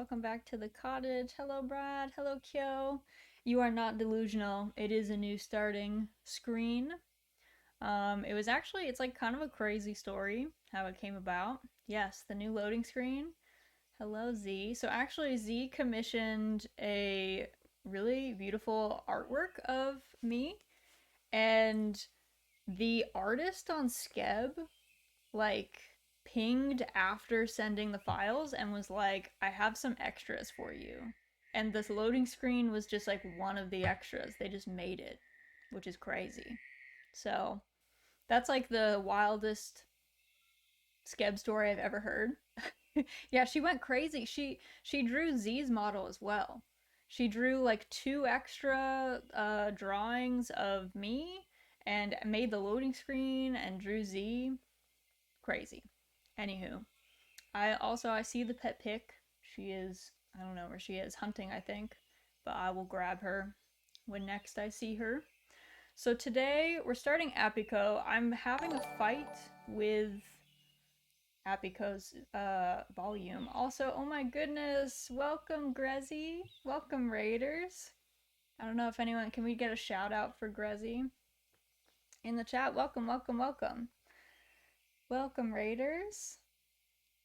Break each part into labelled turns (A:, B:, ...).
A: Welcome back to the cottage. Hello, Brad. Hello, Kyo. You are not delusional. It is a new starting screen. It's like kind of a crazy story how it came about. Yes, the new loading screen. Hello, Z. So actually, Z commissioned a really beautiful artwork of me, and the artist on Skeb like pinged after sending the files and was like, I have some extras for you. And this loading screen was just like one of the extras. They just made it, which is crazy. So that's like the wildest Skeb story I've ever heard. Yeah, she went crazy. She drew Z's model as well. She drew like two extra drawings of me and made the loading screen and drew Z. Crazy. Anywho, I see the pet pic. She is, I don't know where she is, hunting I think, but I will grab her when next I see her. So today we're starting APICO. I'm having a fight with APICO's volume. Also, oh my goodness, welcome Grezzy, welcome Raiders. I don't know if anyone, can we get a shout out for Grezzy in the chat? Welcome, welcome, welcome. Welcome Raiders.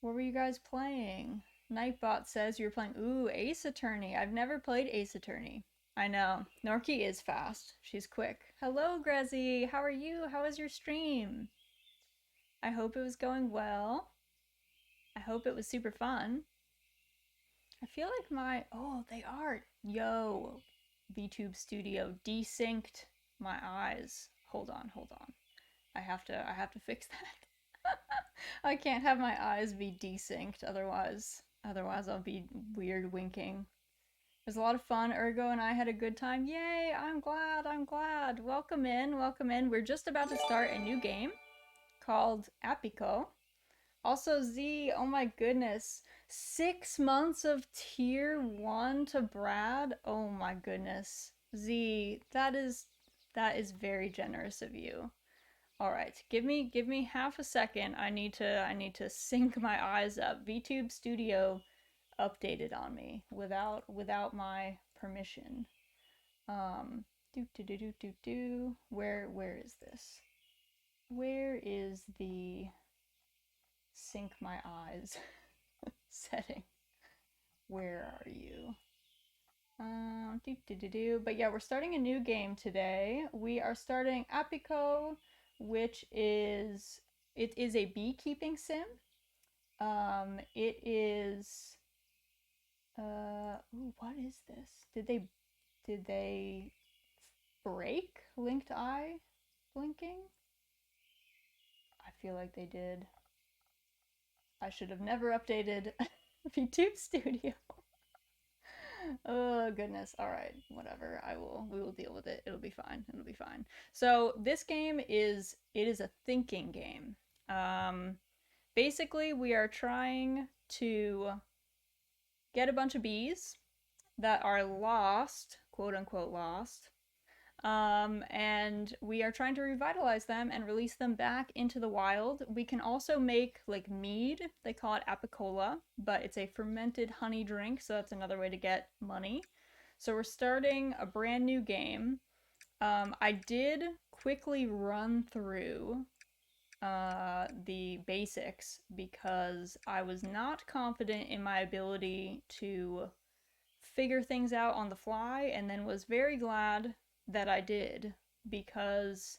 A: What were you guys playing? Nightbot says you're playing, ooh, Ace Attorney. I've never played Ace Attorney. I know. Norky is fast. She's quick. Hello, Grezzy. How are you? How was your stream? I hope it was going well. I hope it was super fun. I feel like oh, they are. Yo, VTube Studio desynced my eyes. Hold on, hold on. I have to fix that. I can't have my eyes be desynced, otherwise I'll be weird winking. It was a lot of fun. Ergo and I had a good time. Yay, I'm glad, I'm glad. Welcome in, welcome in. We're just about to start a new game called APICO. Also, Z, oh my goodness. 6 months of tier 1 to Brad? Oh my goodness. Z, that is very generous of you. All right, give me half a second. I need to sync my eyes up. VTube Studio updated on me without my permission. Where is this? Where is the sync my eyes setting? Where are you? But yeah, we're starting a new game today. We are starting APICO, which is a beekeeping sim. It is ooh, what is this? Did they break linked eye blinking? I feel like they did. I should have never updated VTube Studio. Oh goodness. All right, whatever. We will deal with it. It'll be fine. It'll be fine. So this game is a thinking game. Basically we are trying to get a bunch of bees that are lost, quote unquote lost, and we are trying to revitalize them and release them back into the wild. We can also make like mead. They call it apicola, but it's a fermented honey drink, so that's another way to get money. So we're starting a brand new game. I did quickly run through the basics because I was not confident in my ability to figure things out on the fly, and then was very glad that I did because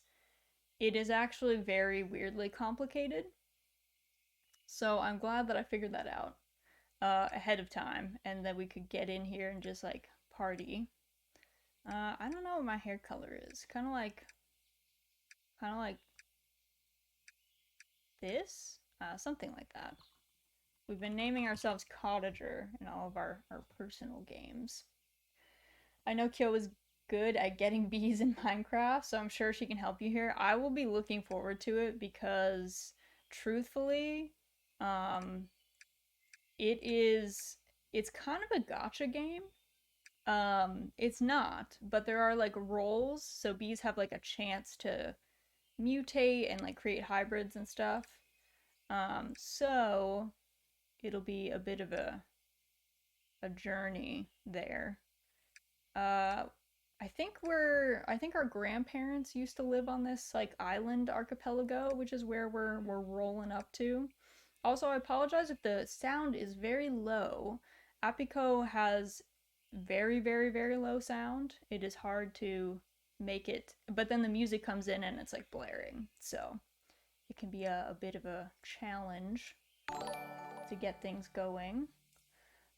A: it is actually very weirdly complicated. So I'm glad that I figured that out ahead of time and that we could get in here and just like party. I don't know what my hair color is. Kind of like this, something like that. We've been naming ourselves Cottager in all of our personal games. I know Kyo is good at getting bees in Minecraft, so I'm sure she can help you here. I will be looking forward to it because, truthfully, um, it's kind of a gotcha game. It's not, but there are like roles, so bees have like a chance to mutate and like create hybrids and stuff. So it'll be a bit of a a journey there. Uh, I think our grandparents used to live on this like island archipelago, which is where we're rolling up to. Also, I apologize if the sound is very low. APICO has very, very, very low sound. It is hard to make it, but then the music comes in and it's like blaring. So it can be a bit of a challenge to get things going.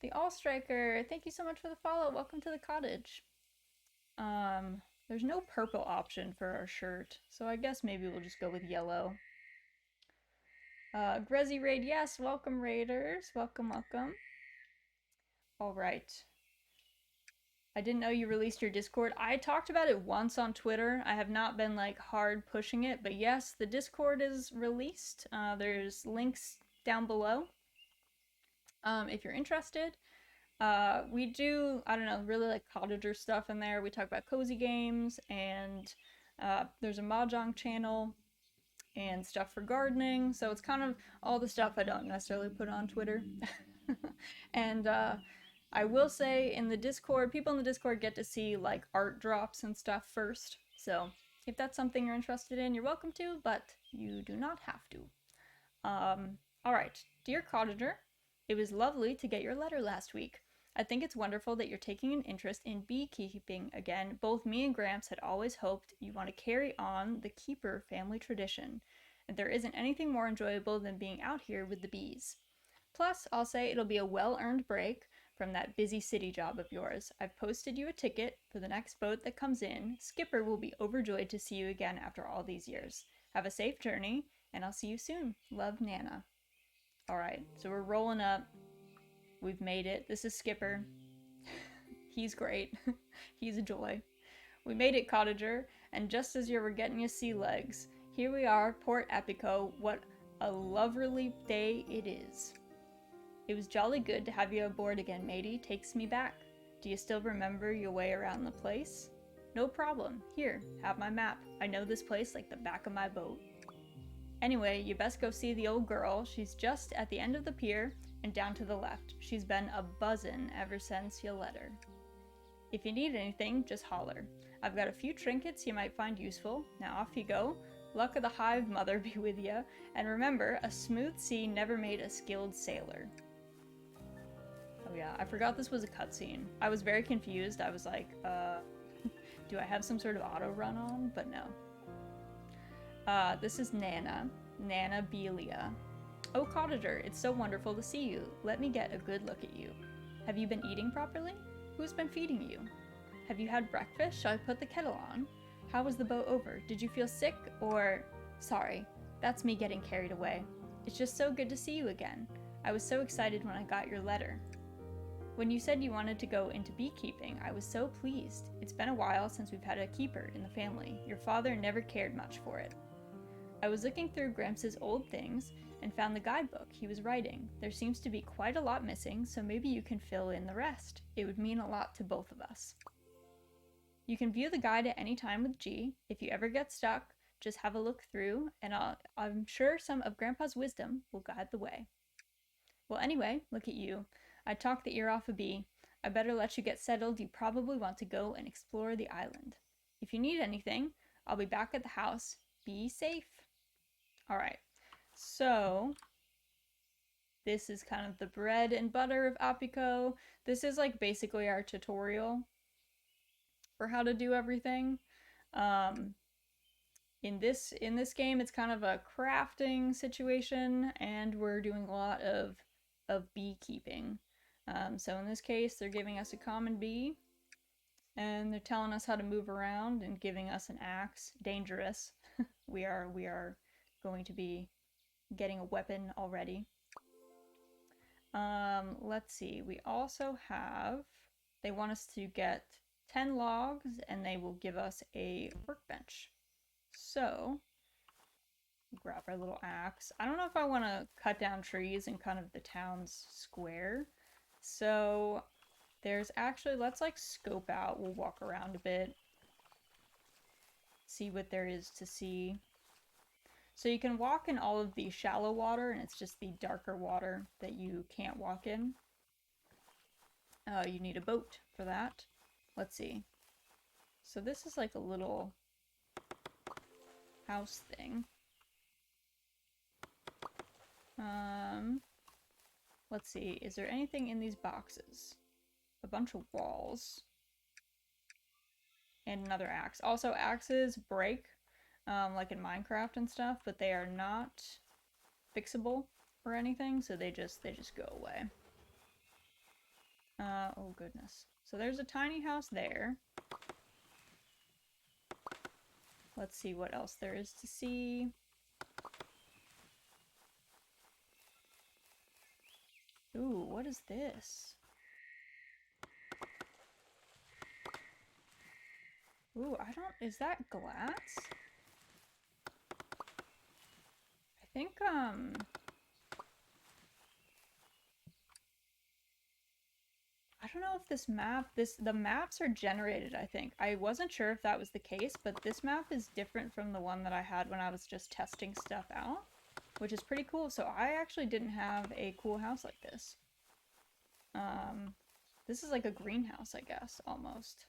A: The All Striker, thank you so much for the follow. Welcome to the cottage. There's no purple option for our shirt, so I guess maybe we'll just go with yellow. Grezzy Raid, yes, welcome Raiders. Welcome, welcome. Alright. I didn't know you released your Discord. I talked about it once on Twitter. I have not been like hard pushing it, but yes, the Discord is released. There's links down below if you're interested. We do, I don't know, really like Cottager stuff in there. We talk about cozy games, and there's a Mahjong channel and stuff for gardening. So it's kind of all the stuff I don't necessarily put on Twitter. And I will say in the Discord, people in the Discord get to see like art drops and stuff first. So if that's something you're interested in, you're welcome to, but you do not have to. All right, dear Cottager, it was lovely to get your letter last week. I think it's wonderful that you're taking an interest in beekeeping again. Both me and Gramps had always hoped you want to carry on the keeper family tradition, and there isn't anything more enjoyable than being out here with the bees. Plus, I'll say it'll be a well-earned break from that busy city job of yours. I've posted you a ticket for the next boat that comes in. Skipper will be overjoyed to see you again after all these years. Have a safe journey, and I'll see you soon. Love, Nana. Alright, so we're rolling up. We've made it. This is Skipper. He's great. He's a joy. We made it, Cottager, and just as you were getting your sea legs, here we are, Port APICO. What a lovely day it is. It was jolly good to have you aboard again, matey. Takes me back. Do you still remember your way around the place? No problem. Here, have my map. I know this place like the back of my boat. Anyway, you best go see the old girl. She's just at the end of the pier and down to the left. She's been a buzzin' ever since you let her. If you need anything, just holler. I've got a few trinkets you might find useful. Now off you go. Luck of the hive, mother, be with you. And remember, a smooth sea never made a skilled sailor. Oh yeah, I forgot this was a cutscene. I was very confused. I was like, do I have some sort of auto run on? But no. This is Nana. Nana Belia. Oh, Cottager, it's so wonderful to see you. Let me get a good look at you. Have you been eating properly? Who's been feeding you? Have you had breakfast? Shall I put the kettle on? How was the boat over? Did you feel sick or... Sorry, that's me getting carried away. It's just so good to see you again. I was so excited when I got your letter. When you said you wanted to go into beekeeping, I was so pleased. It's been a while since we've had a keeper in the family. Your father never cared much for it. I was looking through Gramps' old things and found the guidebook he was writing. There seems to be quite a lot missing, so maybe you can fill in the rest. It would mean a lot to both of us. You can view the guide at any time with G. If you ever get stuck, just have a look through, and I'm sure some of Grandpa's wisdom will guide the way. Well, anyway, look at you. I talked the ear off a bee. I better let you get settled. You probably want to go and explore the island. If you need anything, I'll be back at the house. Be safe. Alright, so this is kind of the bread and butter of APICO. This is like basically our tutorial for how to do everything. In this game, it's kind of a crafting situation, and we're doing a lot of beekeeping. So in this case, they're giving us a common bee, and they're telling us how to move around and giving us an axe. Dangerous. we are going to be getting a weapon already. Let's see. We also have... They want us to get 10 logs, and they will give us a workbench. So, grab our little axe. I don't know if I want to cut down trees in kind of the town's square. So, there's actually... Let's like scope out. We'll walk around a bit. See what there is to see. So you can walk in all of the shallow water, and it's just the darker water that you can't walk in. You need a boat for that. Let's see. So this is like a little house thing. Let's see. Is there anything in these boxes? A bunch of walls. And another axe. Also, axes break, like in Minecraft and stuff, but they are not fixable or anything, so they just go away. Oh goodness. So there's a tiny house there. Let's see what else there is to see. Ooh, what is this? Ooh, is that glass? I think, I don't know if the maps are generated, I think. I wasn't sure if that was the case, but this map is different from the one that I had when I was just testing stuff out, which is pretty cool. So I actually didn't have a cool house like this. This is like a greenhouse, I guess, almost.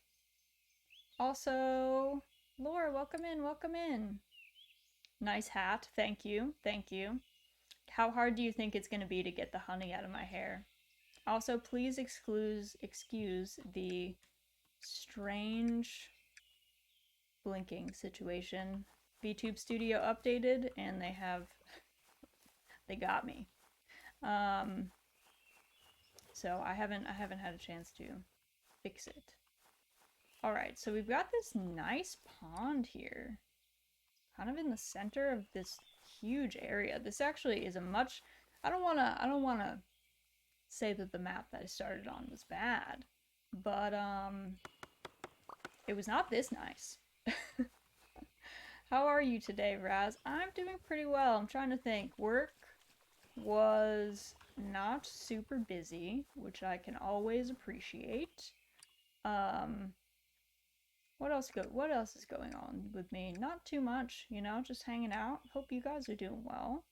A: Also, Laura, welcome in, welcome in. Nice hat, thank you, thank you. How hard do you think it's going to be to get the honey out of my hair? Also, please excuse the strange blinking situation. VTube Studio updated and they got me. So I haven't had a chance to fix it. All right, so we've got this nice pond here, kind of in the center of this huge area. This actually is a much, I don't wanna say that the map that I started on was bad, but it was not this nice. How are you today, Raz? I'm doing pretty well. I'm trying to think. Work was not super busy, which I can always appreciate. What else is going on with me? Not too much, you know, just hanging out. Hope you guys are doing well.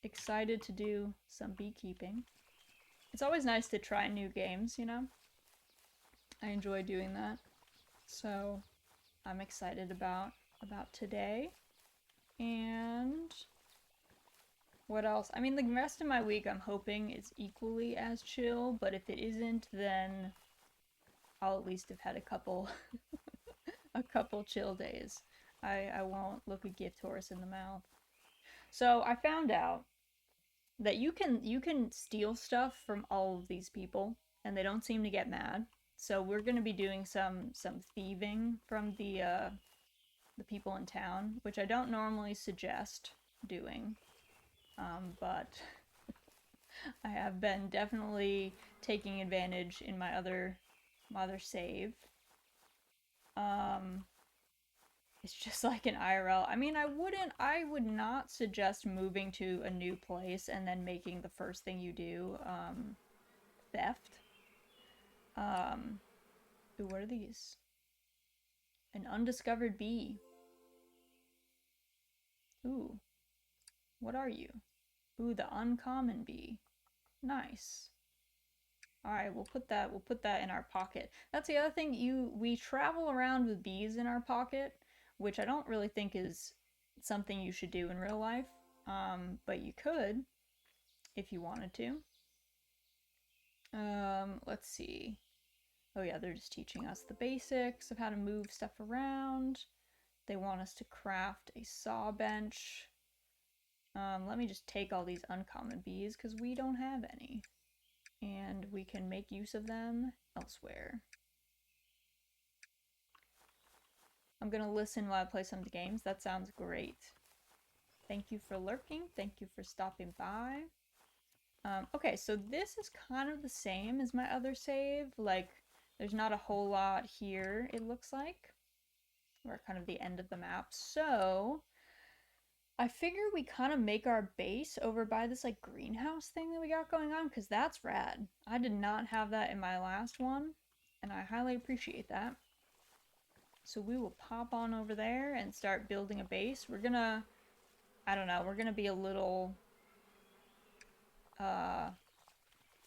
A: Excited to do some beekeeping. It's always nice to try new games, you know? I enjoy doing that. So, I'm excited about today. And what else? I mean, the rest of my week I'm hoping is equally as chill, but if it isn't, then I'll at least have had a couple a couple chill days. I won't look a gift horse in the mouth. So I found out that you can steal stuff from all of these people and they don't seem to get mad. So we're going to be doing some thieving from the people in town, which I don't normally suggest doing. But I have been definitely taking advantage in my other save. It's just like an IRL. I mean, I would not suggest moving to a new place and then making the first thing you do, theft. Ooh, what are these? An undiscovered bee. Ooh, what are you? Ooh, the uncommon bee. Nice. Alright, we'll put that in our pocket. That's the other thing, we travel around with bees in our pocket, which I don't really think is something you should do in real life. But you could if you wanted to. Let's see. Oh yeah, they're just teaching us the basics of how to move stuff around. They want us to craft a saw bench. Let me just take all these uncommon bees because we don't have any. And we can make use of them elsewhere. I'm gonna listen while I play some of the games. That sounds great. Thank you for lurking. Thank you for stopping by. Okay, so this is kind of the same as my other save. Like, there's not a whole lot here, it looks like. We're at kind of the end of the map. So, I figure we kind of make our base over by this, like, greenhouse thing that we got going on, because that's rad. I did not have that in my last one, and I highly appreciate that. So we will pop on over there and start building a base. We're gonna, I don't know, we're gonna be a little,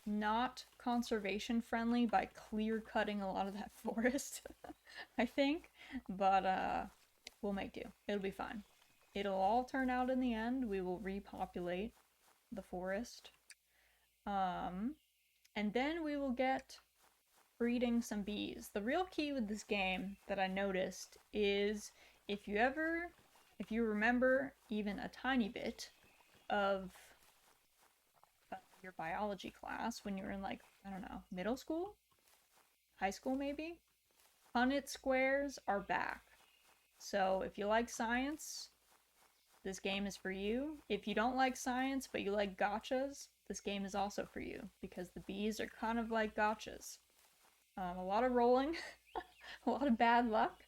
A: not conservation friendly by clear cutting a lot of that forest, I think. But we'll make do. It'll be fine. It'll all turn out in the end. We will repopulate the forest. Um, and then we will get breeding some bees. The real key with this game that I noticed is if you ever, if you remember even a tiny bit of your biology class when you were in, like, I don't know, middle school, high school maybe, Punnett squares are back. So if you like science, this game is for you. If you don't like science but you like gotchas, this game is also for you because the bees are kind of like gotchas. A lot of rolling, a lot of bad luck,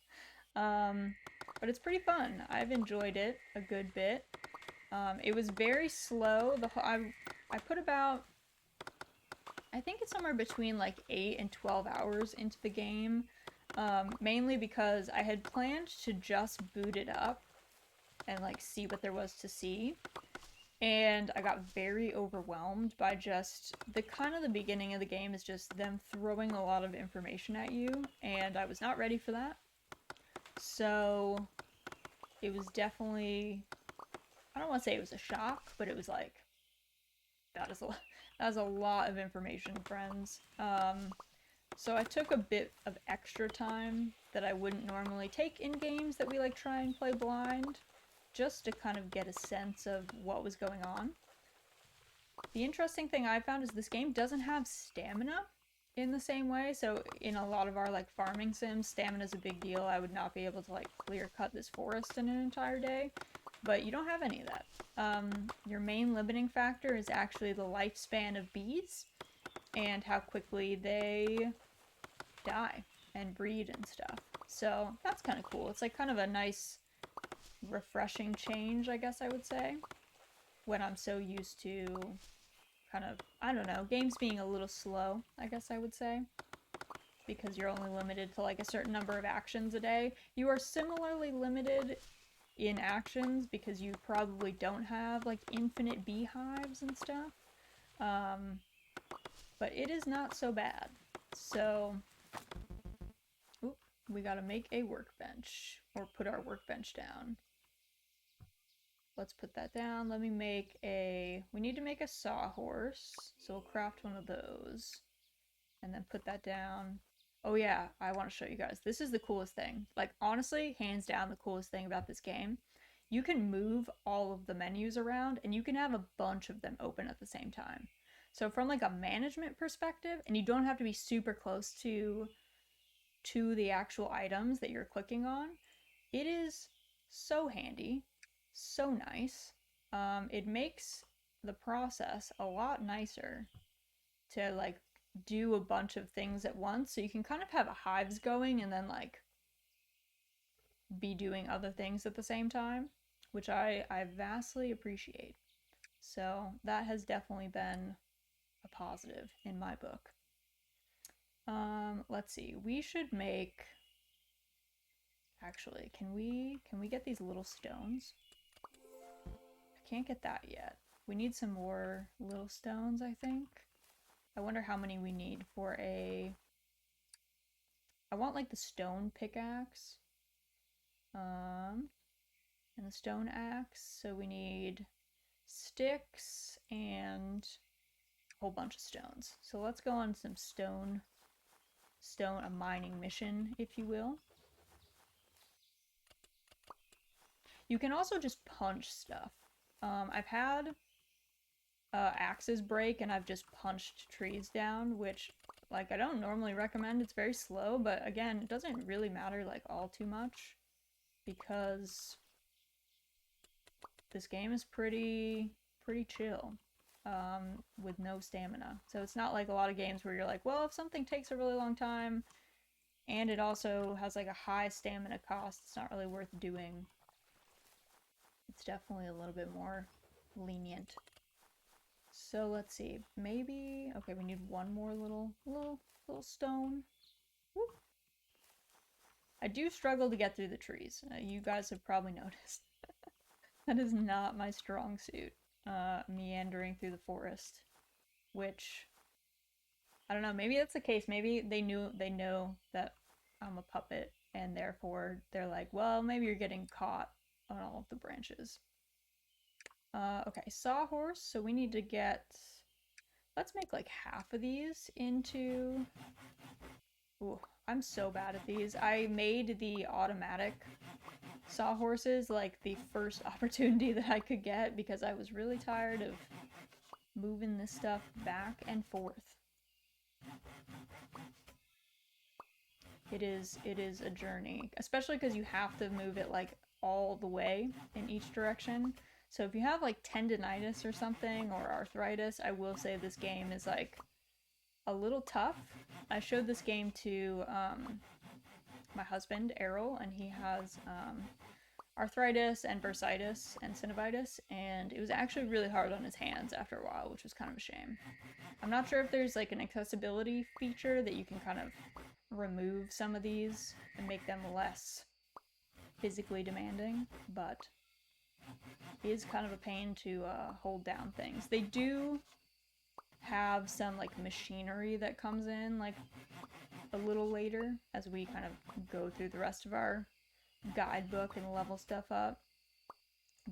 A: um, but it's pretty fun. I've enjoyed it a good bit. It was very slow. I put about, I think it's somewhere between like 8 and 12 hours into the game, mainly because I had planned to just boot it up and like see what there was to see. And I got very overwhelmed by just the kind of the beginning of the game is just them throwing a lot of information at you, and I was not ready for that. So it was definitely, I don't want to say it was a shock, but it was like, that is a, that is a lot of information, friends. So I took a bit of extra time that I wouldn't normally take in games that we like try and play blind, just to kind of get a sense of what was going on. The interesting thing I found is this game doesn't have stamina in the same way. So in a lot of our like farming sims, stamina is a big deal. I would not be able to like clear cut this forest in an entire day, but you don't have any of that. Your main limiting factor is actually the lifespan of bees and how quickly they die and breed and stuff. So that's kind of cool. It's like kind of a nice, refreshing change, I guess I would say, when I'm so used to kind of, I don't know, games being a little slow, I guess I would say, because you're only limited to like a certain number of actions a day. You are similarly limited in actions because you probably don't have like infinite beehives and stuff. Um, but it is not so bad. So, oop, we gotta make a workbench, or put our workbench down. Let's put that down. Let me make a, we need to make a sawhorse, so we'll craft one of those. And then put that down. Oh yeah, I want to show you guys. This is the coolest thing. Like, honestly, hands down the coolest thing about this game. You can move all of the menus around and you can have a bunch of them open at the same time. So from like a management perspective, and you don't have to be super close to the actual items that you're clicking on, it is so handy, so nice. It makes the process a lot nicer to like do a bunch of things at once, so you can kind of have hives going and then like be doing other things at the same time, which I vastly appreciate. So that has definitely been a positive in my book. Let's see. We should make, actually, can we get these little stones? I can't get that yet. We need some more little stones, I think. I wonder how many we need for a, I want like the stone pickaxe. And the stone axe. So we need sticks and a whole bunch of stones. So let's go on some a mining mission, if you will. You can also just punch stuff. I've had axes break and I've just punched trees down, which like I don't normally recommend. It's very slow, but again, it doesn't really matter like all too much because this game is pretty chill, with no stamina. So it's not like a lot of games where you're like, well, if something takes a really long time and it also has like a high stamina cost, it's not really worth doing. It's definitely a little bit more lenient. So let's see, maybe, okay, we need one more little stone. Whoop. I do struggle to get through the trees. You guys have probably noticed. That is not my strong suit, meandering through the forest, which I don't know, maybe that's the case. Maybe they know that I'm a puppet and therefore they're like, well, maybe you're getting caught on all of the branches. Okay, sawhorse. So we need to get, let's make like half of these into, ooh, I'm so bad at these. I made the automatic sawhorses like the first opportunity that I could get because I was really tired of moving this stuff back and forth. It is a journey, especially because you have to move it like all the way in each direction. So if you have like tendonitis or something or arthritis, I will say this game is like a little tough. I showed this game to my husband Errol, and he has arthritis and bursitis and synovitis, and it was actually really hard on his hands after a while, which was kind of a shame. I'm not sure if there's like an accessibility feature that you can kind of remove some of these and make them less physically demanding, but it is kind of a pain to hold down things. They do have some like machinery that comes in like a little later as we kind of go through the rest of our guidebook and level stuff up,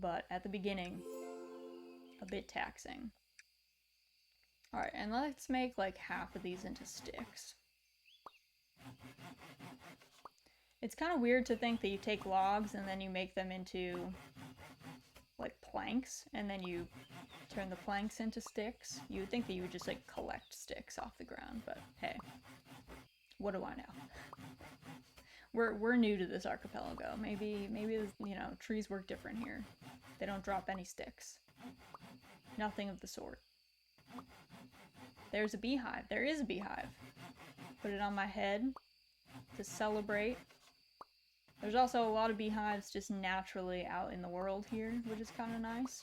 A: but at the beginning, a bit taxing. Alright, and let's make like half of these into sticks. It's kind of weird to think that you take logs and then you make them into like planks and then you turn the planks into sticks. You would think that you would just like collect sticks off the ground, but hey, what do I know? We're new to this archipelago. Maybe you know, trees work different here. They don't drop any sticks. Nothing of the sort. There's a beehive. There is a beehive. Put it on my head to celebrate. There's also a lot of beehives just naturally out in the world here, which is kind of nice.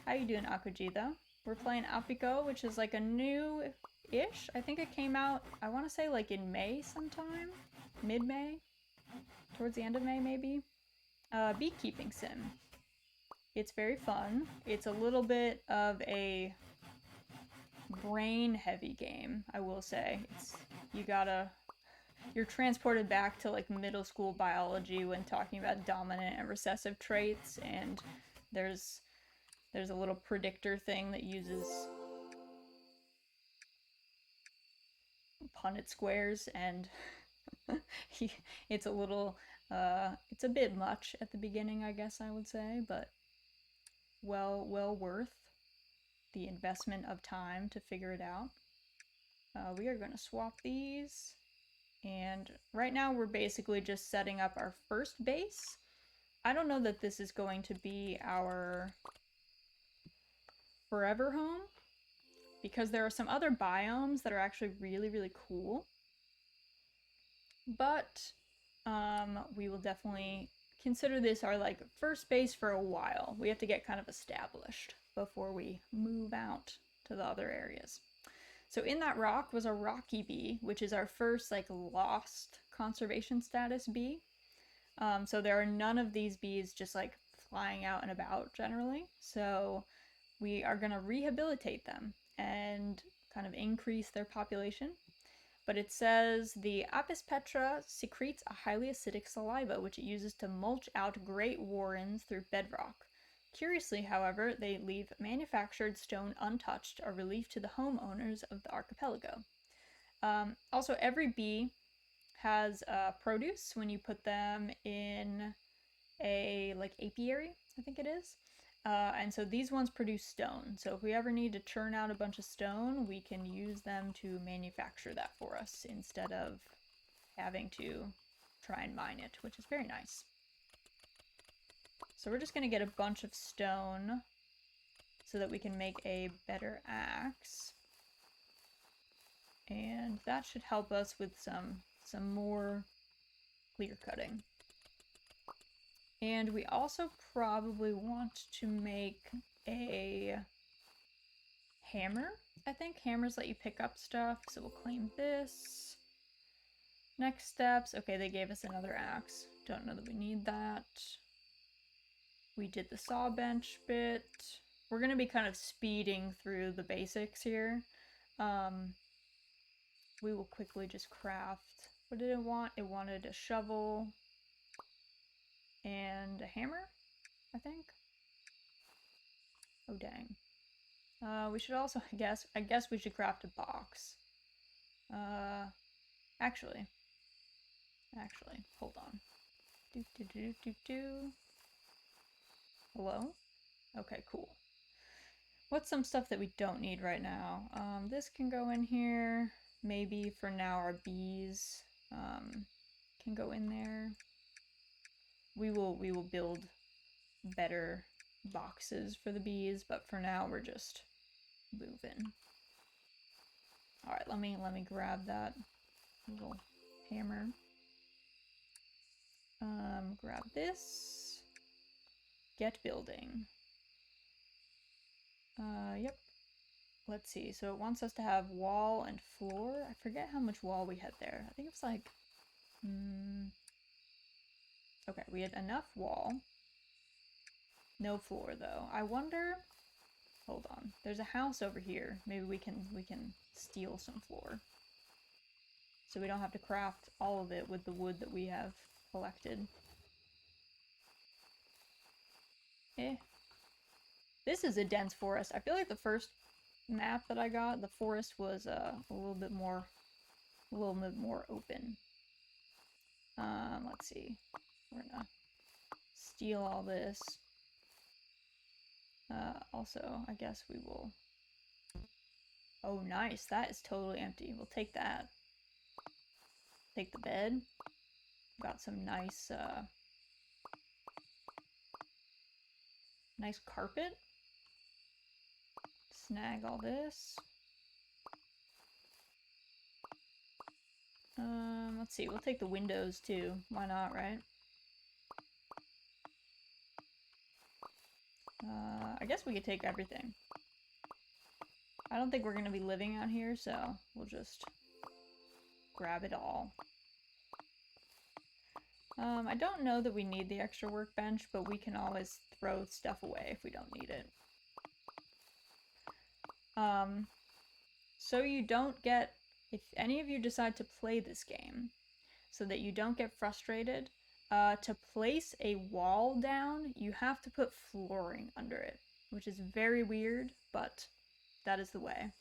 A: How you doing, Akuji, though? We're playing APICO, which is like a new-ish. I think it came out, I want to say like in May sometime? Mid-May? Towards the end of May, maybe? Beekeeping sim. It's very fun. It's a little bit of a brain-heavy game, I will say. You're transported back to like middle school biology when talking about dominant and recessive traits, and there's a little predictor thing that uses Punnett squares, and it's a little it's a bit much at the beginning, I guess I would say, but well worth the investment of time to figure it out. We are going to swap these. And right now we're basically just setting up our first base. I don't know that this is going to be our forever home, because there are some other biomes that are actually really, really cool. But we will definitely consider this our like first base for a while. We have to get kind of established before we move out to the other areas. So in that rock was a rocky bee, which is our first like lost conservation status bee. So there are none of these bees just like flying out and about generally. So we are going to rehabilitate them and kind of increase their population. But it says the Apis petra secretes a highly acidic saliva, which it uses to mulch out great warrens through bedrock. Curiously, however, they leave manufactured stone untouched, a relief to the homeowners of the archipelago. Also, every bee has produce when you put them in a like apiary, I think it is. And so these ones produce stone. So if we ever need to churn out a bunch of stone, we can use them to manufacture that for us instead of having to try and mine it, which is very nice. So we're just going to get a bunch of stone so that we can make a better axe. And that should help us with some more clear cutting. And we also probably want to make a hammer. I think hammers let you pick up stuff, so we'll claim this. Next steps. Okay, they gave us another axe. Don't know that we need that. We did the saw bench bit. We're going to be kind of speeding through the basics here. we will quickly just craft. What did it want? It wanted a shovel and a hammer, I think. Oh dang. We should also, I guess we should craft a box. Actually, hold on. Hello? Okay, cool. What's some stuff that we don't need right now? This can go in here. Maybe for now our bees can go in there. We will build better boxes for the bees, but for now we're just moving. All right, let me grab that little hammer. Grab this. Get building. Yep. Let's see. So it wants us to have wall and floor. I forget how much wall we had there. I think it's like, okay, we had enough wall. No floor though. I wonder. Hold on. There's a house over here. Maybe we can steal some floor. So we don't have to craft all of it with the wood that we have collected. This is a dense forest. I feel like the first map that I got, the forest was a little bit more open. Let's see. We're gonna steal all this. Also, I guess we will. Oh, nice. That is totally empty. We'll take that. Take the bed. Got some nice, nice carpet. Snag all this. Let's see. We'll take the windows too. Why not, right? I guess we could take everything. I don't think we're gonna be living out here, so we'll just grab it all. I don't know that we need the extra workbench, but we can always throw stuff away if we don't need it. So you don't get, if any of you decide to play this game, so that you don't get frustrated, to place a wall down, you have to put flooring under it, which is very weird, but that is the way.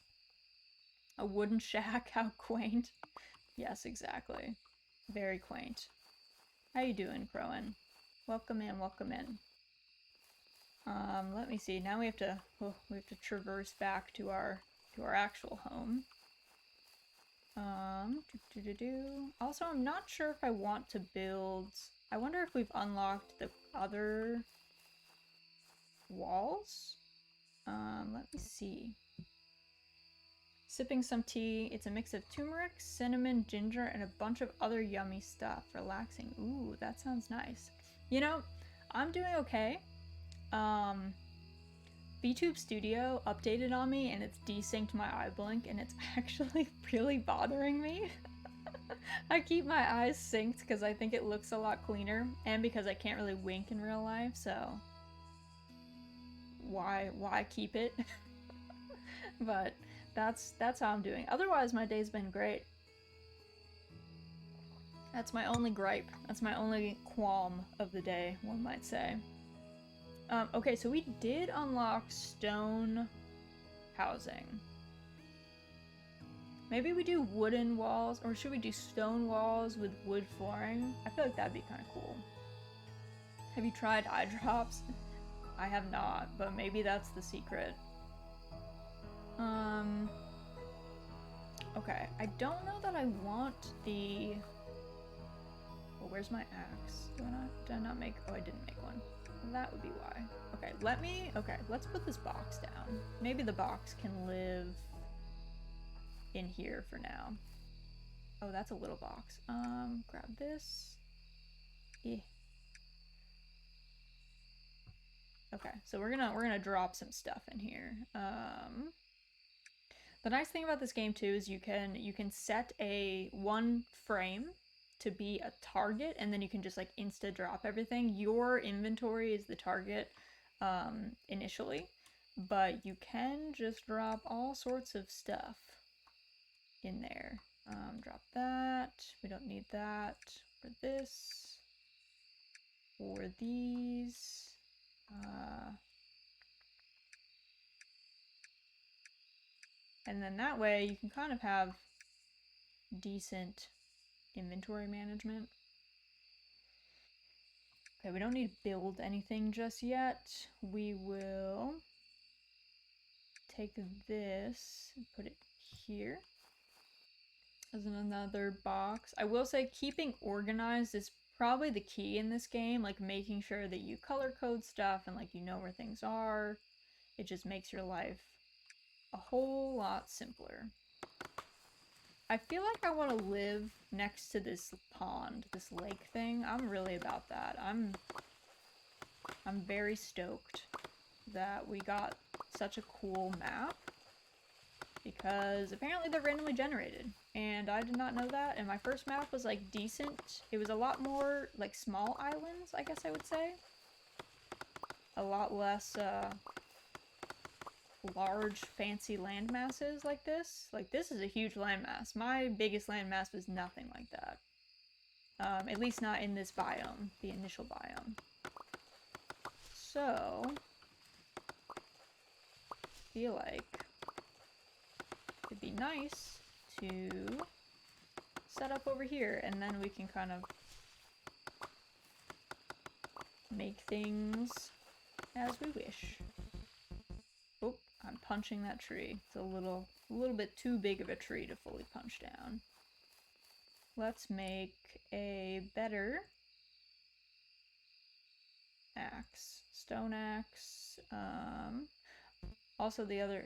A: A wooden shack, how quaint. Yes, exactly. Very quaint. How you doing, Crowan? Welcome in, welcome in. Let me see. Now we have to traverse back to our actual home. Also, I'm not sure if I want to build. I wonder if we've unlocked the other walls. Let me see. Sipping some tea. It's a mix of turmeric, cinnamon, ginger, and a bunch of other yummy stuff. Relaxing. Ooh, that sounds nice. You know, I'm doing okay. VTube Studio updated on me and it's desynced my eye blink and it's actually really bothering me. I keep my eyes synced because I think it looks a lot cleaner and because I can't really wink in real life, so why keep it? But that's how I'm doing. Otherwise, my day's been great. That's my only gripe. That's my only qualm of the day, one might say. Okay, so we did unlock stone housing. Maybe we do wooden walls, or should we do stone walls with wood flooring? I feel like that'd be kind of cool. Have you tried eye drops? I have not, but maybe that's the secret. Okay, I don't know that I want the... Well, where's my axe? Did I not make... Oh, I didn't make one. That would be why. Okay, let's put this box down. Maybe the box can live in here for now. Oh, that's a little box. Grab this. Okay, so we're gonna drop some stuff in here. The nice thing about this game too is you can set one frame to be a target, and then you can just like insta drop everything. Your inventory is the target initially, but you can just drop all sorts of stuff. in there. Drop that. We don't need that for this. For these. And then that way you can kind of have decent inventory management. Okay, we don't need to build anything just yet. We will take this and put it here as another box. I will say keeping organized is probably the key in this game, like making sure that you color code stuff and like you know where things are. It just makes your life a whole lot simpler. I feel like I want to live next to this pond, this lake thing. I'm really about that. I'm very stoked that we got such a cool map because apparently they're randomly generated and I did not know that, and my first map was like decent. It was a lot more like small islands, I guess I would say. A lot less large fancy land masses like this. Like this is a huge landmass. My biggest landmass was nothing like that. At least not in this biome, the initial biome. So, I feel like it'd be nice to set up over here, and then we can kind of make things as we wish. Oh, I'm punching that tree. It's a little bit too big of a tree to fully punch down. Let's make a better axe. Stone axe. Also the other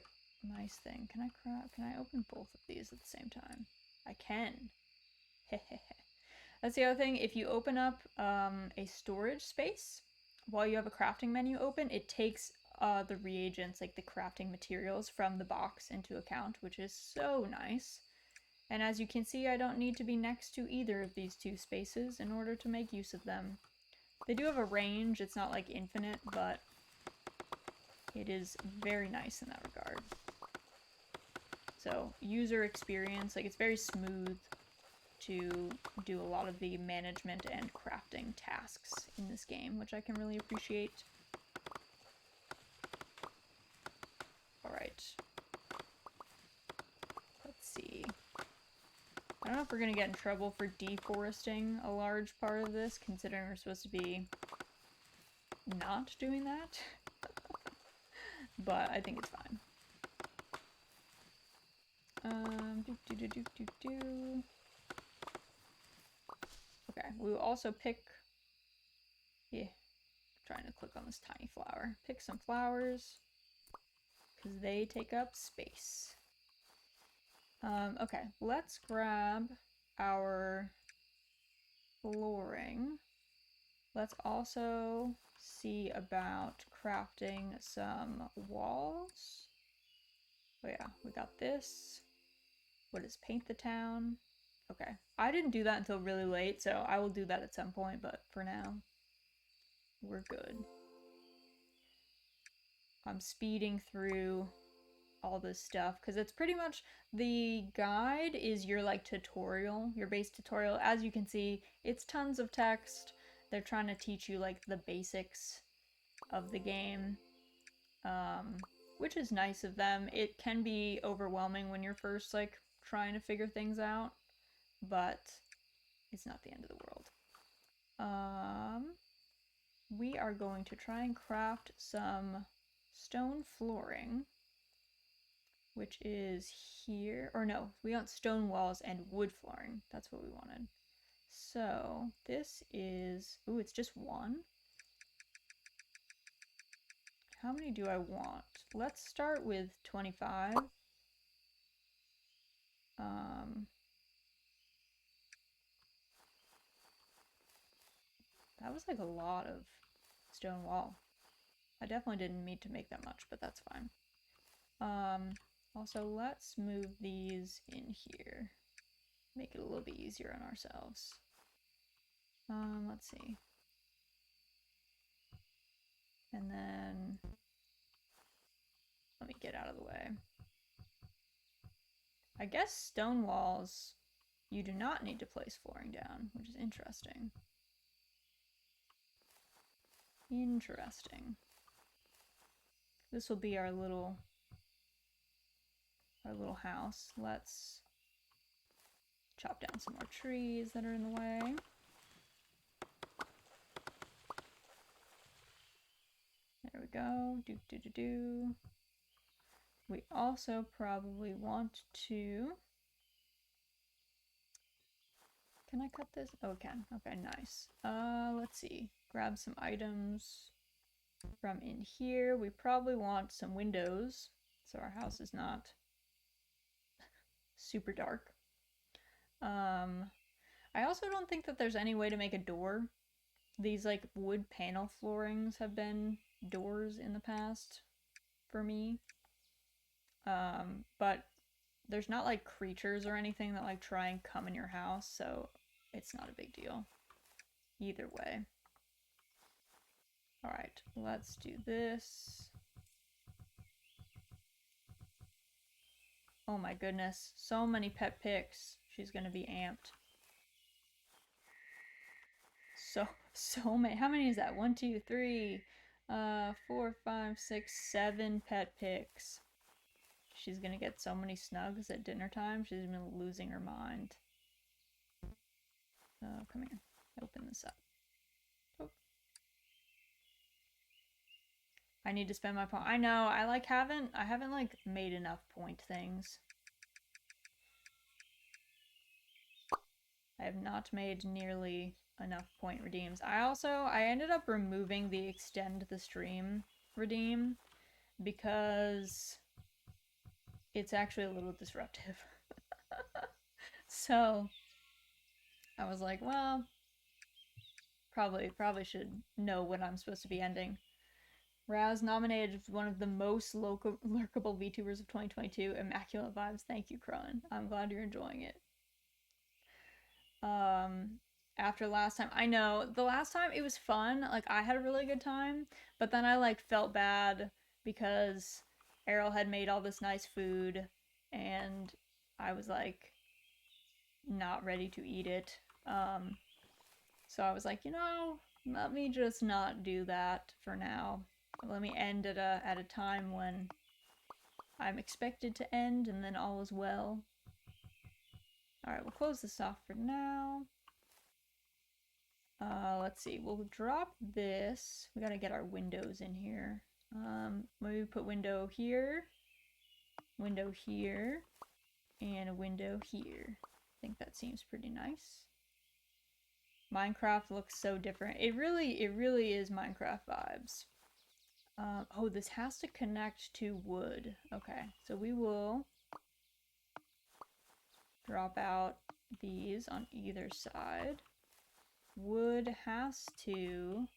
A: nice thing. Can I open both of these at the same time? I can. That's the other thing. If you open up a storage space while you have a crafting menu open, it takes the reagents, like the crafting materials from the box into account, which is so nice. And as you can see, I don't need to be next to either of these two spaces in order to make use of them. They do have a range. It's not like infinite, but it is very nice in that regard. So user experience, like it's very smooth to do a lot of the management and crafting tasks in this game, which I can really appreciate. Alright. Let's see. I don't know if we're gonna get in trouble for deforesting a large part of this, considering we're supposed to be not doing that. But I think it's fine. Okay, we will also pick... Yeah, trying to click on this tiny flower. Pick some flowers, because they take up space. Okay, let's grab our flooring. Let's also see about crafting some walls. Oh yeah, we got this. What is paint the town? Okay, I didn't do that until really late, so I will do that at some point, but for now, we're good. I'm speeding through all this stuff because it's pretty much the guide is your like tutorial, your base tutorial. As you can see, it's tons of text. They're trying to teach you like the basics of the game, which is nice of them. It can be overwhelming when you're first like trying to figure things out, but it's not the end of the world. We are going to try and craft some stone flooring, which is here. Or no, we want stone walls and wood flooring. That's what we wanted. So this is, ooh, it's just one. How many do I want? Let's start with 25. That was like a lot of stone wall. I definitely didn't mean to make that much, but that's fine. Also, let's move these in here. Make it a little bit easier on ourselves. Let's see. And then let me get out of the way. I guess stone walls, you do not need to place flooring down, which is interesting. Interesting. This will be our little house. Let's chop down some more trees that are in the way. There we go. Do. We also probably want to... Can I cut this? Oh, I can. Okay, nice. Let's see. Grab some items from in here. We probably want some windows, so our house is not super dark. I also don't think that there's any way to make a door. These like wood panel floorings have been doors in the past for me. But there's not like creatures or anything that like try and come in your house, so it's not a big deal either way. All right, let's do this. Oh my goodness, so many pet pics. She's gonna be amped. So many. How many is that? 1, 2, 3, 4, 5, 6, 7 pet pics. She's gonna get so many snugs at dinner time. She's been losing her mind. Come here. Open this up. Oh. I need to spend my point. I know. I haven't like made enough point things. I have not made nearly enough point redeems. I ended up removing the extend the stream redeem because it's actually a little disruptive. So I was like, well, probably should know when I'm supposed to be ending. Raz nominated as one of the most lurkable VTubers of 2022. Immaculate vibes. Thank you, Crone. I'm glad you're enjoying it. After last time, I know the last time it was fun. Like I had a really good time, but then I like felt bad because Errol had made all this nice food and I was like not ready to eat it. So I was like, let me just not do that for now. Let me end at a time when I'm expected to end, and then all is well. Alright, we'll close this off for now. Let's see, we'll drop this. We gotta get our windows in here. Maybe put window here, and a window here. I think that seems pretty nice. Minecraft looks so different. It really is Minecraft vibes. Oh, this has to connect to wood. Okay, so we will drop out these on either side. Wood has to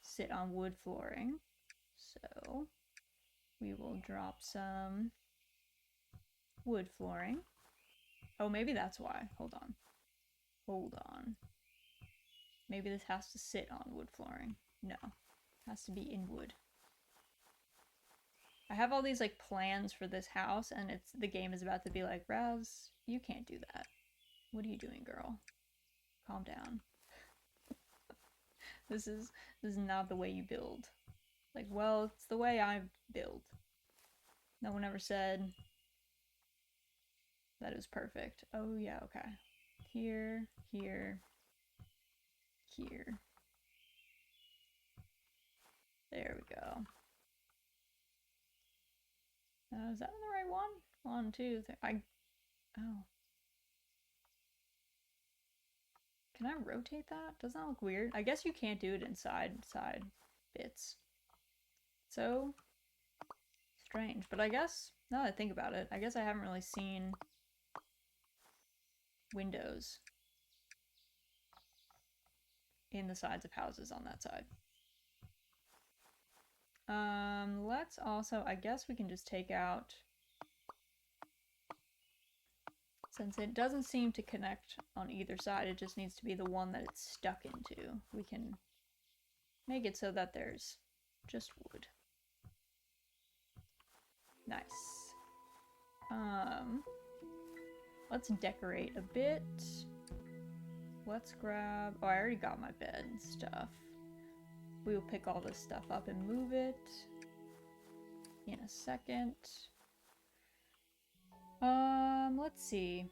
A: sit on wood flooring. So we will drop some wood flooring. Oh, maybe that's why. Hold on. Maybe this has to sit on wood flooring. No, it has to be in wood. I have all these like plans for this house, and the game is about to be like, Raz, you can't do that. What are you doing, girl? Calm down. This is not the way you build. Like, well, it's the way I build. No one ever said that it was perfect. Oh yeah, okay. Here. There we go. Is that the right one? 1, 2, 3. Oh. Can I rotate that? Doesn't that look weird? I guess you can't do it inside side bits. So strange. But I guess, now that I think about it, I guess I haven't really seen windows in the sides of houses on that side. Let's also, I guess we can just take out, since it doesn't seem to connect on either side, it just needs to be the one that it's stuck into. We can make it so that there's just wood. Nice. Let's decorate a bit. Let's grab... Oh, I already got my bed and stuff. We will pick all this stuff up and move it in a second. Let's see.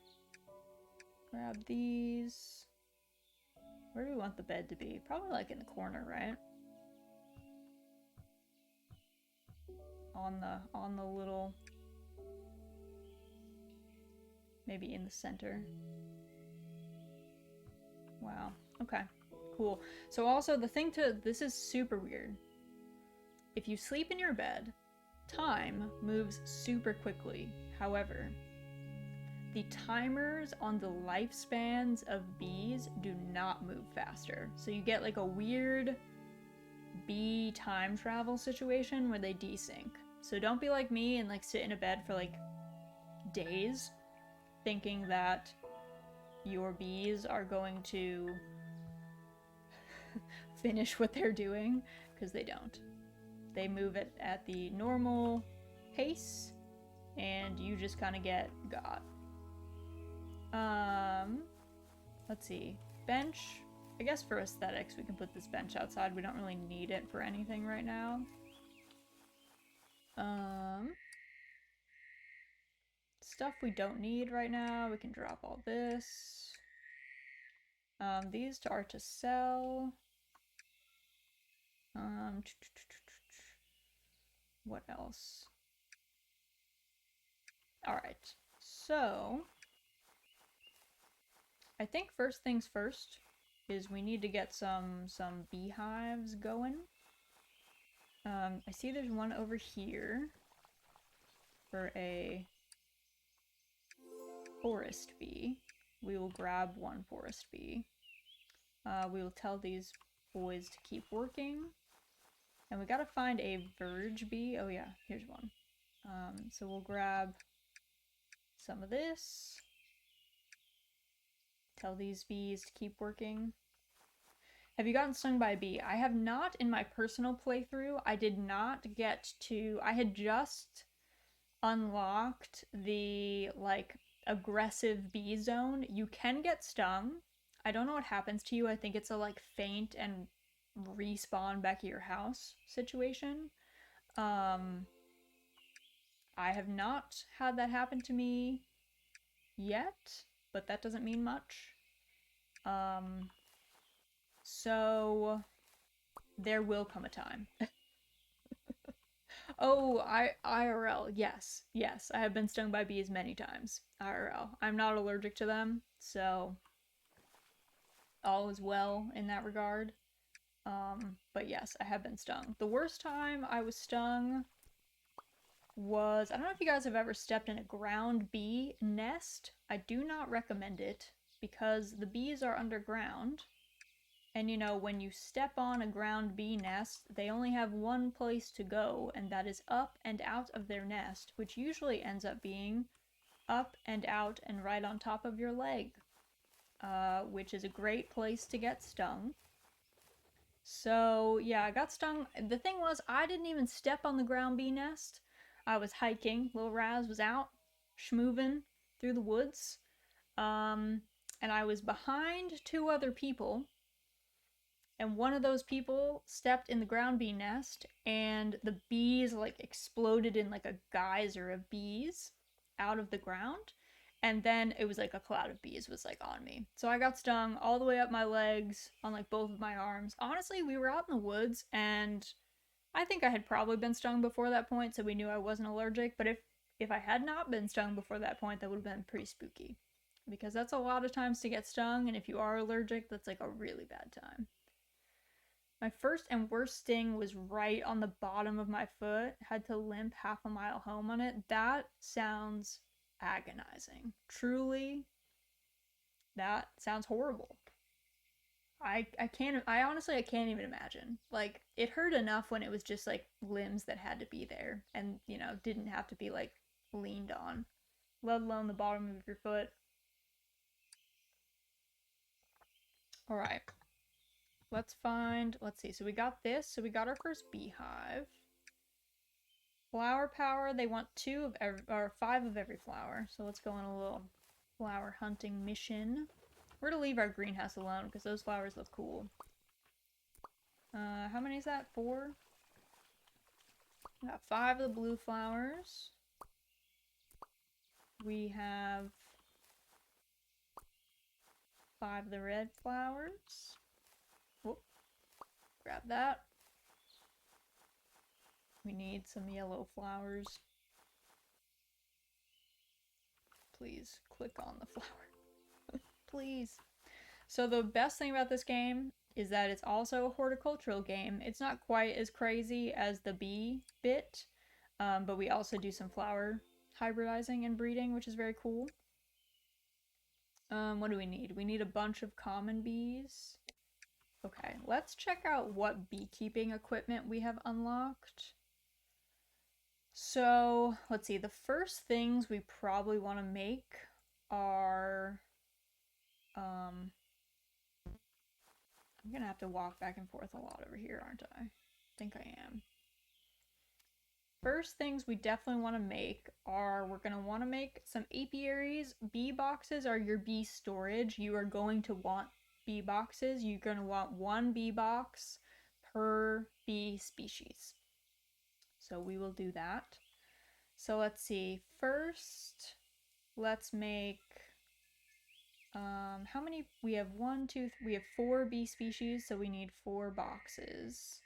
A: Grab these. Where do we want the bed to be? Probably like in the corner, right? On the little... Maybe in the center. Wow. Okay. Cool. So also the thing to... This is super weird. If you sleep in your bed, time moves super quickly. However, the timers on the lifespans of bees do not move faster. So you get like a weird bee time travel situation where they desync. So don't be like me and like sit in a bed for like days thinking that your bees are going to finish what they're doing, because they don't. They move it at the normal pace and you just kind of get got. Let's see. Bench. I guess for aesthetics we can put this bench outside. We don't really need it for anything right now. Stuff we don't need right now. We can drop all this. These are to sell. What else? Alright. So I think first things first is we need to get some beehives going. I see there's one over here for a forest bee. We will grab one forest bee. We will tell these boys to keep working. And we gotta find a verge bee. Oh yeah, here's one. So we'll grab some of this. Tell these bees to keep working. Have you gotten stung by a bee? I have not in my personal playthrough. I did not get to... I had just unlocked the, like, aggressive bee zone. You can get stung. I don't know what happens to you. I think it's a, like, faint and respawn back at your house situation. I have not had that happen to me yet, but that doesn't mean much. So there will come a time. Oh, IRL, yes, yes, I have been stung by bees many times. IRL. I'm not allergic to them, so all is well in that regard. But yes, I have been stung. The worst time I was stung was, I don't know if you guys have ever stepped in a ground bee nest. I do not recommend it because the bees are underground. And you know, when you step on a ground bee nest, they only have one place to go, and that is up and out of their nest, which usually ends up being up and out and right on top of your leg, which is a great place to get stung. So yeah, I got stung. The thing was, I didn't even step on the ground bee nest. I was hiking. Lil Raz was out schmoovin' through the woods. And I was behind two other people. And one of those people stepped in the ground bee nest, and the bees like exploded in like a geyser of bees out of the ground. And then it was like a cloud of bees was like on me. So I got stung all the way up my legs, on like both of my arms. Honestly, we were out in the woods, and I think I had probably been stung before that point, so we knew I wasn't allergic. But if I had not been stung before that point, that would have been pretty spooky. Because that's a lot of times to get stung, and if you are allergic, that's like a really bad time. My first and worst sting was right on the bottom of my foot. Had to limp half a mile home on it. That sounds agonizing. Truly, that sounds horrible. I honestly, I can't even imagine. Like, it hurt enough when it was just like limbs that had to be there and, you know, didn't have to be like leaned on, let alone the bottom of your foot. All right. Let's see, so we got this, so we got our first beehive. Flower power, they want 2 of every, or 5 of every flower, so let's go in a little Flower hunting mission. We're gonna leave our greenhouse alone because those flowers look cool. How many is that? 4? We got 5 of the blue flowers. We have 5 of the red flowers. Whoop. Grab that. We need some yellow flowers. Please click on the flower. Please. So the best thing about this game is that it's also a horticultural game. It's not quite as crazy as the bee bit, but we also do some flower hybridizing and breeding, which is very cool. What do we need? We need a bunch of common bees. Okay, let's check out what beekeeping equipment we have unlocked. So, let's see, the first things we probably want to make are, I'm gonna have to walk back and forth a lot over here, aren't I? I think I am. First things we definitely want to make are, we're going to want to make some apiaries. Bee boxes are your bee storage. You are going to want bee boxes. You're going to want 1 bee box per bee species. So we will do that. So let's see. First, let's make, how many? We have 1, 2, 3, we have 4 bee species, so we need 4 boxes.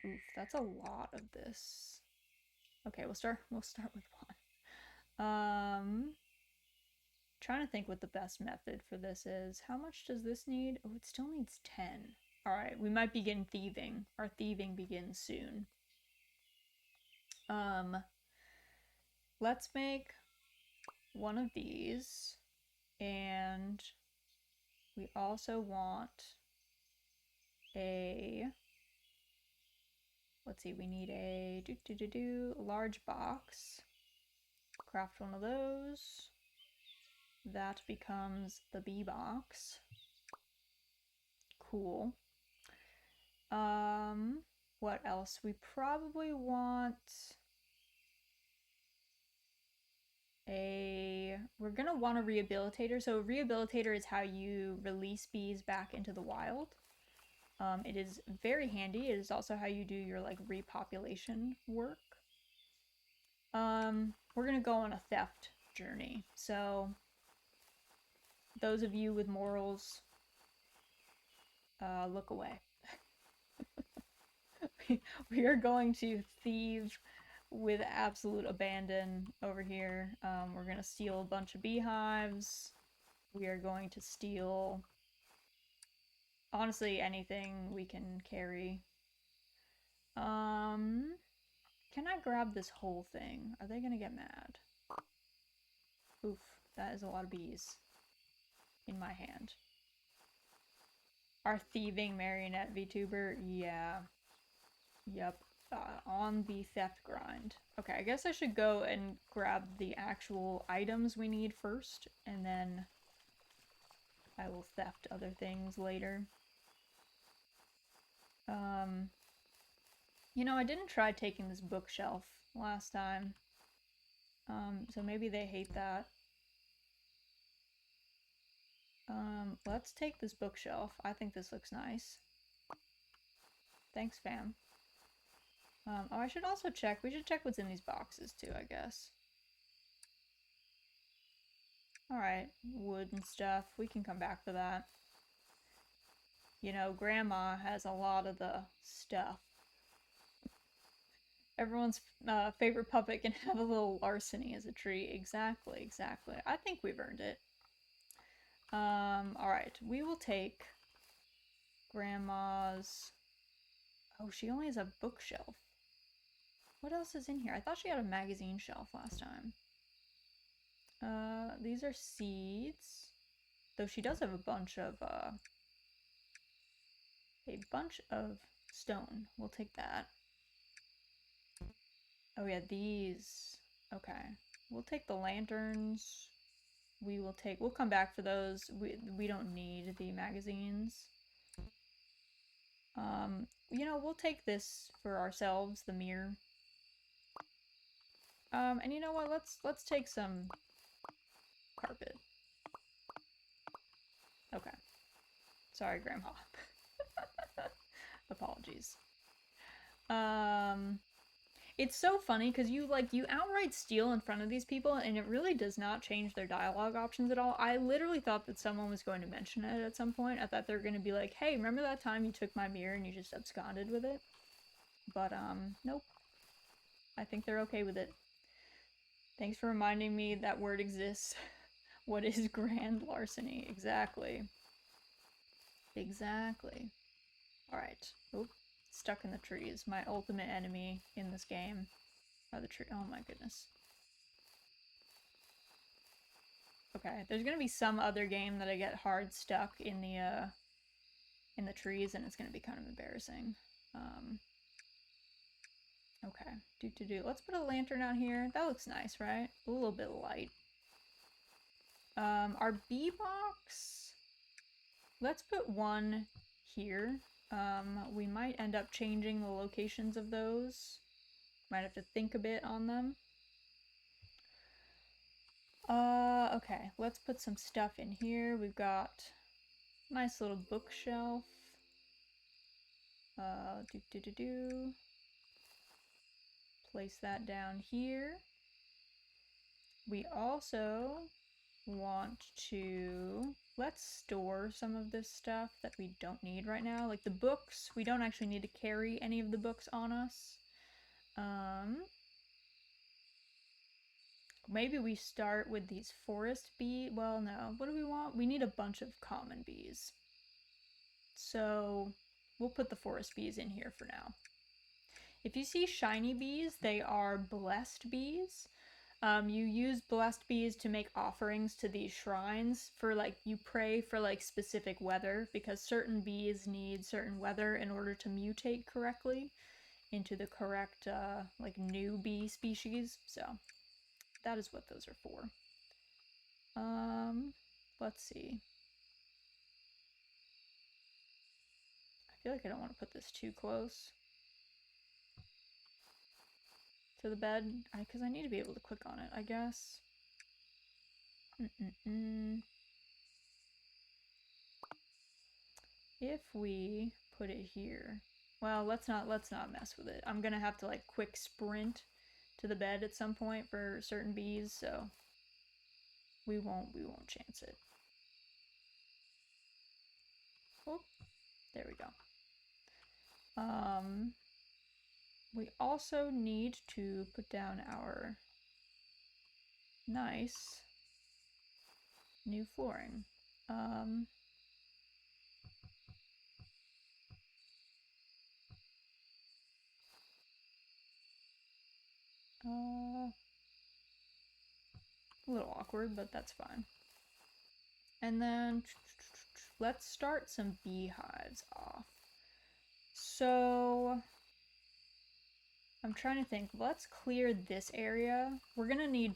A: Oof, that's a lot of this. Okay, we'll start with 1. Trying to think what the best method for this is. How much does this need? Oh, it still needs 10. All right, we might begin thieving. Our thieving begins soon. Let's make 1 of these, and we also want a, let's see, we need a large box. Craft 1 of those. That becomes the bee box. Cool. What else? We probably want we're gonna want a rehabilitator. So a rehabilitator is how you release bees back into the wild. It is very handy. It is also how you do your like repopulation work. We're gonna go on a theft journey. So those of you with morals, look away. We are going to thieve with absolute abandon over here. We're going to steal a bunch of beehives. We are going to steal, honestly, anything we can carry. Can I grab this whole thing? Are they going to get mad? Oof, that is a lot of bees in my hand. Our thieving marionette VTuber? Yeah. Yep. On the theft grind. Okay, I guess I should go and grab the actual items we need first, and then I will theft other things later. You know, I didn't try taking this bookshelf last time. So maybe they hate that. Let's take this bookshelf. I think this looks nice. Thanks, fam. Oh, I should also check. We should check what's in these boxes too, I guess. Alright, wood and stuff. We can come back to that. You know, Grandma has a lot of the stuff. Everyone's favorite puppet can have a little larceny as a tree. Exactly, exactly. I think we've earned it. Alright, we will take Grandma's... Oh, she only has a bookshelf. What else is in here? I thought she had a magazine shelf last time. These are seeds. Though she does have a bunch of stone. We'll take that. Oh yeah, these. Okay. We'll take the lanterns. We'll come back for those. We don't need the magazines. You know, we'll take this for ourselves, the mirror. And you know what? Let's take some carpet. Okay. Sorry, Grandma. Apologies. It's so funny because you outright steal in front of these people and it really does not change their dialogue options at all. I literally thought that someone was going to mention it at some point. I thought they were going to be like, hey, remember that time you took my mirror and you just absconded with it? But, nope. I think they're okay with it. Thanks for reminding me that word exists. What is grand larceny? Exactly. Exactly. Alright. Oop. Stuck in the trees. My ultimate enemy in this game are the tree. Oh my goodness. Okay, there's gonna be some other game that I get hard stuck in the trees, and it's gonna be kind of embarrassing. Okay, let's put a lantern out here. That looks nice, right? A little bit light. Our bee box. Let's put one here. We might end up changing the locations of those. Might have to think a bit on them. Okay, let's put some stuff in here. We've got a nice little bookshelf. Place that down here. We also want to, let's store some of this stuff that we don't need right now. Like the books, we don't actually need to carry any of the books on us. Maybe we start with these forest bee. Well, no. What do we want? We need a bunch of common bees. So we'll put the forest bees in here for now. If you see shiny bees, they are blessed bees. You use blessed bees to make offerings to these shrines for you pray for specific weather because certain bees need certain weather in order to mutate correctly into the correct new bee species. So that is what those are for. Let's see. I feel like I don't want to put this too close to the bed because I need to be able to click on it, I guess. If we put it here, well, let's not mess with it. I'm gonna have to quick sprint to the bed at some point for certain bees, so we won't chance it. Oh, there we go. We also need to put down our nice new flooring. A little awkward, but that's fine. And then let's start some beehives off. So I'm trying to think. Let's clear this area. We're gonna need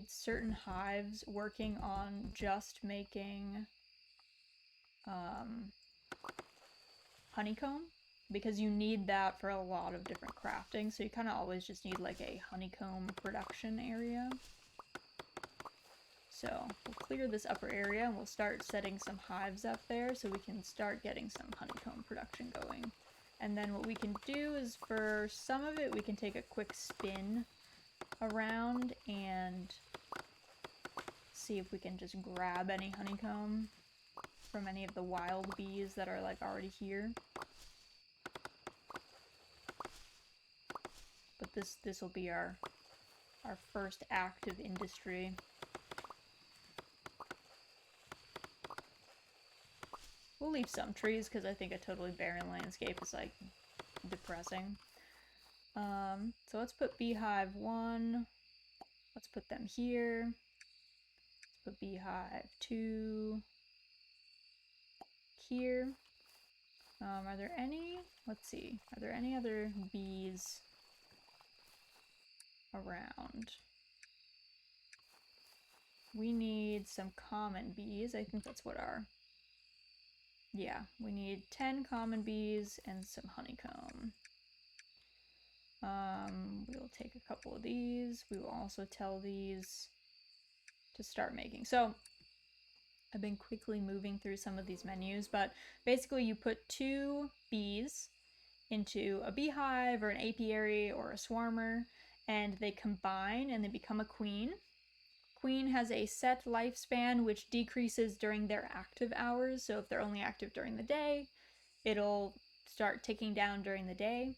A: certain hives working on just making honeycomb because you need that for a lot of different crafting. So you kind of always just need a honeycomb production area. So we'll clear this upper area and we'll start setting some hives up there so we can start getting some honeycomb production going. And then what we can do is for some of it, we can take a quick spin around and see if we can just grab any honeycomb from any of the wild bees that are already here. But this will be our first active industry. We'll leave some trees because I think a totally barren landscape is depressing. So let's put beehive 1. Let's put them here. Let's put beehive 2 here. Are there any? Let's see. Are there any other bees around? We need some common bees. I think that's what our... Yeah, we need 10 common bees and some honeycomb. We will take a couple of these. We will also tell these to start making. So I've been quickly moving through some of these menus, but basically you put 2 bees into a beehive or an apiary or a swarmer, and they combine and they become a queen. Queen has a set lifespan which decreases during their active hours. So if they're only active during the day, it'll start ticking down during the day.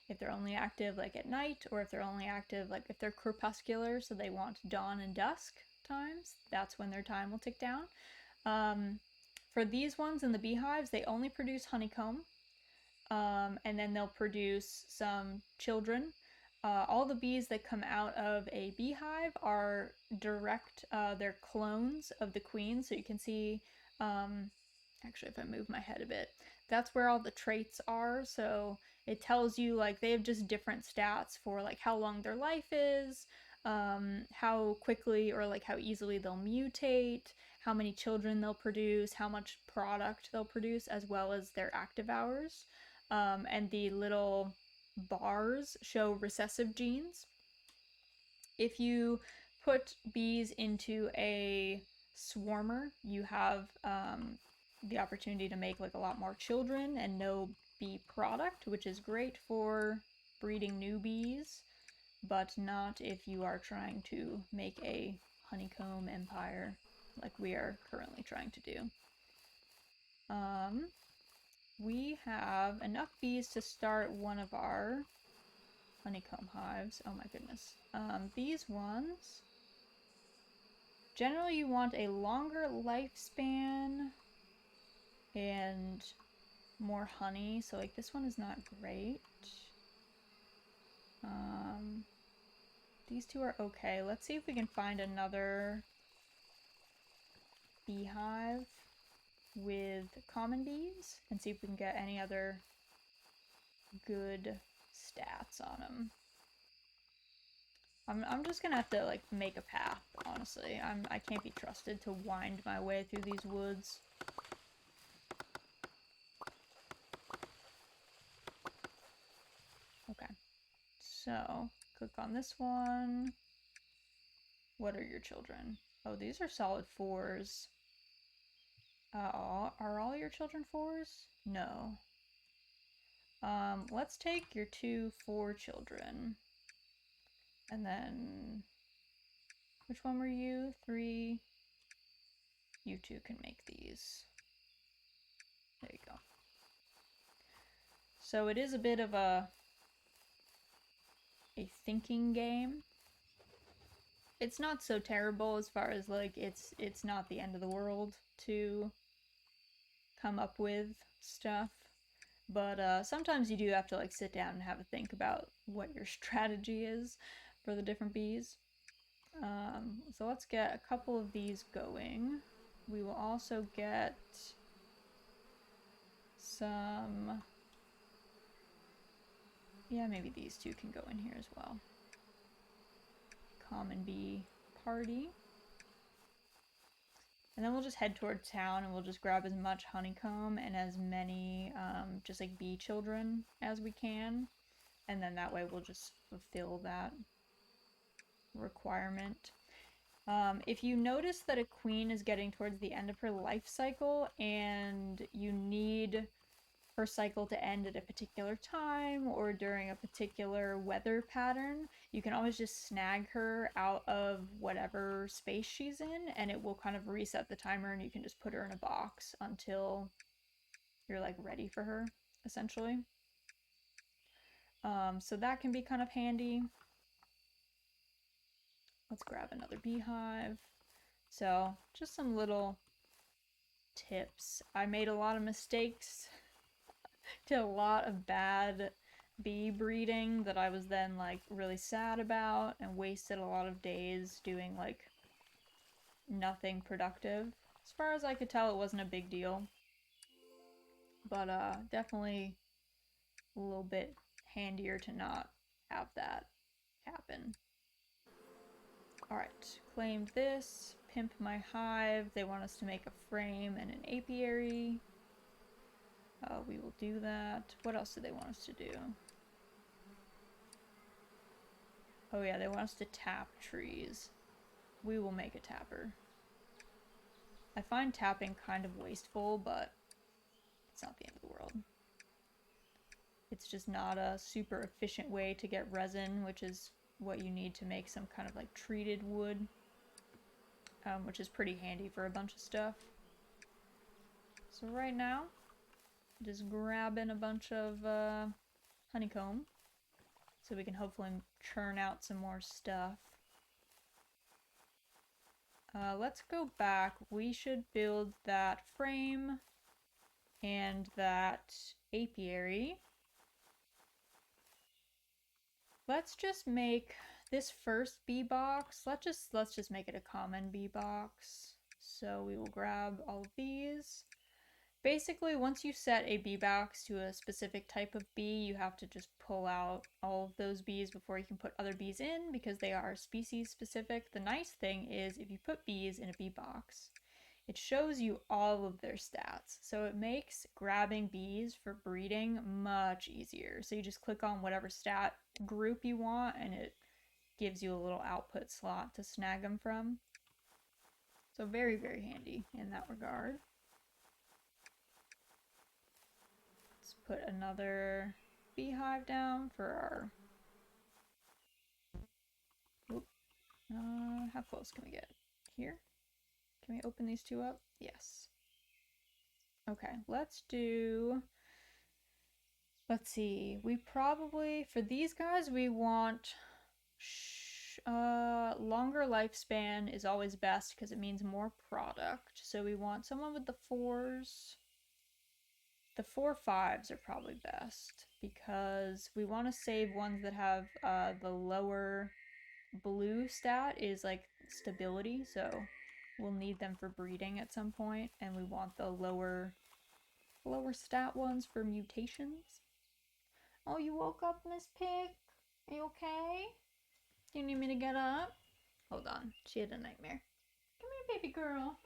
A: If they're only active like at night, or if they're only active like if they're crepuscular, so they want dawn and dusk times, that's when their time will tick down. For these ones in the beehives, they only produce honeycomb, and then they'll produce some children. All the bees that come out of a beehive are they're clones of the queen. So you can see, actually, if I move my head a bit, that's where all the traits are. So it tells you like they have just different stats for like how long their life is, how quickly or like how easily they'll mutate, how many children they'll produce, how much product they'll produce, as well as their active hours. And the little bars show recessive genes. If you put bees into a swarmer, you have the opportunity to make like a lot more children and no bee product, which is great for breeding new bees, but not if you are trying to make a honeycomb empire like we are currently trying to do. We have enough bees to start one of our honeycomb hives. Oh my goodness. These ones, generally you want a longer lifespan and more honey. So like this one is not great. These 2 are okay. Let's see if we can find another beehive with common bees and see if we can get any other good stats on them. I'm just gonna have to like make a path, honestly. I can't be trusted to wind my way through these woods. Okay, so click on this one. What are your children? Oh, these are solid 4s. Are all your children 4s? No. Let's take your 2 4 children. And then, which one were you? 3. You 2 can make these. There you go. So it is a bit of a thinking game. It's not so terrible as far as like it's not the end of the world to come up with stuff. But sometimes you do have to like sit down and have a think about what your strategy is for the different bees. So let's get a couple of these going. We will also get some, yeah, maybe these 2 can go in here as well. Common bee party. And then we'll just head toward town and we'll just grab as much honeycomb and as many just like bee children as we can. And then that way we'll just fulfill that requirement. If you notice that a queen is getting towards the end of her life cycle and you need her cycle to end at a particular time or during a particular weather pattern, you can always just snag her out of whatever space she's in and it will kind of reset the timer and you can just put her in a box until you're like ready for her, essentially. So that can be kind of handy. Let's grab another beehive. So just some little tips. I made a lot of mistakes, did a lot of bad bee breeding that I was then like really sad about and wasted a lot of days doing like nothing productive. As far as I could tell, it wasn't a big deal, but definitely a little bit handier to not have that happen. Alright, claim this, pimp my hive. They want us to make a frame and an apiary. We will do that. What else do they want us to do? Oh yeah, they want us to tap trees. We will make a tapper. I find tapping kind of wasteful, but it's not the end of the world. It's just not a super efficient way to get resin, which is what you need to make some kind of like treated wood, which is pretty handy for a bunch of stuff. So right now, just grabbing a bunch of honeycomb so we can hopefully churn out some more stuff. Let's go back. We should build that frame and that apiary. Let's just make this first bee box. Let's just make it a common bee box. So we will grab all of these. Basically, once you set a bee box to a specific type of bee, you have to just pull out all of those bees before you can put other bees in because they are species specific. The nice thing is if you put bees in a bee box, it shows you all of their stats. So it makes grabbing bees for breeding much easier. So you just click on whatever stat group you want and it gives you a little output slot to snag them from. So very, very handy in that regard. Let's put another beehive down for our... Oop. How close can we get? Here? Can we open these two up? Yes. Okay, let's do... Let's see. We probably... For these guys, we want... longer lifespan is always best because it means more product. So we want someone with the 4s. The 4-5s are probably best because we want to save ones that have the lower blue stat is like stability, so we'll need them for breeding at some point, and we want the lower stat ones for mutations. Oh, you woke up, Miss Pig? Are you okay? Do you need me to get up? Hold on, she had a nightmare. Come here, baby girl.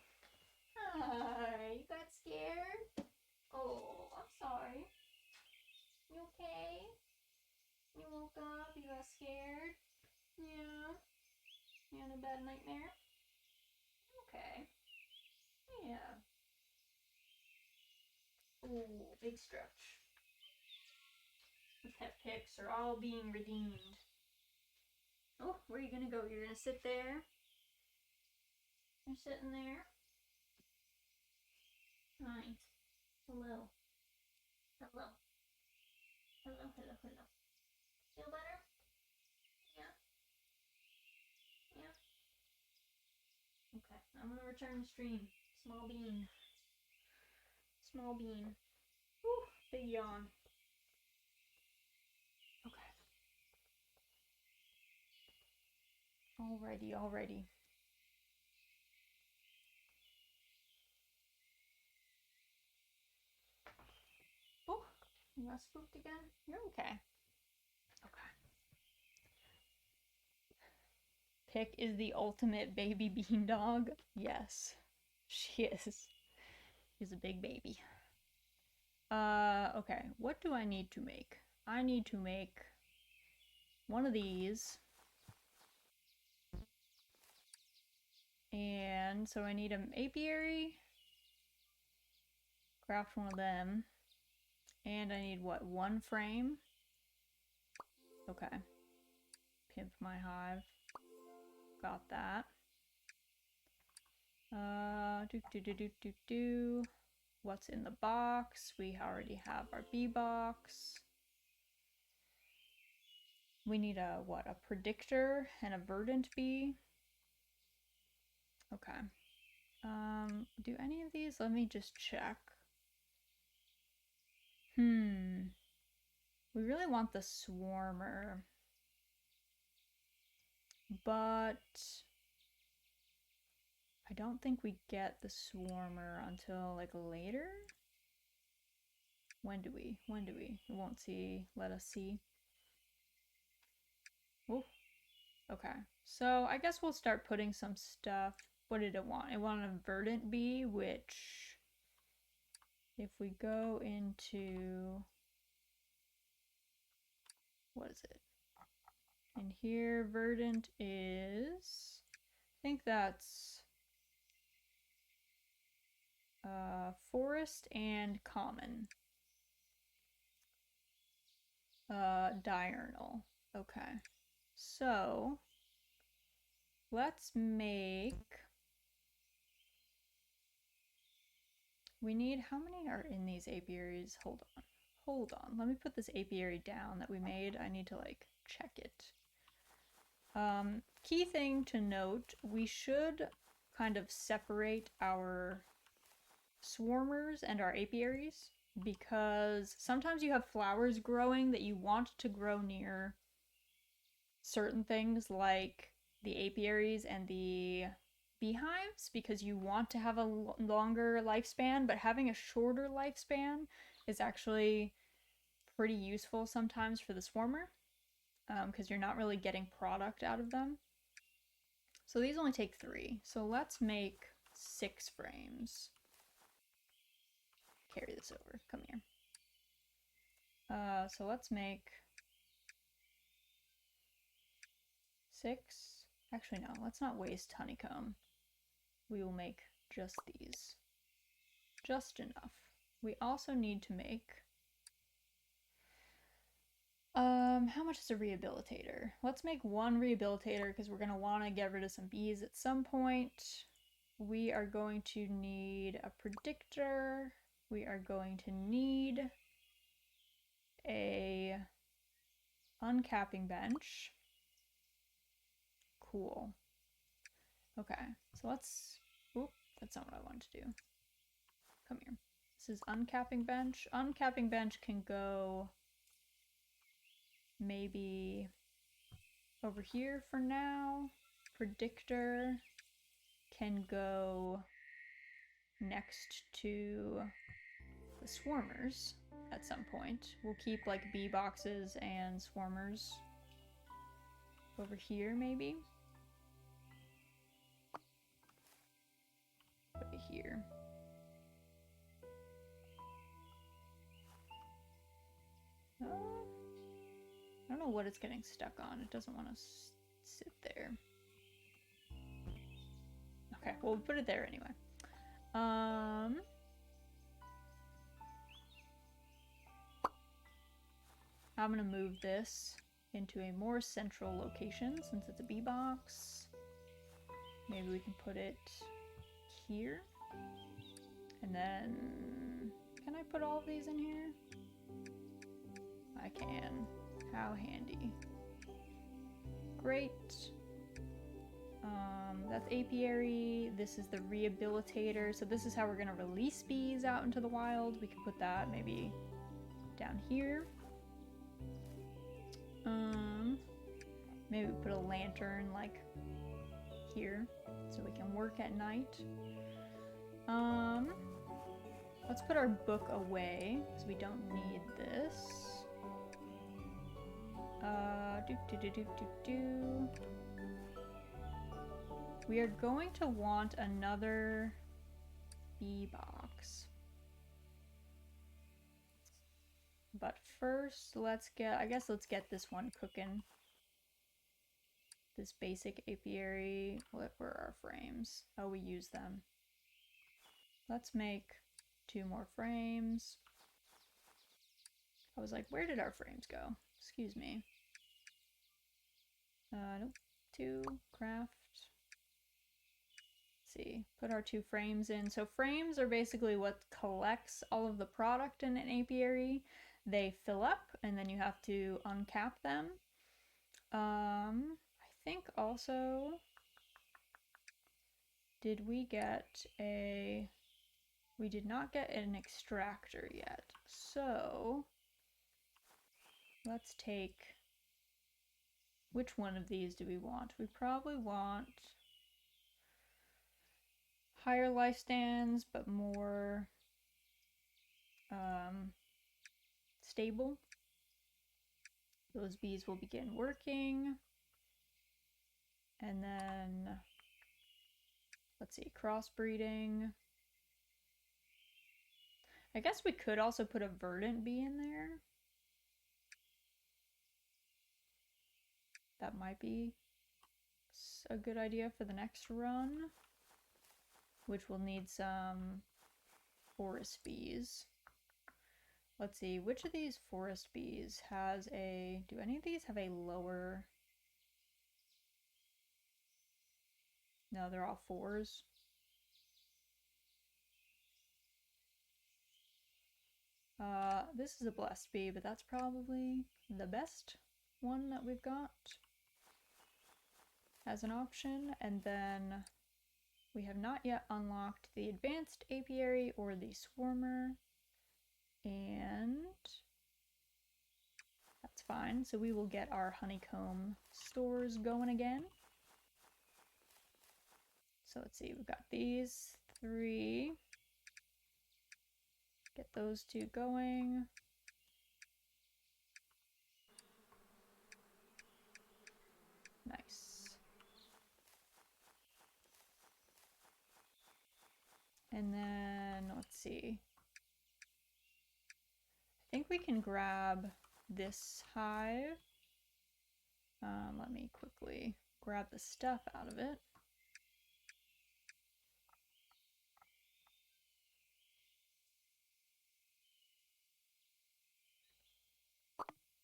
A: Hi, you got scared? Oh, I'm sorry. You okay? You woke up? You got scared? Yeah. You had a bad nightmare? Okay. Yeah. Ooh, big stretch. The pet pics are all being redeemed. Oh, where are you gonna go? You're gonna sit there? You're sitting there? Hi. Hello. Hello. Hello, hello, hello. Feel better? Yeah. Yeah. Okay, I'm gonna return the stream. Small bean. Small bean. Whew, big yawn. Okay. Alrighty, alrighty. Oh, you got spooked again? You're okay. Okay. Pic is the ultimate baby bean dog. Yes, she is. She's a big baby. Okay. What do I need to make? I need to make one of these. And so I need an apiary. Craft one of them. And I need what? One frame? Okay. Pimp my hive. Got that. What's in the box? We already have our bee box. We need a, what? A predictor and a verdant bee. Okay. Do any of these? Let me just check. We really want the swarmer. But I don't think we get the swarmer until like later. When do we? We won't see. Let us see. Oh, okay. So I guess we'll start putting some stuff. What did it want? It wanted a verdant bee, which if we go into, what is it? And here verdant is, I think that's forest and common. Diurnal. Okay. So let's make, we need, how many are in these apiaries? Hold on. Hold on. Let me put this apiary down that we made. I need to like check it. Key thing to note, we should kind of separate our swarmers and our apiaries, because sometimes you have flowers growing that you want to grow near certain things like the apiaries and the beehives, because you want to have a longer lifespan, but having a shorter lifespan is actually pretty useful sometimes for the swarmer, because you're not really getting product out of them. So these only take 3. So let's make 6 frames. Carry this over. Come here. So let's make 6. Actually, no. Let's not waste honeycomb. We will make just these. Just enough. We also need to make... how much is a rehabilitator? Let's make 1 rehabilitator because we're going to want to get rid of some bees at some point. We are going to need a predictor. We are going to need a uncapping bench. Cool. Okay, so let's... Oop, that's not what I wanted to do. Come here. This is uncapping bench. Uncapping bench can go maybe over here for now. Predictor can go next to the swarmers at some point. We'll keep like bee boxes and swarmers over here maybe. Put it here. I don't know what it's getting stuck on. It doesn't want to sit there. Okay, well, we'll put it there anyway. I'm gonna move this into a more central location since it's a bee box. Maybe we can put it here. And then, can I put all of these in here? I can. How handy. Great. That's apiary. This is the rehabilitator. So this is how we're gonna release bees out into the wild. We can put that maybe down here. Maybe put a lantern like here so we can work at night. Let's put our book away because we don't need this. We are going to want another bee box. But first, let's get this one cooking. This basic apiary. Where are our frames? Oh, we use them. Let's make 2 more frames. I was like, where did our frames go? Excuse me. Nope. 2, craft. Let's see, put our 2 frames in. So frames are basically what collects all of the product in an apiary. They fill up and then you have to uncap them. I think also, did we get a... We did not get an extractor yet. So let's take... Which one of these do we want? We probably want higher lifespans, but more stable. Those bees will begin working. And then, let's see, crossbreeding. I guess we could also put a verdant bee in there. that might be a good idea for the next run, which will need some forest bees. Let's see, which of these forest bees has a... Do any of these have a lower... No, they're all 4s. This is a blessed bee, but that's probably the best one that we've got as an option. And then we have not yet unlocked the advanced apiary or the swarmer, and that's fine. So we will get our honeycomb stores going again. So let's see, we've got these 3. Get those 2 going. Nice. And then, let's see. I think we can grab this hive. Let me quickly grab the stuff out of it.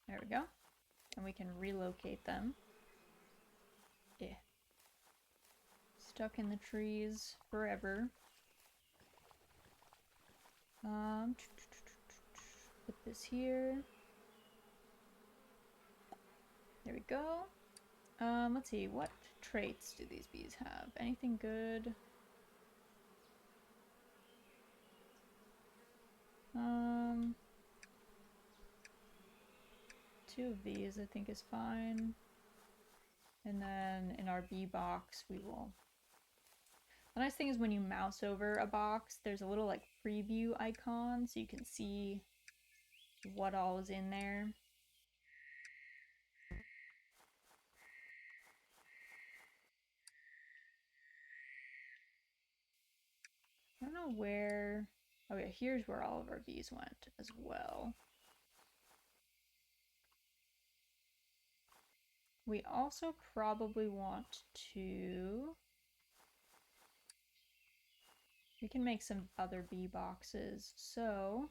A: There we go. And we can relocate them. Yeah. Stuck in the trees forever. Put this here. There we go. Let's see, what traits do these bees have? Anything good? Two of these I think is fine. And then in our bee box we will... The nice thing is when you mouse over a box, there's a little like preview icon so you can see what all is in there. I don't know where... Oh yeah, here's where all of our bees went as well. We also probably want to... We can make some other bee boxes, so...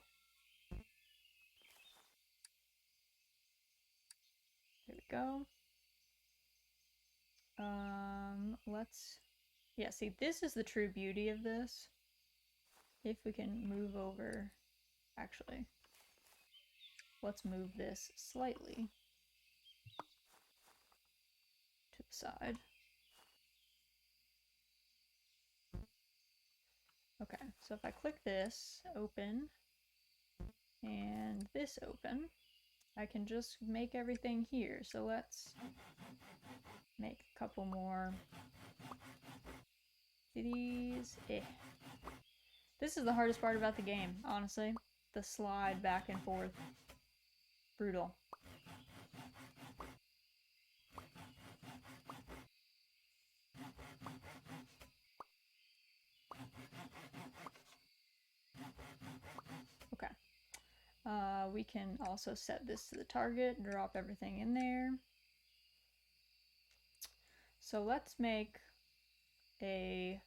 A: There we go. Let's... Yeah, see, this is the true beauty of this. If we can move over... Actually, let's move this slightly to the side. Okay, so if I click this, open, and this open, I can just make everything here. So let's make a couple more these. This is the hardest part about the game, honestly. The slide back and forth. Brutal. Okay. We can also set this to the target, drop everything in there. So let's make a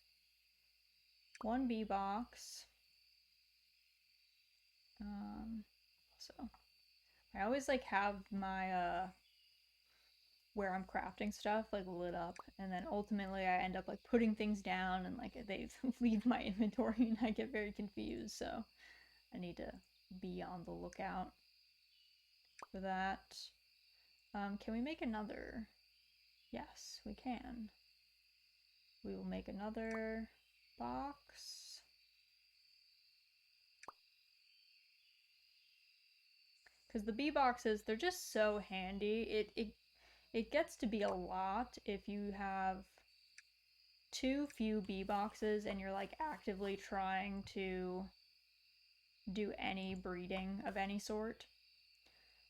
A: 1 bee box. So I always like have my where I'm crafting stuff like lit up, and then ultimately I end up like putting things down and like they leave my inventory and I get very confused, so I need to be on the lookout for that. Can we make another? Yes, we can. We will make another box. Because the bee boxes, they're just so handy. It gets to be a lot if you have too few bee boxes and you're like actively trying to do any breeding of any sort.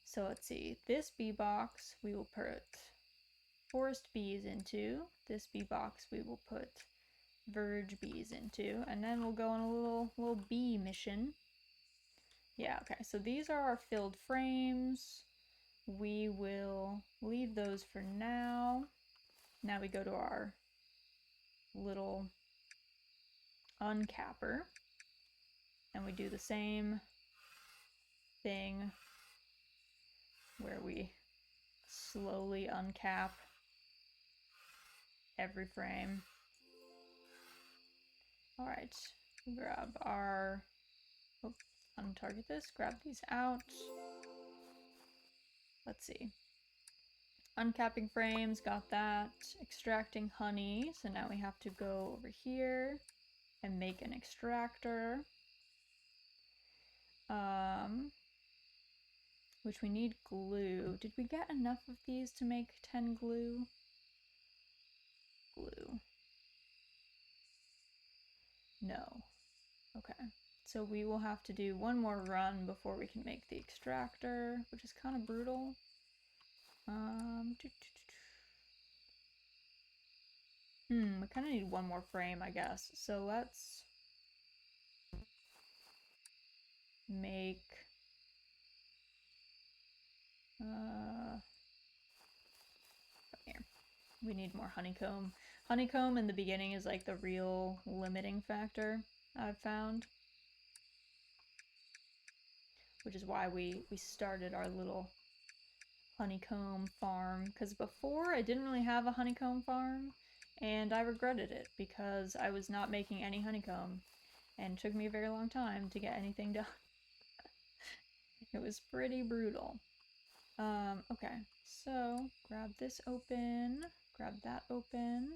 A: So let's see, this bee box we will put forest bees into. This bee box we will put verge bees into, and then we'll go on a little bee mission. Yeah, okay, so these are our filled frames. we will leave those for now. Now we go to our little uncapper, and we do the same thing where we slowly uncap every frame. All right, grab our, untarget this, grab these out. Let's see. Uncapping frames, got that. Extracting honey, so now we have to go over here and make an extractor. Which we need glue. Did we get enough of these to make 10 glue? Glue. No. Okay. So we will have to do one more run before we can make the extractor, which is kind of brutal. We kind of need one more frame, I guess. So let's make come here. We need more honeycomb. Honeycomb in the beginning is like the real limiting factor I've found, which is why we started our little honeycomb farm, because before I didn't really have a honeycomb farm, and I regretted it because I was not making any honeycomb, and it took me a very long time to get anything done. It was pretty brutal. Okay, so grab this open, grab that open,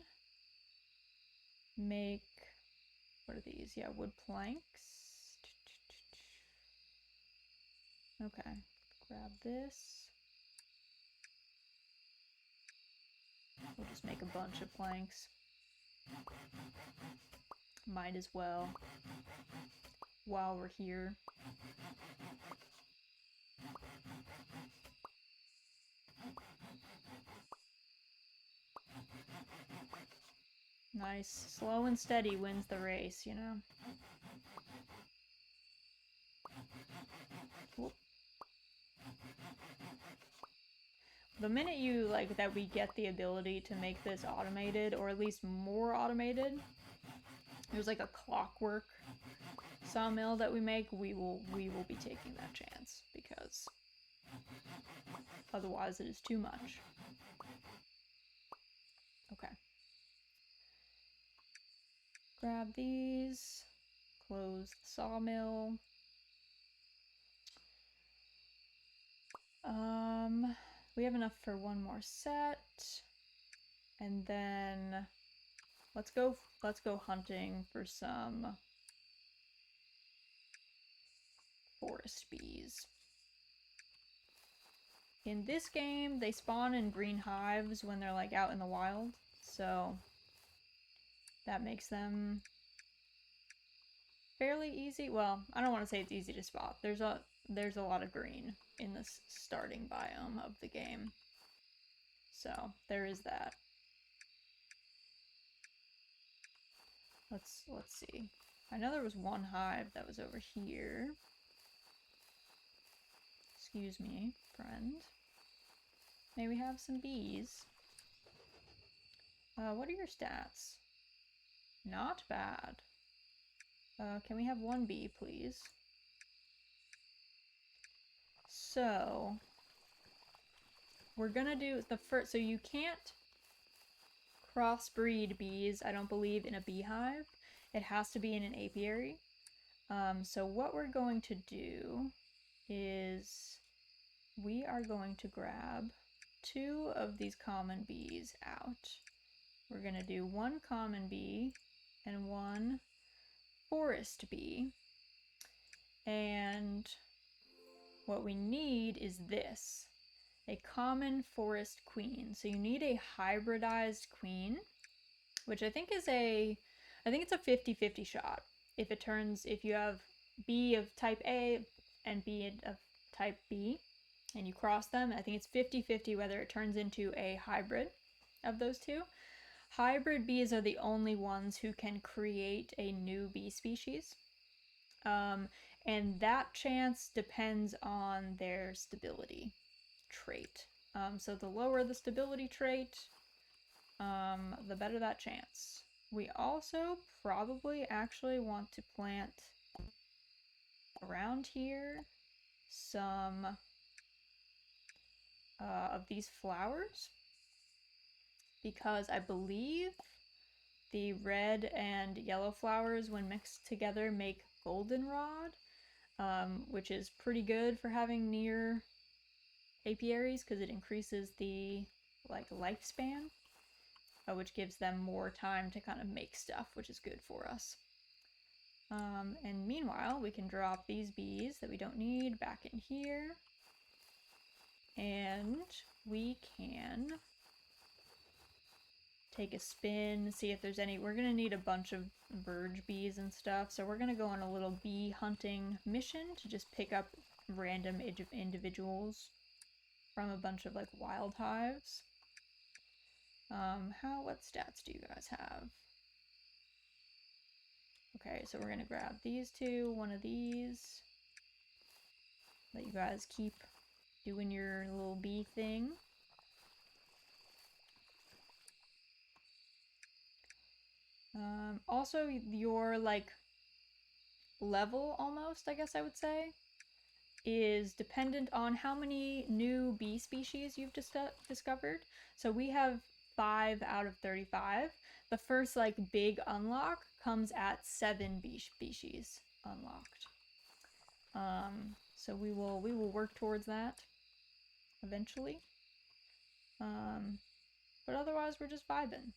A: make, what are these? Yeah, wood planks. Okay, grab this. We'll just make a bunch of planks. Might as well, while we're here. Nice. Slow and steady wins the race, you know? Whoop. The minute you, like, that we get the ability to make this automated, or at least more automated, there's like a clockwork sawmill that we make, we will be taking that chance, because otherwise it is too much. Okay. Grab these, close the sawmill. We have enough for one more set, and then let's go hunting for some forest bees. In this game, they spawn in green hives when they're like out in the wild, so that makes them fairly easy. Well, I don't want to say it's easy to spot. There's a lot of green in this starting biome of the game, so there is that. Let's see. I know there was one hive that was over here. Excuse me, friend. May we have some bees? What are your stats? Not bad. Can we have one bee, please? So, we're gonna do the first, so you can't crossbreed bees, I don't believe, in a beehive. It has to be in an apiary. So what we're going to do is we are going to grab 2 of these common bees out. We're gonna do 1 common bee and 1 forest bee. And what we need is this, a common forest queen. So you need a hybridized queen, which I think is it's a 50-50 shot. If you have bee of type A and bee of type B, and you cross them, I think it's 50-50 whether it turns into a hybrid of those two. Hybrid bees are the only ones who can create a new bee species. And that chance depends on their stability. trait. So the lower the stability trait, the better that chance. We also probably actually want to plant around here some of these flowers, because I believe the red and yellow flowers, when mixed together, make goldenrod, which is pretty good for having near apiaries because it increases the lifespan, which gives them more time to kind of make stuff, which is good for us. And meanwhile, we can drop these bees that we don't need back in here, and we can take a spin, see if there's any. We're gonna need a bunch of verge bees and stuff, so we're gonna go on a little bee hunting mission to just pick up random individuals from a bunch of like wild hives. What stats do you guys have? Okay, so we're gonna grab these two, one of these. Let you guys keep doing your little bee thing. Also, your level, almost, I guess I would say, is dependent on how many new bee species you've discovered. So we have 5 out of 35. The first big unlock comes at 7 bee species unlocked. So we will work towards that eventually. But otherwise we're just vibing.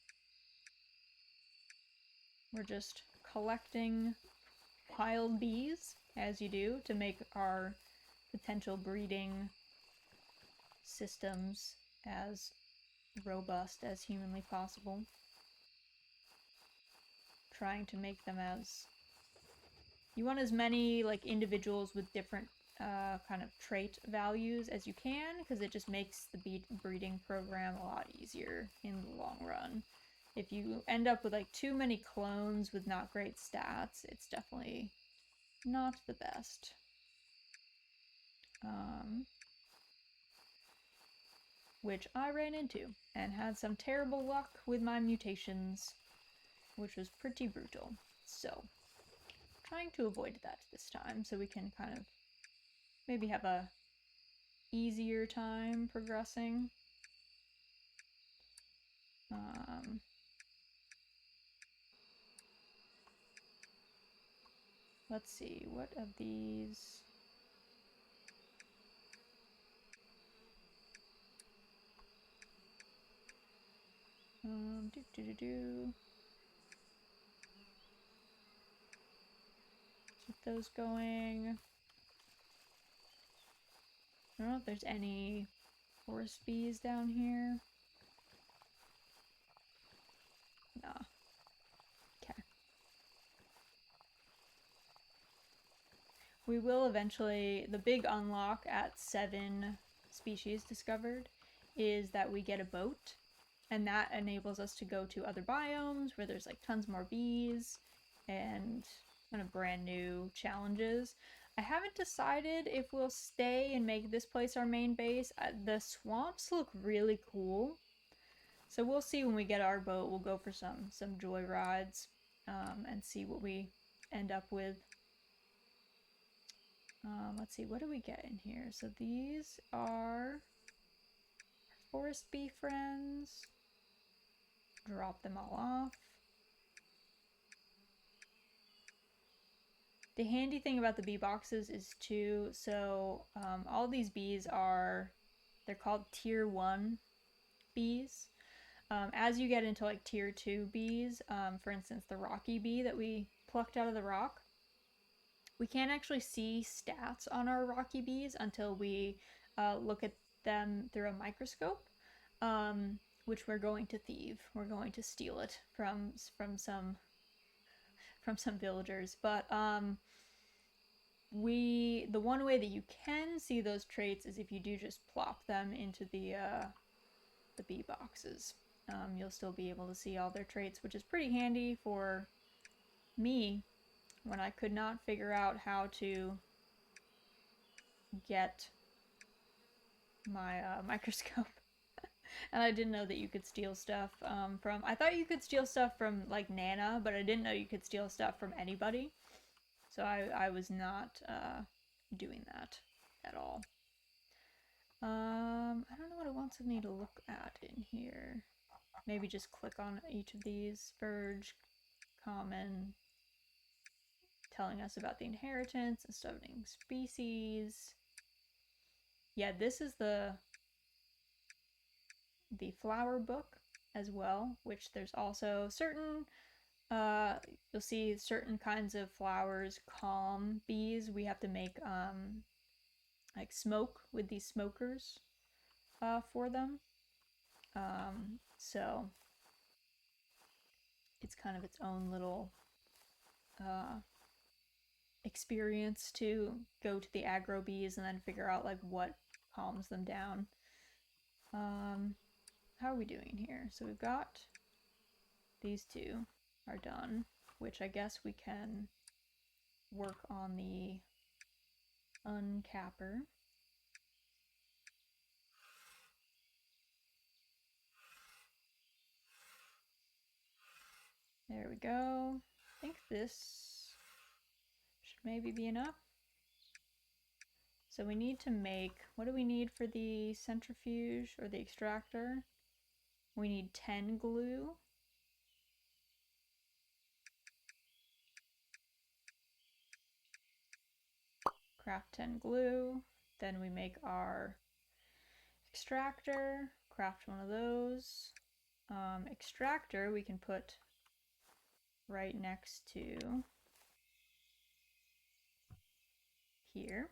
A: We're just collecting wild bees, as you do, to make our potential breeding systems as robust as humanly possible. Trying to make them as... You want as many individuals with different kind of trait values as you can, because it just makes the breeding program a lot easier in the long run. If you end up with too many clones with not great stats, it's definitely not the best. Which I ran into and had some terrible luck with my mutations, which was pretty brutal. So, trying to avoid that this time so we can kind of maybe have a easier time progressing. Let's see, what of these... Keep those going. I don't know if there's any forest bees down here. Nah. Okay. We will eventually... The big unlock at 7 species discovered is that we get a boat, and that enables us to go to other biomes where there's tons more bees and kind of brand new challenges. I haven't decided if we'll stay and make this place our main base. The swamps look really cool, so we'll see when we get our boat. We'll go for some joy rides and see what we end up with. Let's see, what do we get in here? So these are forest bee friends. Drop them all off. The handy thing about the bee boxes is too, so all these bees they're called tier 1 bees. As you get into tier 2 bees, for instance the rocky bee that we plucked out of the rock, we can't actually see stats on our rocky bees until we look at them through a microscope, which we're going to thieve. We're going to steal it from some villagers. But the one way that you can see those traits is if you do just plop them into the bee boxes. You'll still be able to see all their traits, which is pretty handy for me when I could not figure out how to get my microscope. And I didn't know that you could steal stuff from. I thought you could steal stuff from like Nana, but I didn't know you could steal stuff from anybody. So I was not doing that at all. I don't know what it wants me to look at in here. Maybe just click on each of these. Spurge, common, telling us about the inheritance and studying species. Yeah, this is the flower book as well, which there's also certain you'll see certain kinds of flowers calm bees. We have to make like smoke with these smokers for them. So it's kind of its own little uh, experience to go to the aggro bees and then figure out like what calms them down. How are we doing here? So we've got these two are done, which I guess we can work on the uncapper. There we go. I think this should maybe be enough. So we need to make, what do we need for the centrifuge or the extractor? We need 10 glue. Craft 10 glue. Then we make our extractor, craft one of those. Extractor we can put right next to here.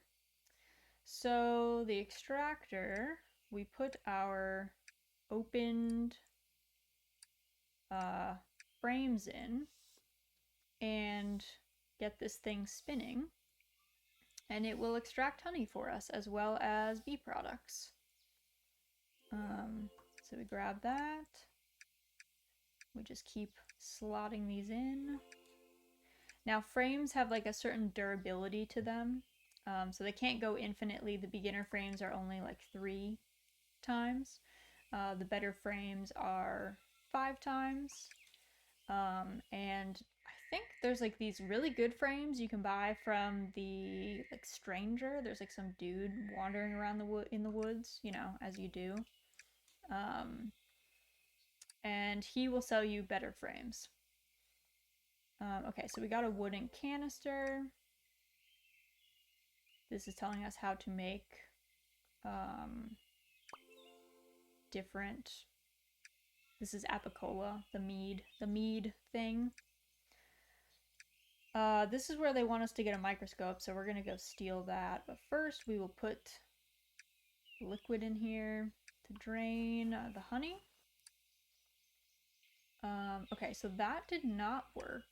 A: So the extractor, we put our opened frames in and get this thing spinning, and it will extract honey for us as well as bee products. So we grab that. We just keep slotting these in. Now frames have like a certain durability to them, so they can't go infinitely. The beginner frames are only like 3 times. The better frames are 5 times. And I think there's like these really good frames you can buy from the like stranger. There's like some dude wandering around in the woods, you know, as you do. And he will sell you better frames. Okay, so we got a wooden canister. This is telling us how to make different. This is apicola, the mead thing. This is where they want us to get a microscope, so we're gonna go steal that. But first, we will put liquid in here to drain the honey. Okay, so that did not work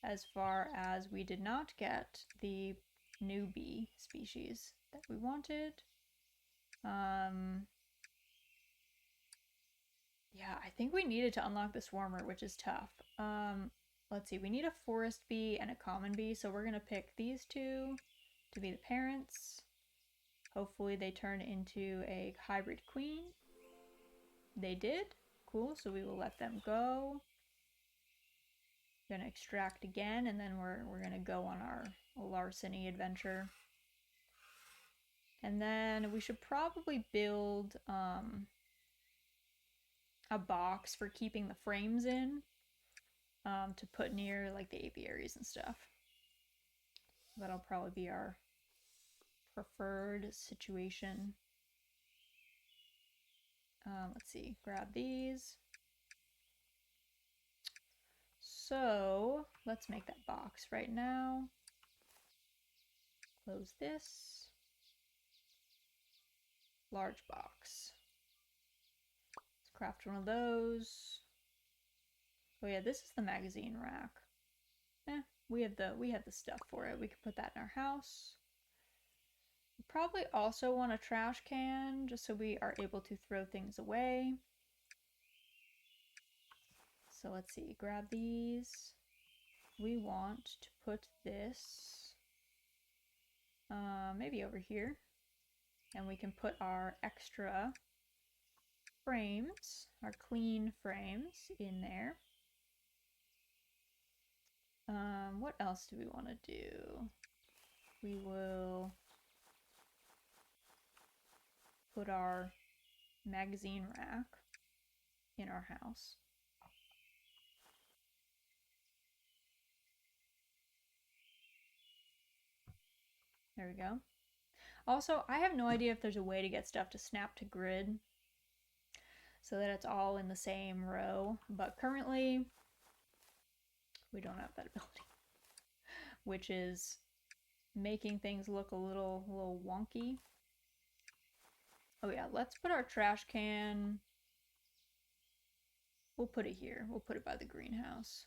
A: as far as we did not get the new bee species that we wanted. Yeah, I think we needed to unlock the swarmer, which is tough. Let's see, we need a forest bee and a common bee, so we're gonna pick these two to be the parents. Hopefully they turn into a hybrid queen. They did. Cool, so we will let them go. Gonna extract again, and then we're gonna go on our larceny adventure. And then we should probably build a box for keeping the frames in, to put near like the apiaries and stuff. That'll probably be our preferred situation. Let's see, grab these. So let's make that box right now. Close this. Large box. Let's craft one of those. Oh yeah, this is the magazine rack. We have the stuff for it. We can put that in our house. We probably also want a trash can just so we are able to throw things away. So let's see, grab these. We want to put this maybe over here. And we can put our extra frames, our clean frames, in there. What else do we want to do? We will put our magazine rack in our house. There we go. Also, I have no idea if there's a way to get stuff to snap to grid so that it's all in the same row, but currently we don't have that ability, which is making things look a little wonky. Oh yeah, let's put our trash can. We'll put it here. We'll put it by the greenhouse.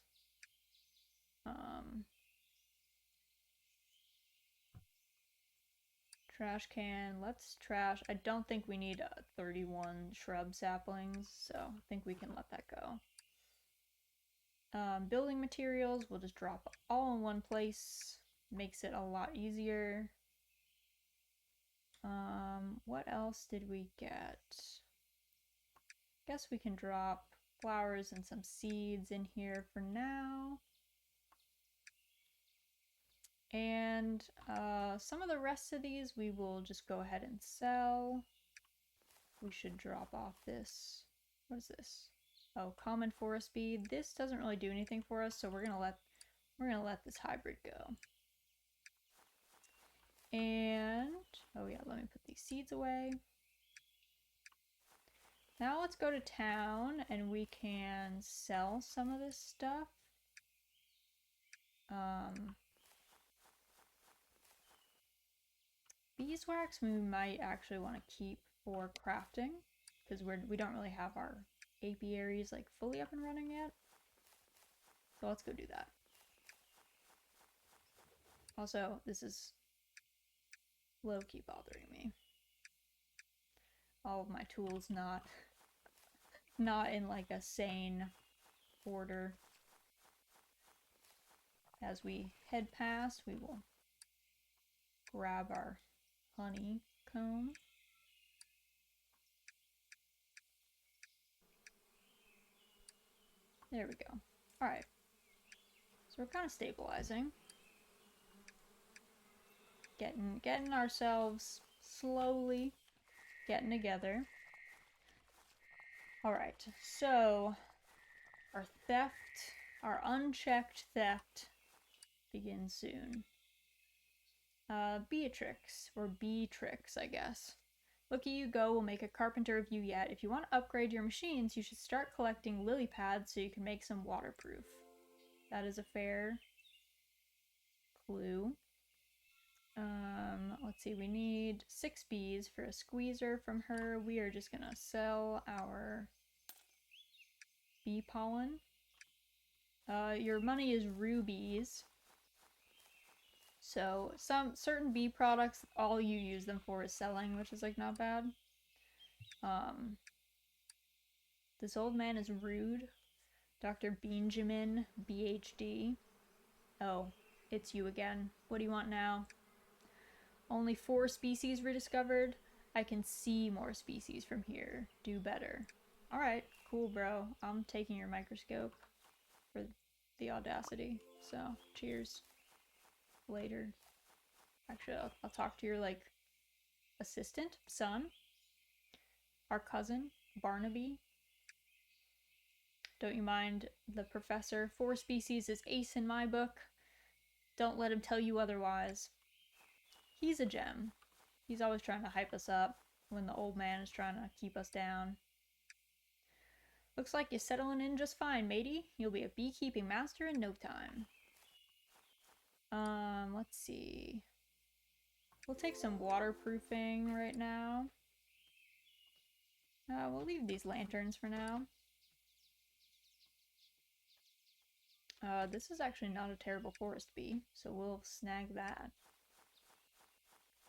A: Trash can. Let's trash. I don't think we need 31 shrub saplings, so I think we can let that go. Building materials, we'll just drop all in one place. Makes it a lot easier. What else did we get? Guess we can drop flowers and some seeds in here for now. And some of the rest of these we will just go ahead and sell. We should drop off this. What is this? Oh, common forest bee. This doesn't really do anything for us, so we're gonna let this hybrid go. And oh yeah, let me put these seeds away. Now let's go to town and we can sell some of this stuff. Beeswax we might actually want to keep for crafting because we don't really have our apiaries like fully up and running yet. So let's go do that. Also, this is low-key bothering me. All of my tools not in like a sane order. As we head past, we will grab our honeycomb. There we go. Alright. So we're kind of stabilizing. Getting ourselves slowly getting together. Alright, so our theft, our unchecked theft begins soon. Beatrix, or Beatrix, I guess. Look at you go, we'll make a carpenter of you yet. If you want to upgrade your machines, you should start collecting lily pads so you can make some waterproof. That is a fair clue. Let's see, we need 6 bees for a squeezer from her. We are just gonna sell our bee pollen. Your money is rubies. So certain bee products, all you use them for is selling, which is like not bad. This old man is rude. Dr. Benjamin, BHD. Oh, it's you again. What do you want now? Only 4 species rediscovered? I can see more species from here. Do better. Alright, cool bro. I'm taking your microscope for the audacity. So, cheers. Later. Actually, I'll talk to your, like, assistant, son. Our cousin, Barnaby. Don't you mind the professor? 4 species is ace in my book. Don't let him tell you otherwise. He's a gem. He's always trying to hype us up when the old man is trying to keep us down. Looks like you're settling in just fine, matey. You'll be a beekeeping master in no time. Let's see. We'll take some waterproofing right now. We'll leave these lanterns for now. This is actually not a terrible forest bee, so we'll snag that.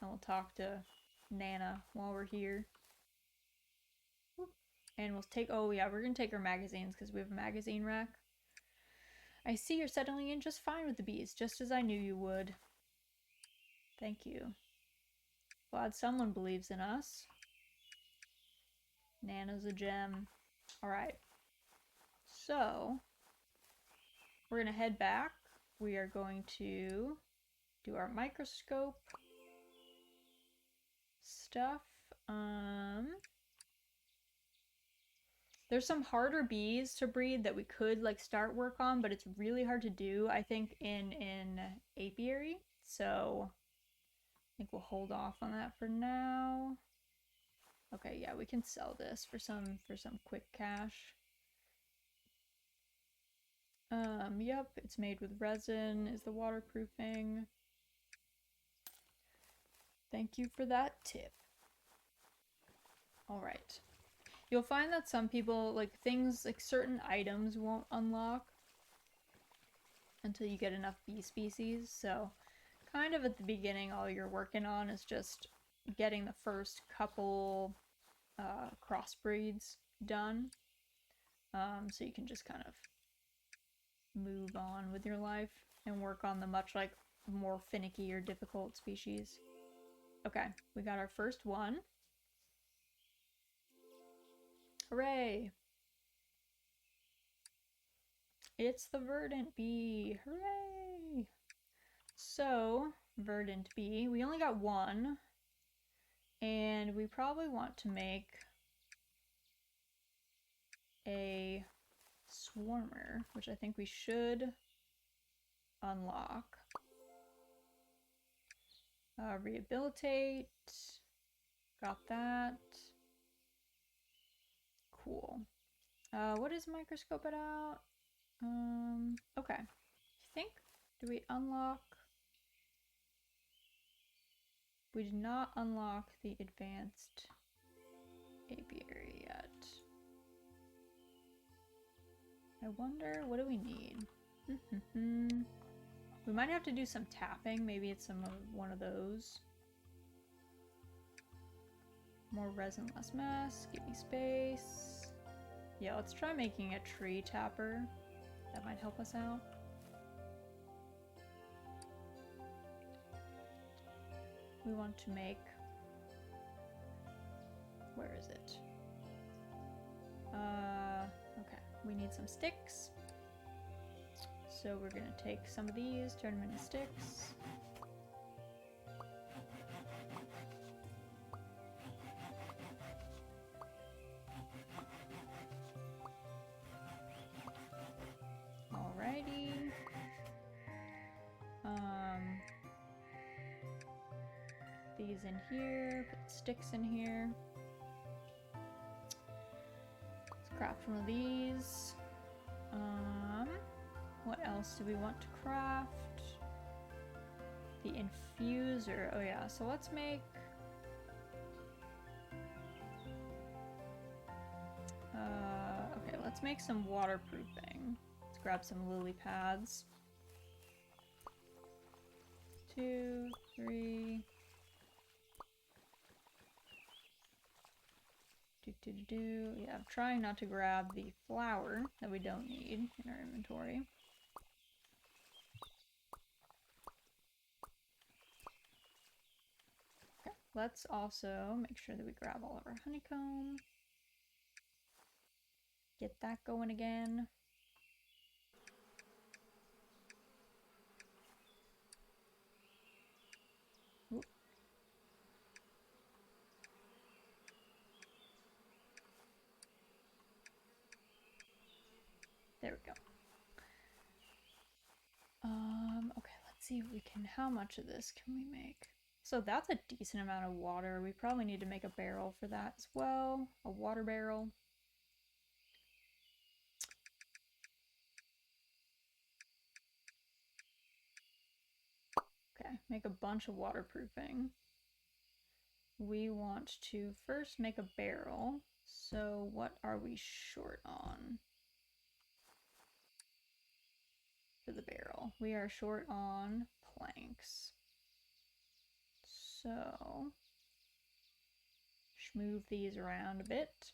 A: And we'll talk to Nana while we're here. And we'll take, oh yeah, we're gonna take our magazines because we have a magazine rack. I see you're settling in just fine with the bees, just as I knew you would. Thank you. Glad someone believes in us. Nana's a gem. Alright. So, we're going to head back. We are going to do our microscope stuff. There's some harder bees to breed that we could like start work on, but it's really hard to do, I think, in apiary. So I think we'll hold off on that for now. Okay, yeah, we can sell this for some quick cash. Yep, it's made with resin, is the waterproofing. Thank you for that tip. All right. You'll find that some people, like things, like certain items won't unlock until you get enough bee species. So kind of at the beginning, all you're working on is just getting the first couple crossbreeds done. So you can just kind of move on with your life and work on the much like more finicky or difficult species. Okay, we got our first one. Hooray! It's the verdant bee. Hooray! So, verdant bee, we only got one, and we probably want to make a swarmer, which I think we should unlock. Rehabilitate. Got that. Cool. What is microscope it out? Okay. I think, do we unlock? We did not unlock the advanced apiary yet. I wonder, what do we need? We might have to do some tapping. Maybe it's one of those. More resin, less mess. Give me space. Yeah, let's try making a tree tapper. That might help us out. We want to make... Where is it? Okay. We need some sticks. So we're gonna take some of these, turn them into sticks. Alrighty. These in here, put the sticks in here. Let's craft one of these. What else do we want to craft? The infuser. Oh yeah, so let's make... okay, let's make some waterproofing. Let's grab some lily pads. 2, 3... Yeah, I'm trying not to grab the flour that we don't need in our inventory. Okay, let's also make sure that we grab all of our honeycomb. Get that going again. Oop. There we go. Okay, let's see if we can, how much of this can we make? So that's a decent amount of water. We probably need to make a barrel for that as well. A water barrel. Okay, make a bunch of waterproofing. We want to first make a barrel. So what are we short on for the barrel? We are short on planks. So just move these around a bit.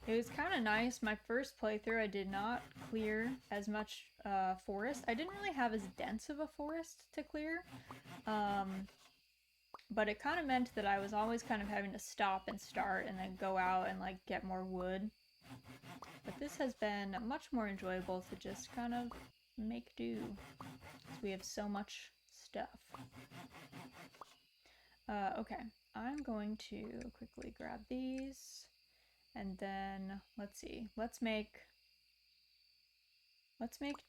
A: It was kind of nice. My first playthrough, I did not clear as much forest. I didn't really have as dense of a forest to clear. But it kind of meant that I was always kind of having to stop and start and then go out and like get more wood. But this has been much more enjoyable to just kind of make do, because we have so much stuff. Okay, I'm going to quickly grab these, and then let's see. Let's make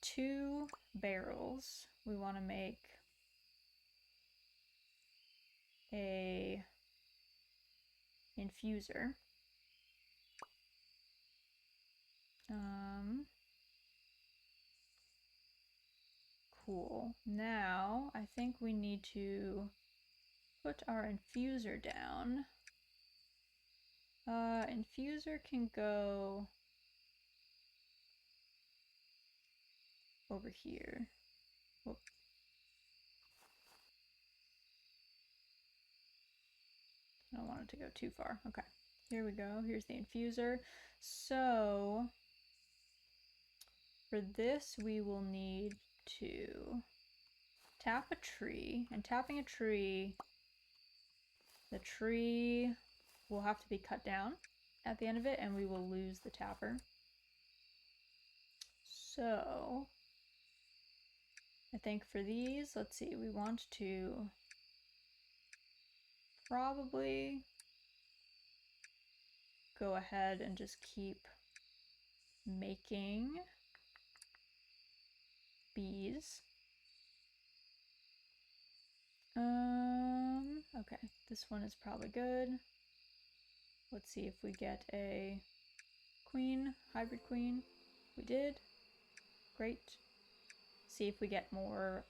A: 2 barrels. We want to make a infuser. Cool. Now I think we need to put our infuser down. Infuser can go over here. Whoop. I don't want it to go too far. Okay, here we go. Here's the infuser. So for this, we will need to tap a tree, and tapping a tree, the tree will have to be cut down at the end of it, and we will lose the tapper. So I think for these, let's see, we want to probably go ahead and just keep making bees. Okay, this one is probably good. Let's see if we get a queen, hybrid queen. We did. Great. See if we get more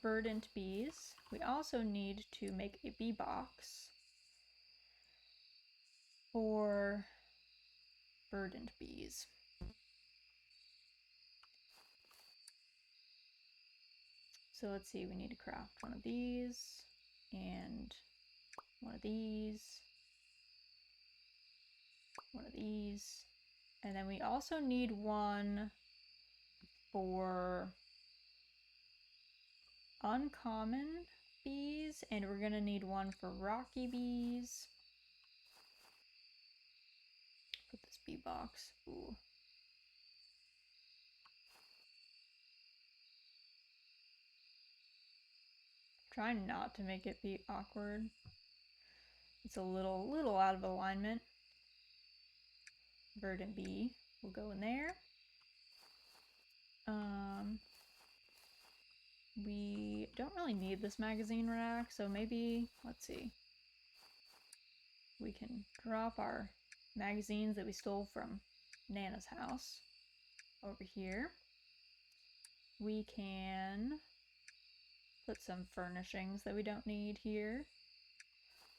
A: verdant bees. We also need to make a bee box for verdant bees. So let's see, we need to craft one of these and one of these, one of these, and then we also need one for uncommon bees, and we're gonna need one for rocky bees. Put this bee box. Ooh. Trying not to make it be awkward. It's a little out of alignment. Verdant bee will go in there. We don't really need this magazine rack, so maybe, let's see. We can drop our magazines that we stole from Nana's house over here. We can put some furnishings that we don't need here.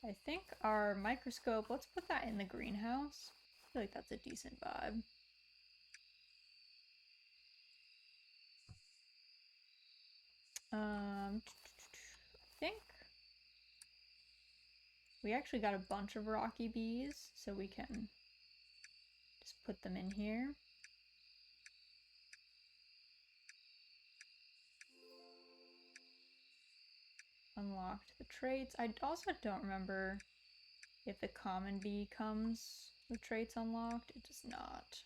A: I think our microscope, let's put that in the greenhouse. I feel like that's a decent vibe. I think we actually got a bunch of rocky bees, so we can just put them in here. Unlocked the traits. I also don't remember if the common bee comes with traits unlocked. It does not.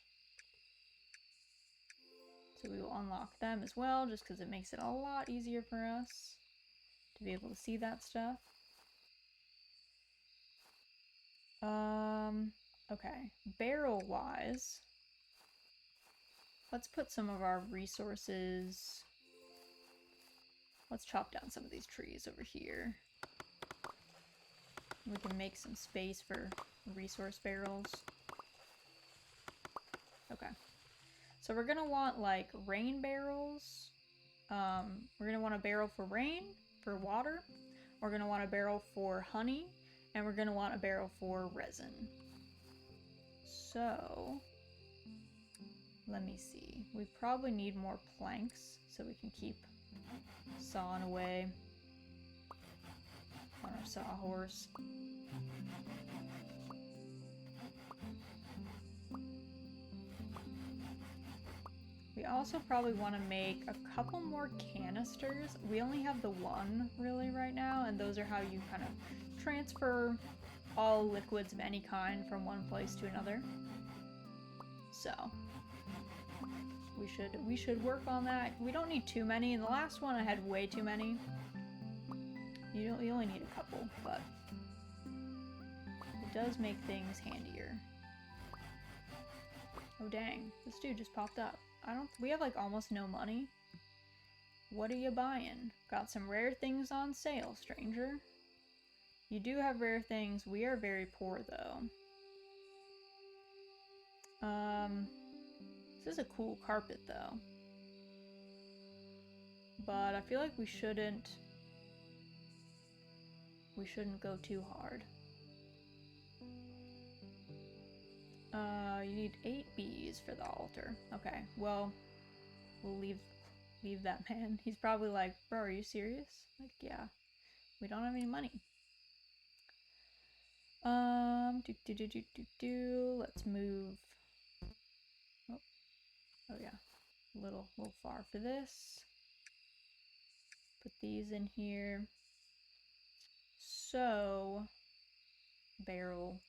A: So we will unlock them as well, just because it makes it a lot easier for us to be able to see that stuff. Okay, barrel-wise, let's put some of our resources. Let's chop down some of these trees over here. We can make some space for resource barrels. Okay. So we're gonna want like rain barrels. We're gonna want a barrel for rain, for water. We're gonna want a barrel for honey, and we're gonna want a barrel for resin. So let me see. We probably need more planks so we can keep sawing away on our sawhorse. We also probably want to make a couple more canisters. We only have the one really right now, and those are how you kind of transfer all liquids of any kind from one place to another. So we should work on that. We don't need too many. In the last one I had way too many. You only need a couple, but it does make things handier. Oh dang, this dude just popped up. We have like almost no money. What are you buying? Got some rare things on sale, stranger. You do have rare things. We are very poor though. This is a cool carpet though. But I feel like we shouldn't go too hard. You need 8 bees for the altar. Okay, well, we'll leave that man. He's probably like, bro, are you serious? Like, yeah, we don't have any money. Let's move. Oh yeah, a little far for this. Put these in here. So, barrel.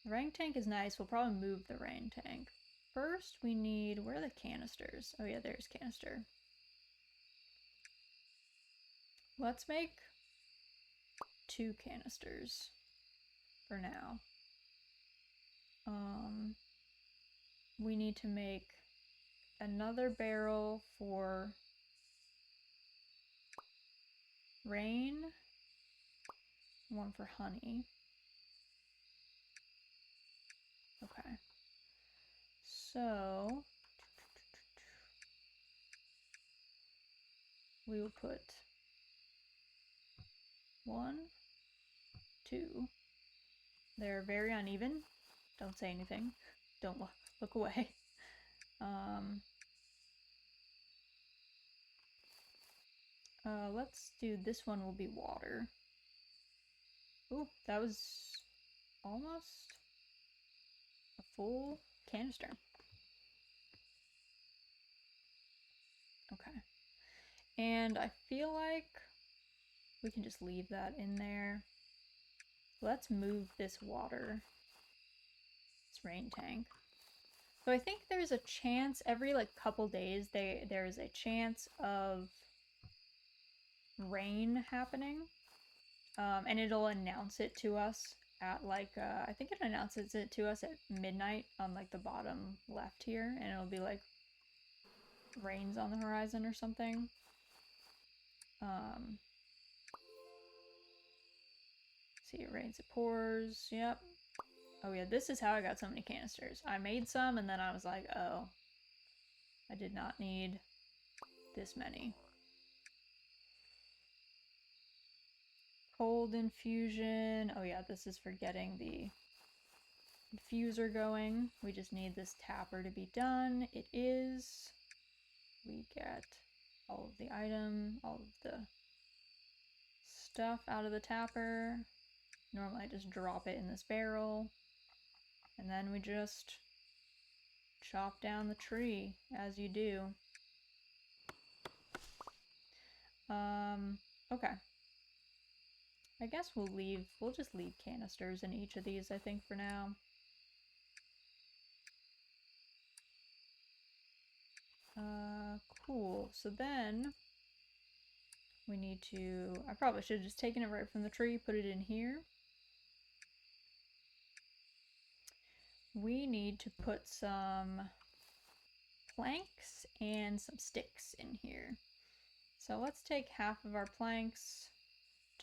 A: The rain tank is nice. We'll probably move the rain tank. First, we need, where are the canisters? Oh yeah, there's canister. Let's make 2 canisters for now. We need to make another barrel for rain, one for honey. Okay. So we will put 1, 2. They're very uneven. Don't say anything. Don't look away. Let's do this one will be water. Ooh, that was almost a full canister. Okay. And I feel like we can just leave that in there. Let's move this water. This rain tank. So I think there's a chance every like couple days there's a chance of rain happening. And it'll announce it to us at like I think it announces it to us at midnight on like the bottom left here, and it'll be like rains on the horizon or something. See, it rains, it pours. Yep. Oh yeah, this is how I got so many canisters. I made some and then I was like, oh, I did not need this many. Cold infusion. Oh yeah, this is for getting the diffuser going. We just need this tapper to be done. It is. We get all of the item, all of the stuff out of the tapper. Normally I just drop it in this barrel. And then we just chop down the tree, as you do. Okay. I guess we'll just leave canisters in each of these, I think, for now. Cool. So then we need to, I probably should have just taken it right from the tree, put it in here. We need to put some planks and some sticks in here. So let's take half of our planks,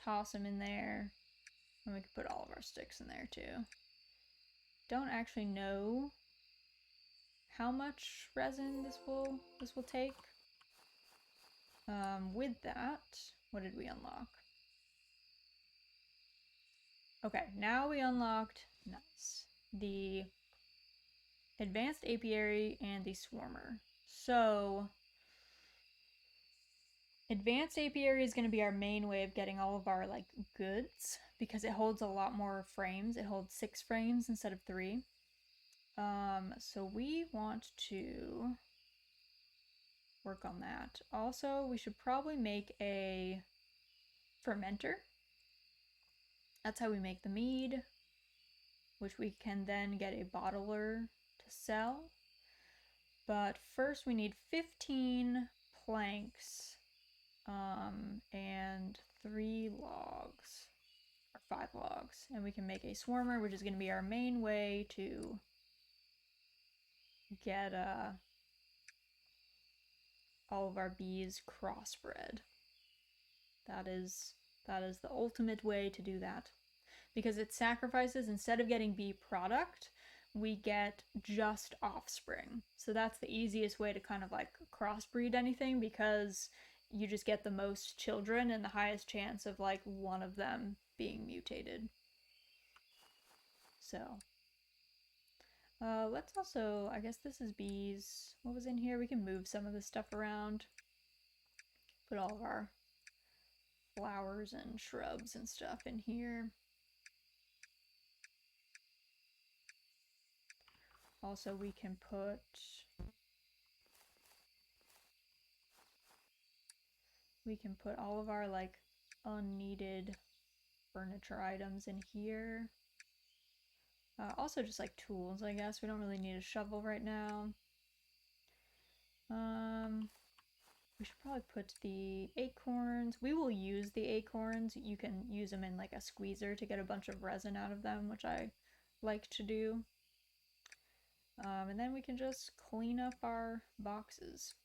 A: toss them in there, and we can put all of our sticks in there too. Don't actually know how much resin this will take. With that, what did we unlock? Okay, now we unlocked, nice, the advanced apiary and the swarmer. So advanced apiary is going to be our main way of getting all of our like goods because it holds a lot more frames. It holds 6 frames instead of 3. So we want to work on that. Also, we should probably make a fermenter. That's how we make the mead, which we can then get a bottler to sell. But first we need 15 planks and 3 logs, or 5 logs. And we can make a swarmer, which is going to be our main way to get all of our bees crossbred. That is the ultimate way to do that. Because it sacrifices, instead of getting bee product, we get just offspring. So that's the easiest way to kind of like crossbreed anything, because you just get the most children and the highest chance of like one of them being mutated. So let's also, I guess this is bees. What was in here? We can move some of this stuff around. Put all of our flowers and shrubs and stuff in here. Also, we can put all of our like unneeded furniture items in here. Also just like tools, I guess. We don't really need a shovel right now. We should probably put the acorns. We will use the acorns. You can use them in like a squeezer to get a bunch of resin out of them, which I like to do. And then we can just clean up our boxes.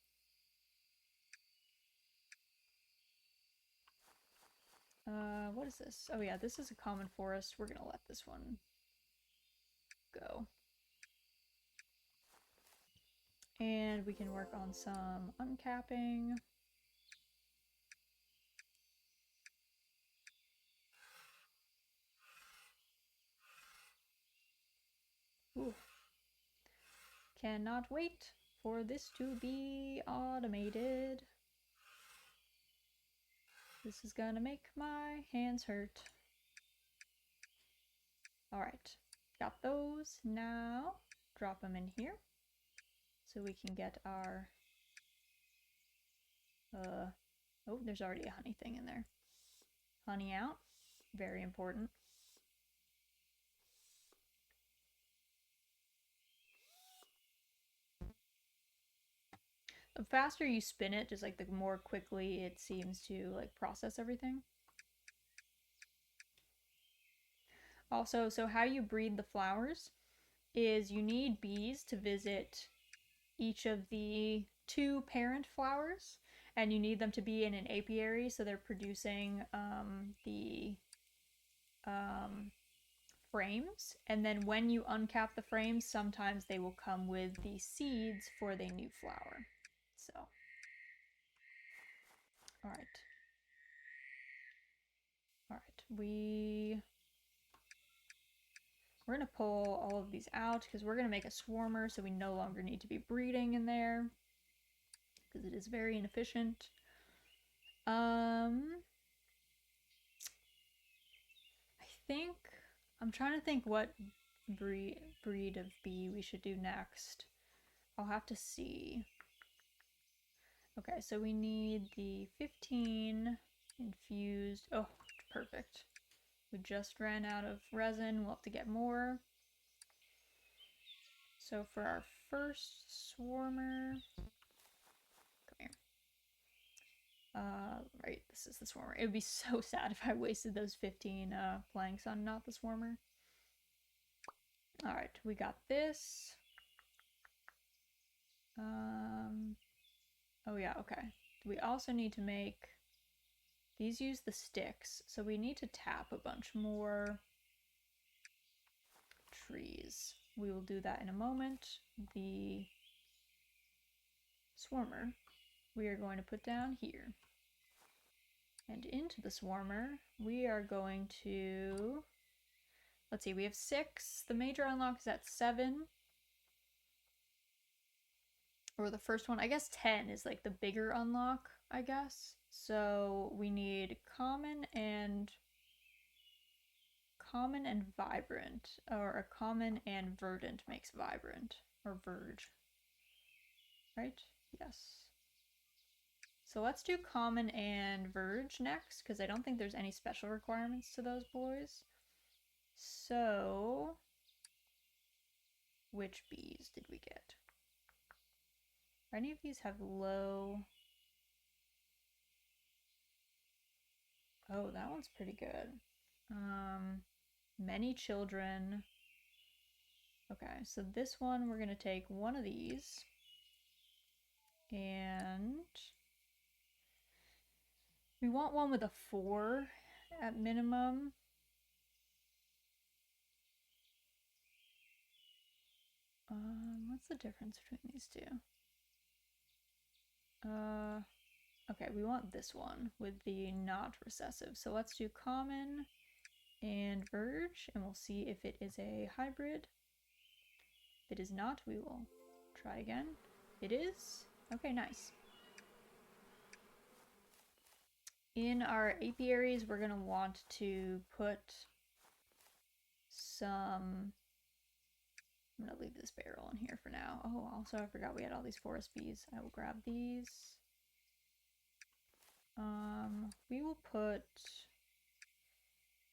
A: What is this? Oh yeah, this is a common forest. We're gonna let this one go. And we can work on some uncapping. Ooh. Cannot wait for this to be automated. This is gonna make my hands hurt. Alright, got those. Now, drop them in here so we can get our... oh, there's already a honey thing in there. Honey out, very important. The faster you spin it, just like the more quickly it seems to like process everything. Also, so how you breed the flowers is you need bees to visit each of the 2 parent flowers, and you need them to be in an apiary, so they're producing the frames. And then when you uncap the frames, sometimes they will come with the seeds for the new flower. So, all right. We're gonna pull all of these out because we're gonna make a swarmer, so we no longer need to be breeding in there because it is very inefficient. I think I'm trying to think what breed of bee we should do next. I'll have to see. Okay, so we need the 15 infused. Oh, perfect. We just ran out of resin. We'll have to get more. So for our first swarmer, come here. Right, this is the swarmer. It would be so sad if I wasted those 15 planks on not the swarmer. All right, we got this. Oh yeah, okay. We also need to make, these use the sticks, so we need to tap a bunch more trees. We will do that in a moment. The swarmer we are going to put down here. And into the swarmer, we are going to, let's see, we have 6. The major unlock is at 7. Or the first one, I guess 10 is like the bigger unlock, I guess. So we need common and vibrant, or a common and verdant makes vibrant, or verge, right? Yes. So let's do common and verge next, because I don't think there's any special requirements to those boys. So, which bees did we get? Any of these have low... Oh, that one's pretty good. Many children. Okay, so this one, we're gonna take one of these. And we want one with a 4 at minimum. What's the difference between these two? Okay, we want this one with the not recessive. So let's do common and verge, and we'll see if it is a hybrid. If it is not, we will try again. It is. Okay, nice. In our apiaries, we're gonna want to put some... I'm gonna leave this barrel in here for now. Oh, also I forgot we had all these forest bees. I will grab these. We will put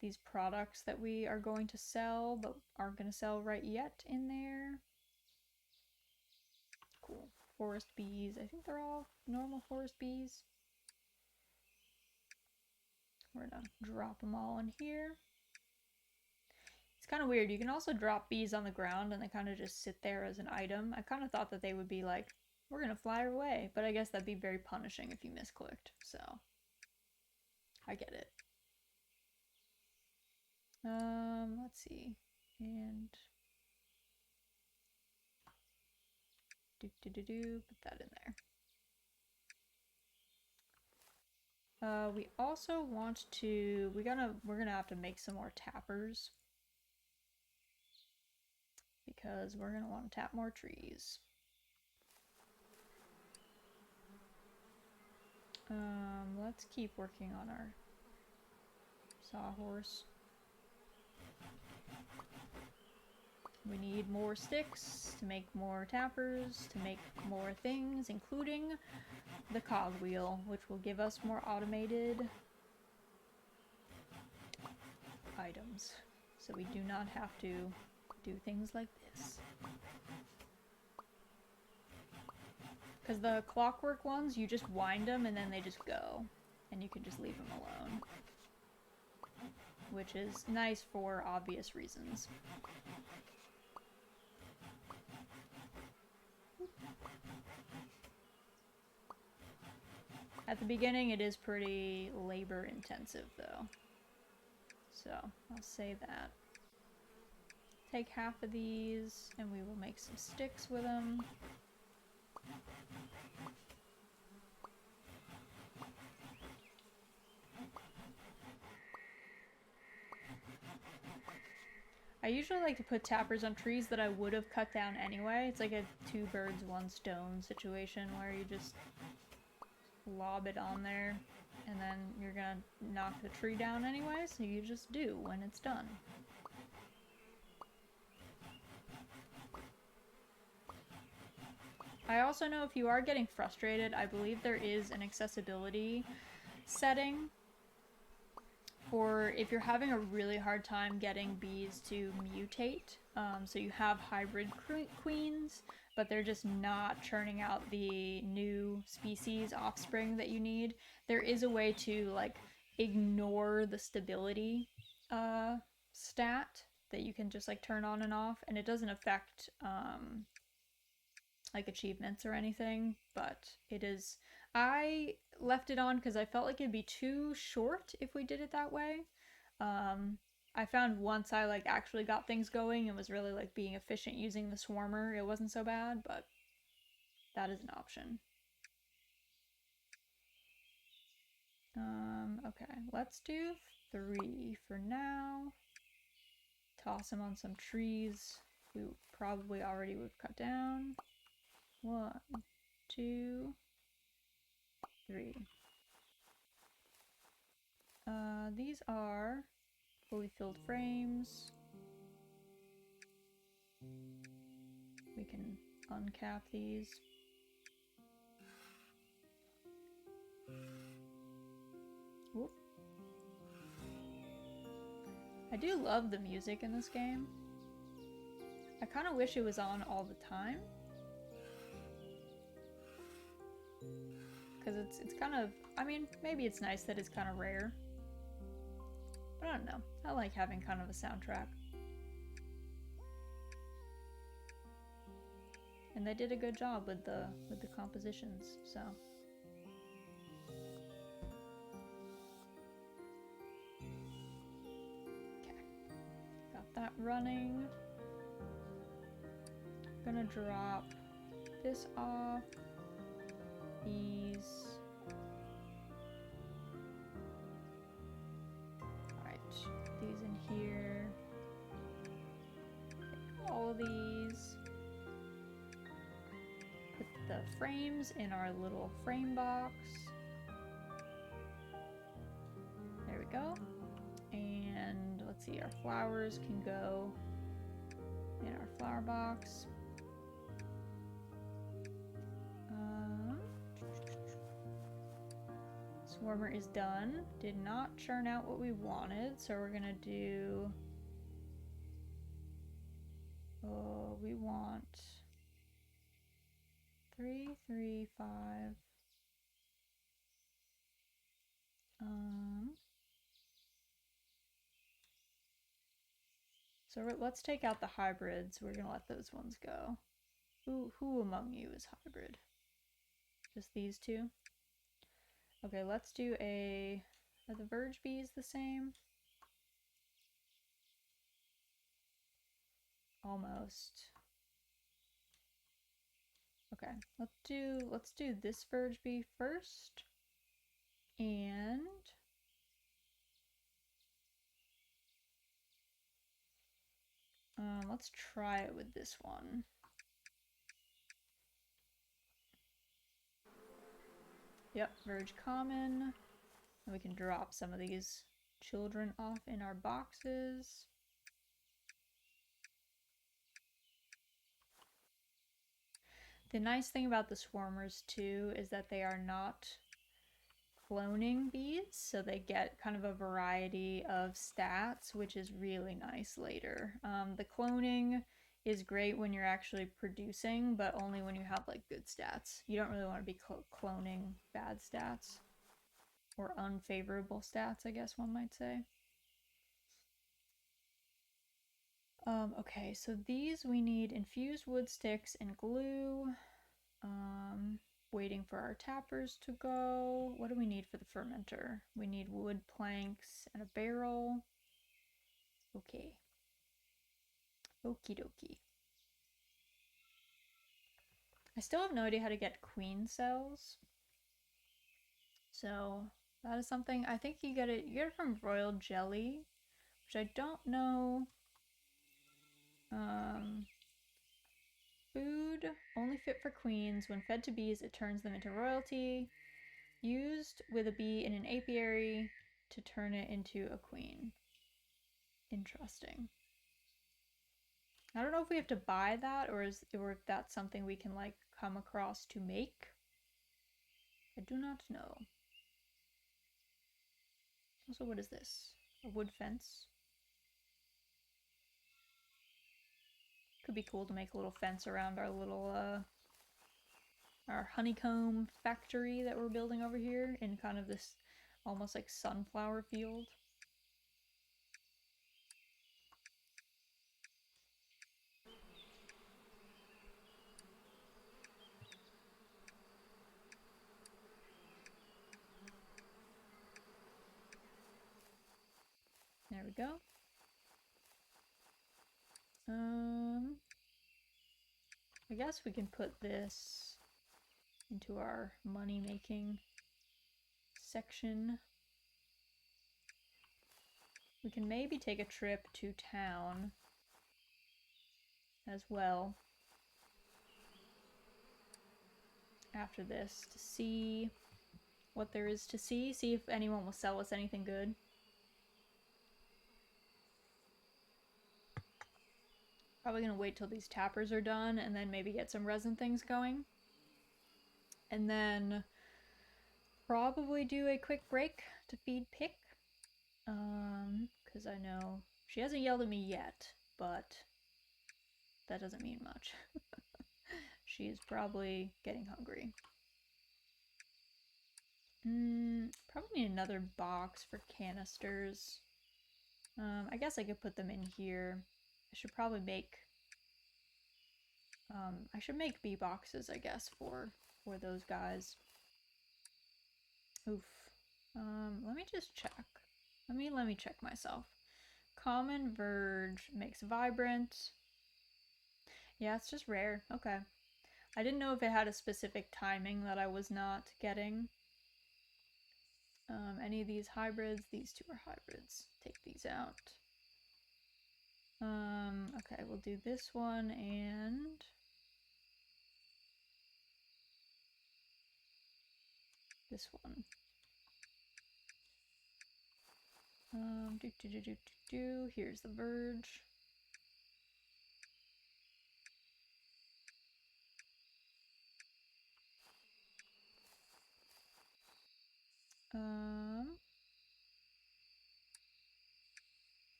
A: these products that we are going to sell but aren't going to sell right yet in there. Cool. Forest bees. I think they're all normal forest bees. We're gonna drop them all in here. It's kind of weird. You can also drop bees on the ground and they kind of just sit there as an item. I kind of thought that they would be like, we're gonna fly away, but I guess that'd be very punishing if you misclicked, so I get it. Let's see. And put that in there. We also want to, we're gonna have to make some more tappers because we're gonna want to tap more trees. Let's keep working on our sawhorse. We need more sticks to make more tappers, to make more things, including the cogwheel, which will give us more automated items. So we do not have to do things like this. Because the clockwork ones, you just wind them and then they just go. And you can just leave them alone. Which is nice for obvious reasons. At the beginning, it is pretty labor intensive though. So I'll say that. Take half of these and we will make some sticks with them. I usually like to put tappers on trees that I would have cut down anyway. It's like a 2 birds, 1 stone situation where you just lob it on there and then you're gonna knock the tree down anyway, so you just do when it's done. I also know if you are getting frustrated, I believe there is an accessibility setting for if you're having a really hard time getting bees to mutate. So you have hybrid queens, but they're just not churning out the new species offspring that you need. There is a way to like ignore the stability stat that you can just like turn on and off, and it doesn't affect like achievements or anything, but it is... I left it on because I felt like it'd be too short if we did it that way. I found once I like actually got things going and was really like being efficient using the swarmer, it wasn't so bad, but that is an option. Okay, let's do 3 for now. Toss them on some trees we probably already would cut down. 1, 2, 3. These are fully filled frames. We can uncap these. Whoop. I do love the music in this game. I kind of wish it was on all the time. Because it's kind of, I mean, maybe it's nice that it's kind of rare. But I don't know. I like having kind of a soundtrack. And they did a good job with the compositions, so. Okay. Got that running. Gonna drop this off. These. Alright, these in here. Take all of these. Put the frames in our little frame box. There we go. And let's see, our flowers can go in our flower box. Swarmer is done. Did not churn out what we wanted, so we're gonna do... Oh, we want 3, 3, 5. So let's take out the hybrids. We're gonna let those ones go. Who among you is hybrid? Just these two? Okay, let's do a... Are the verge bees the same? Almost. Okay, let's do this verge bee first. And let's try it with this one. Yep, verge common. And we can drop some of these children off in our boxes. The nice thing about the swarmers too is that they are not cloning bees, so they get kind of a variety of stats, which is really nice later. The cloning is great when you're actually producing, but only when you have like good stats. You don't really want to be cloning bad stats. Or unfavorable stats, I guess one might say. Okay, so these we need infused wood sticks and glue. Waiting for our tappers to go. What do we need for the fermenter? We need wood planks and a barrel. Okay. Okie dokie. I still have no idea how to get queen cells. So that is something, I think you get it from royal jelly, which I don't know. Food only fit for queens. When fed to bees, it turns them into royalty. Used with a bee in an apiary to turn it into a queen. Interesting. I don't know if we have to buy that or if that's something we can like come across to make. I do not know. Also, what is this? A wood fence? Could be cool to make a little fence around our little our honeycomb factory that we're building over here in kind of this almost like sunflower field. There we go. I guess we can put this into our money-making section. We can maybe take a trip to town as well after this to see what there is to see if anyone will sell us anything good. Probably gonna wait till these tappers are done and then maybe get some resin things going. And then probably do a quick break to feed Pic. Because I know she hasn't yelled at me yet, but that doesn't mean much. She's probably getting hungry. Probably need another box for canisters. I guess I could put them in here. I should probably make I should make bee boxes, I guess, for those guys. Oof. Let me just check. Let me check myself. Common verge makes vibrant. Yeah, it's just rare. Okay. I didn't know if it had a specific timing that I was not getting. Any of these hybrids? These two are hybrids. Take these out. Okay, we'll do this one and this one. Here's the verge.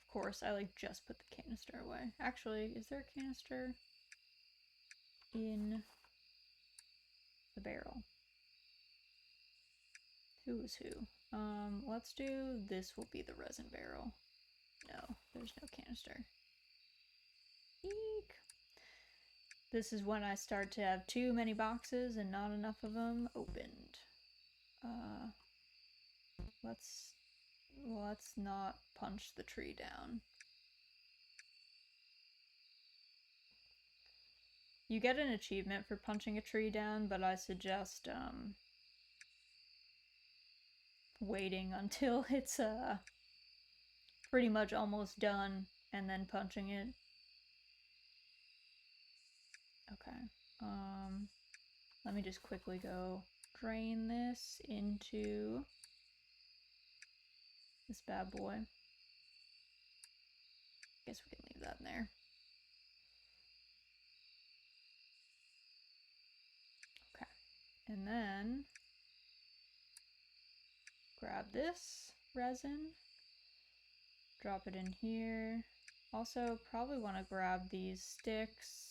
A: Of course, I like just put the canister away. Actually, is there a canister in the barrel? Who is who? Let's do this will be the resin barrel. No, there's no canister. Eek. This is when I start to have too many boxes and not enough of them opened. Let's not punch the tree down. You get an achievement for punching a tree down, but I suggest waiting until it's pretty much almost done and then punching it. Okay. Let me just quickly go drain this into this bad boy. Guess we can leave that in there. Okay. And then grab this resin, drop it in here. Also, probably want to grab these sticks.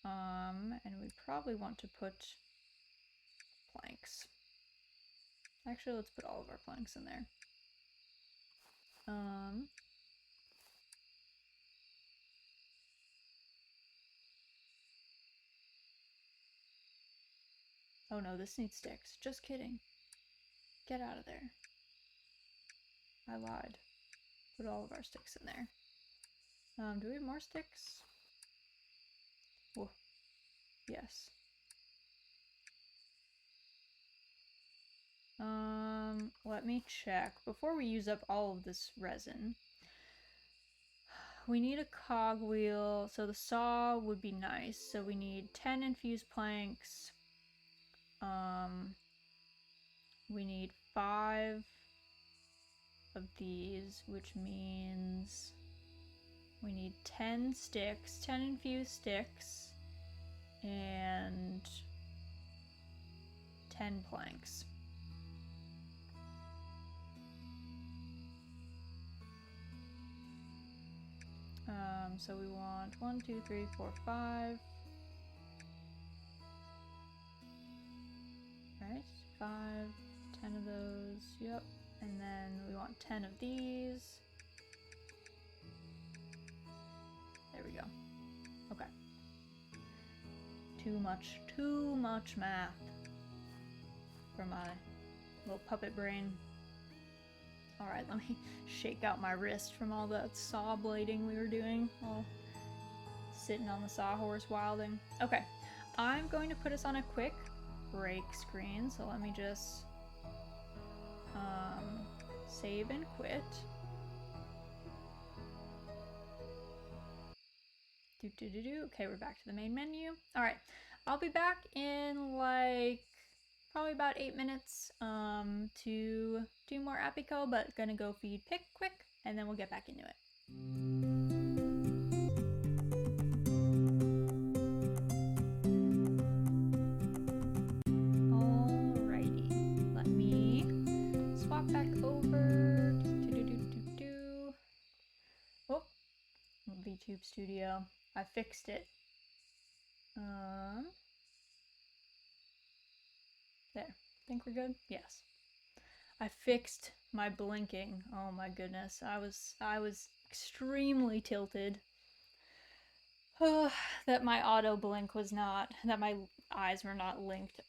A: And we probably want to put planks. Actually, let's put all of our planks in there. Oh no, this needs sticks. Just kidding. Get out of there. I lied. Put all of our sticks in there. Do we have more sticks? Whoa. Yes. Let me check. Before we use up all of this resin, we need a cogwheel, so the saw would be nice. So we need 10 infused planks. We need 5 of these, which means we need 10 sticks, 10 infused sticks, and 10 planks. So we want 1, 2, 3, 4, 5. Right, 5, 10 of those, yep. And then we want 10 of these. There we go. Okay. Too much math for my little puppet brain. Alright, let me shake out my wrist from all that saw blading we were doing while sitting on the sawhorse wilding. Okay, I'm going to put us on a quick break screen, so let me just save and quit. Okay, we're back to the main menu. Alright, I'll be back in like probably about 8 minutes to do more APICO, but gonna go feed Pic quick and then we'll get back into it. studio. I fixed it. There. Think we're good? Yes. I fixed my blinking. Oh my goodness. I was extremely tilted. That my auto blink was not, that my eyes were not linked.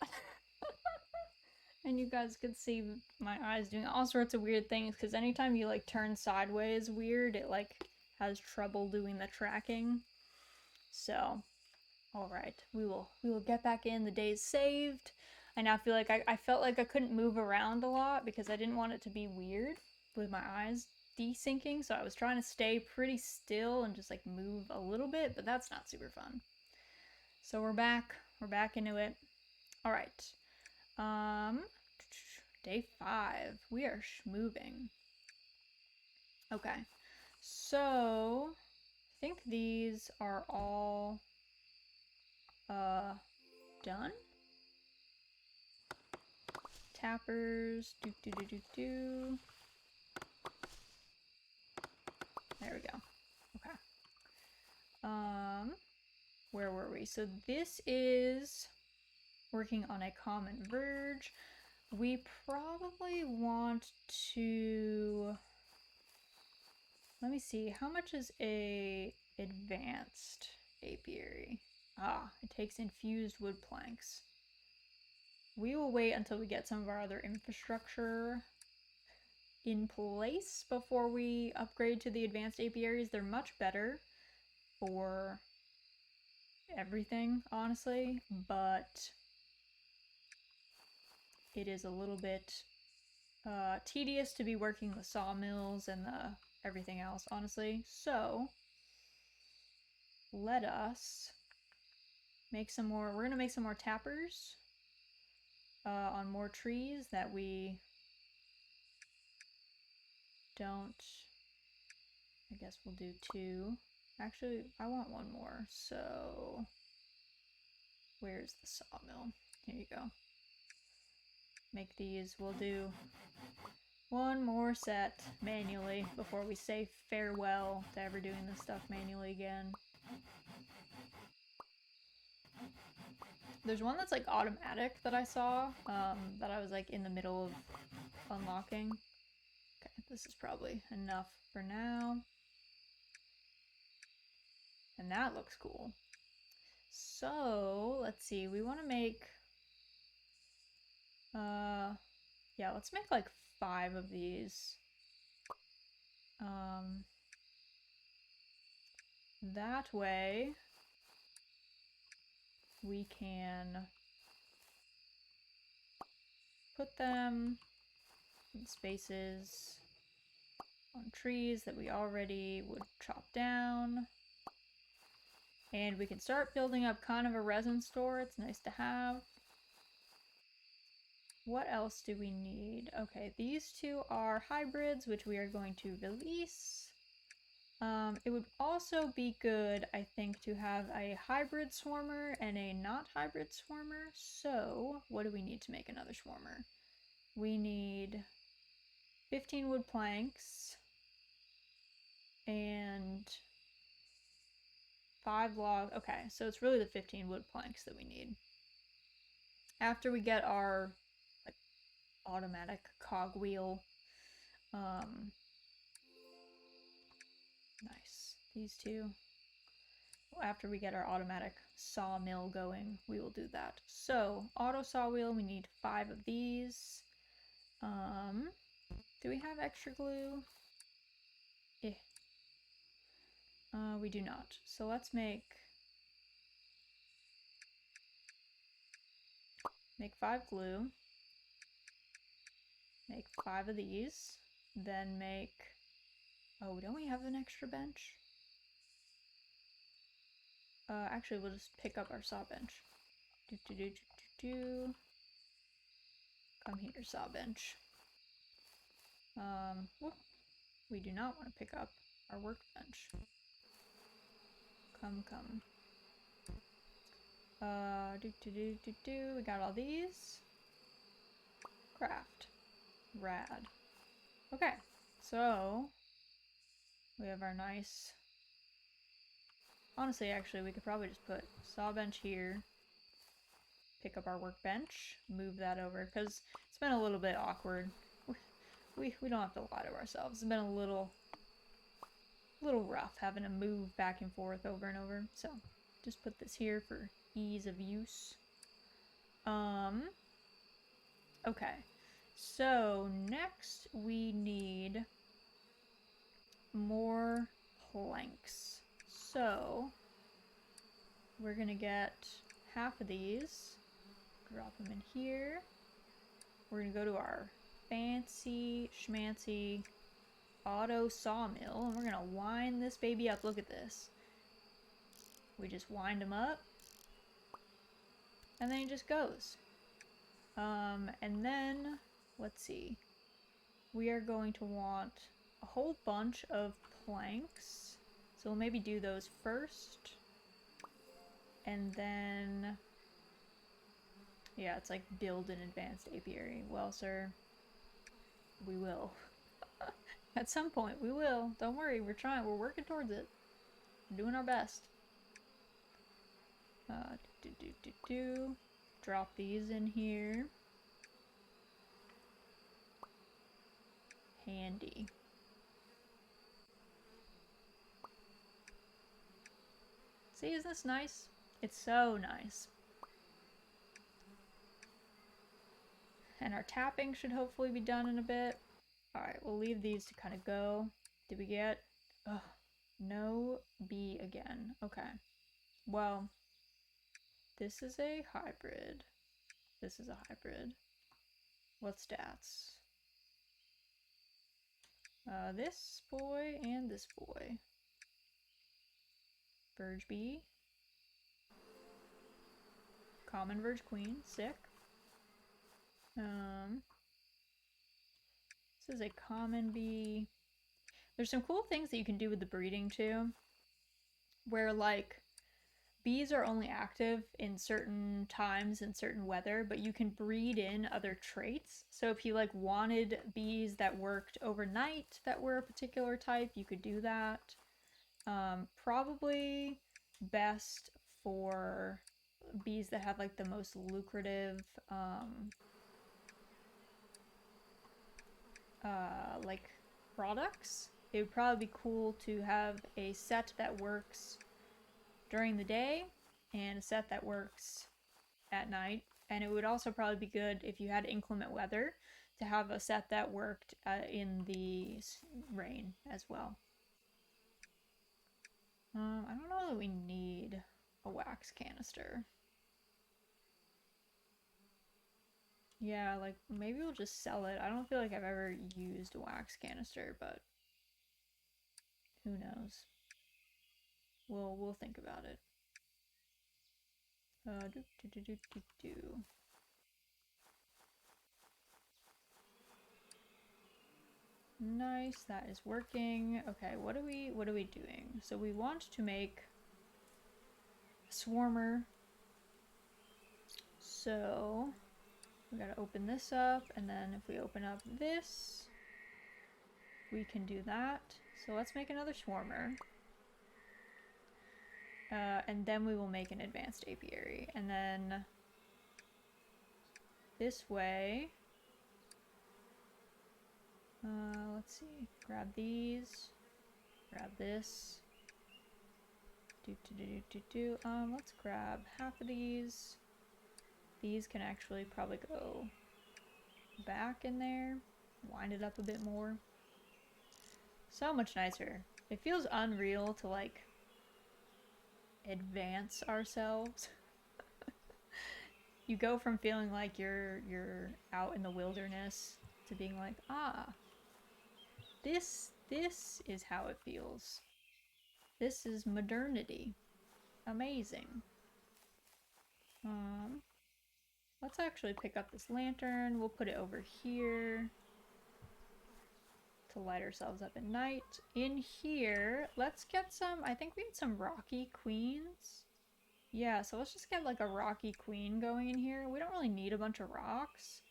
A: And you guys could see my eyes doing all sorts of weird things because anytime you like turn sideways weird, it like has trouble doing the tracking. So, all right, we will get back in. The day's saved. I now feel like I felt like I couldn't move around a lot because I didn't want it to be weird with my eyes desyncing, so I was trying to stay pretty still and just like move a little bit, but that's not super fun. So we're back into it. All right. Day 5. We are schmoving. Okay. So I think these are all done. Tappers, do. There we go. Okay. Where were we? So this is working on a common verge. We probably want to, let me see, how much is a advanced apiary? Ah, it takes infused wood planks. We will wait until we get some of our other infrastructure in place before we upgrade to the advanced apiaries. They're much better for everything, honestly, but it is a little bit tedious to be working the sawmills and the everything else, honestly. So let us make some more. We're gonna make some more tappers on more trees that we don't. I guess we'll do 2. Actually, I want 1 more. So where's the sawmill? Here you go. Make these. We'll do 1 more set manually before we say farewell to ever doing this stuff manually again. There's one that's like automatic that I saw that I was like in the middle of unlocking. Okay, this is probably enough for now. And that looks cool. So let's see, we want to make yeah, let's make like 5 of these. That way we can put them in spaces on trees that we already would chop down. And we can start building up kind of a resin store. It's nice to have. What else do we need? Okay, these 2 are hybrids, which we are going to release. It would also be good, I think, to have a hybrid swarmer and a not hybrid swarmer. So, what do we need to make another swarmer? We need 15 wood planks and 5 log. Okay, so it's really the 15 wood planks that we need. After we get our like automatic cogwheel, nice. These 2. Well, after we get our automatic sawmill going, we will do that. So, auto sawwheel, we need 5 of these. Do we have extra glue? Eh. We do not. So let's make 5 glue. Make 5 of these. Then make, oh, don't we have an extra bench? Actually, we'll just pick up our saw bench. Come here, saw bench. Whoop. We do not want to pick up our workbench. Come. We got all these. Craft. Rad. Okay, so we have our nice Honestly, actually, we could probably just put saw bench here, pick up our workbench, move that over, because it's been a little bit awkward. We don't have to lie to ourselves. It's been a little rough having to move back and forth over and over. So just put this here for ease of use. Okay. So next we need more planks. So we're gonna get half of these, drop them in here. We're gonna go to our fancy schmancy auto sawmill and we're gonna wind this baby up. Look at this. We just wind them up and then it just goes. And then let's see. We are going to want a whole bunch of planks. So we'll maybe do those first. And then, yeah, it's like build an advanced apiary. Well, sir, we will. At some point, we will. Don't worry, we're trying. We're working towards it. We're doing our best. Drop these in here. Handy. See, isn't this nice? It's so nice. And our tapping should hopefully be done in a bit. Alright, we'll leave these to kind of go. Did we get... Ugh, no bee again. Okay. Well, this is a hybrid. This is a hybrid. What stats? This boy and this boy. Verge bee. Common verge queen. Sick. This is a common bee. There's some cool things that you can do with the breeding too, where like bees are only active in certain times and certain weather, but you can breed in other traits. So if you like wanted bees that worked overnight that were a particular type, you could do that. Probably best for bees that have like the most lucrative like products. It would probably be cool to have a set that works during the day and a set that works at night. And it would also probably be good if you had inclement weather to have a set that worked in the rain as well. I don't know that we need a wax canister. Yeah, like maybe we'll just sell it. I don't feel like I've ever used a wax canister, but who knows? We'll think about it. Nice, that is working. Okay, what are we doing? So we want to make a swarmer. So we gotta open this up, and then if we open up this, we can do that. So let's make another swarmer. And then we will make an advanced apiary. And then this way, let's see, grab these, grab this. Let's grab half of these. These can actually probably go back in there, wind it up a bit more. So much nicer. It feels unreal to like advance ourselves. You go from feeling like you're out in the wilderness to being like, ah, this is how it feels. This is modernity. Amazing. Let's actually pick up this lantern. We'll put it over here to light ourselves up at night. In here, let's get some, I think we need some rocky queens. Yeah, so let's just get like a rocky queen going in here. We don't really need a bunch of rocks.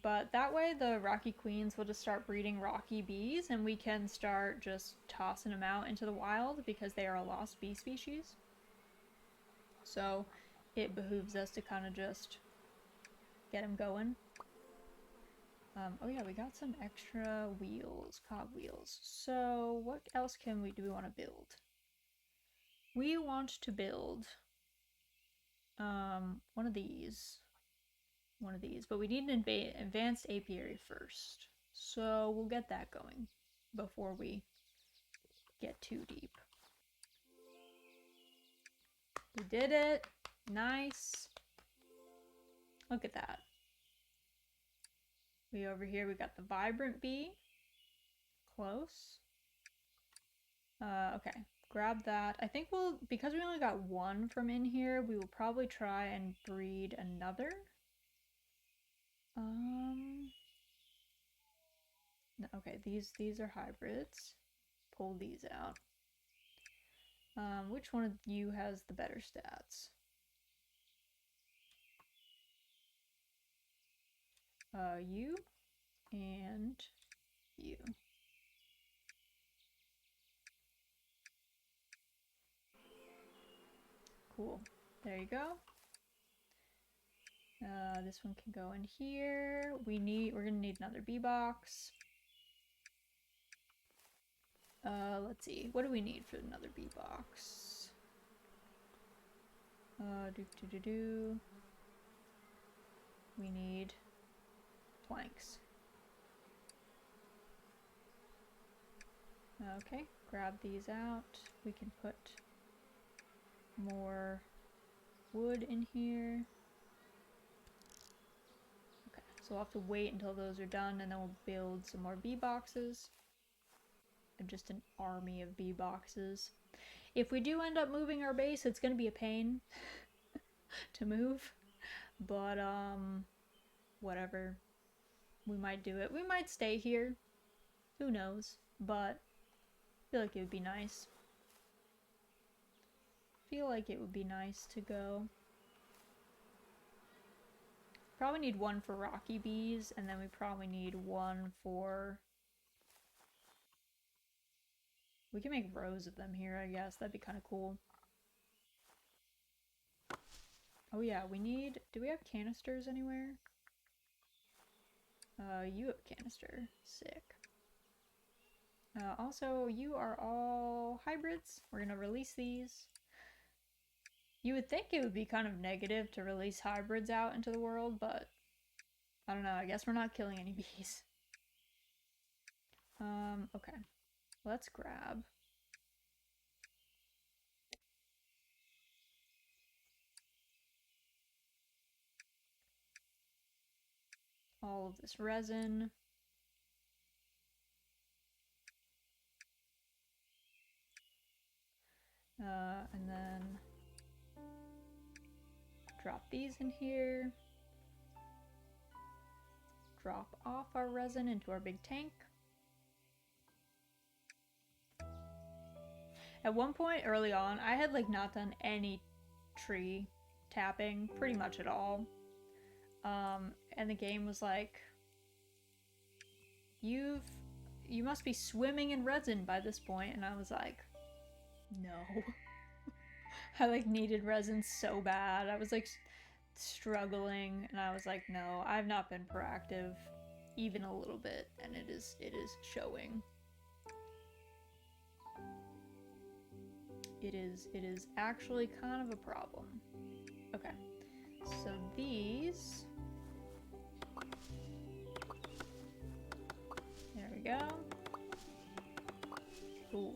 A: But that way the rocky queens will just start breeding rocky bees and we can start just tossing them out into the wild because they are a lost bee species. So it behooves us to kind of just get them going. Oh yeah, we got some extra wheels, cog wheels. So what else do we want to build? We want to build one of these, but we need an advanced apiary first. So we'll get that going before we get too deep. We did it. Nice. Look at that. Over here we got the vibrant bee. Close. Okay, grab that. I think because we only got one from in here, we will probably try and breed another. Okay, these are hybrids. Pull these out. Which one of you has the better stats? You and you. Cool. There you go. This one can go in here. We're gonna need another bee box. Let's see. What do we need for another bee box? We need planks. Okay, grab these out. We can put more wood in here. Okay, so we'll have to wait until those are done and then we'll build some more bee boxes. And just an army of bee boxes. If we do end up moving our base, it's gonna be a pain to move. But, whatever. We might do it. We might stay here. Who knows? But I feel like it would be nice. To go. Probably need one for rocky bees, and then we probably need one for... We can make rows of them here, I guess. That'd be kind of cool. Oh yeah, do we have canisters anywhere? You have canister. Sick. Also, you are all hybrids. We're gonna release these. You would think it would be kind of negative to release hybrids out into the world, but I don't know. I guess we're not killing any bees. Okay. Let's grab all of this resin. And then drop these in here. Drop off our resin into our big tank. At one point early on, I had like not done any tree tapping pretty much at all. And the game was like, you must be swimming in resin by this point, and I was like, no. I like needed resin so bad. I was like struggling, and I was like, no, I've not been proactive even a little bit, and it is showing. It is actually kind of a problem. Okay, so these, there we go. Cool.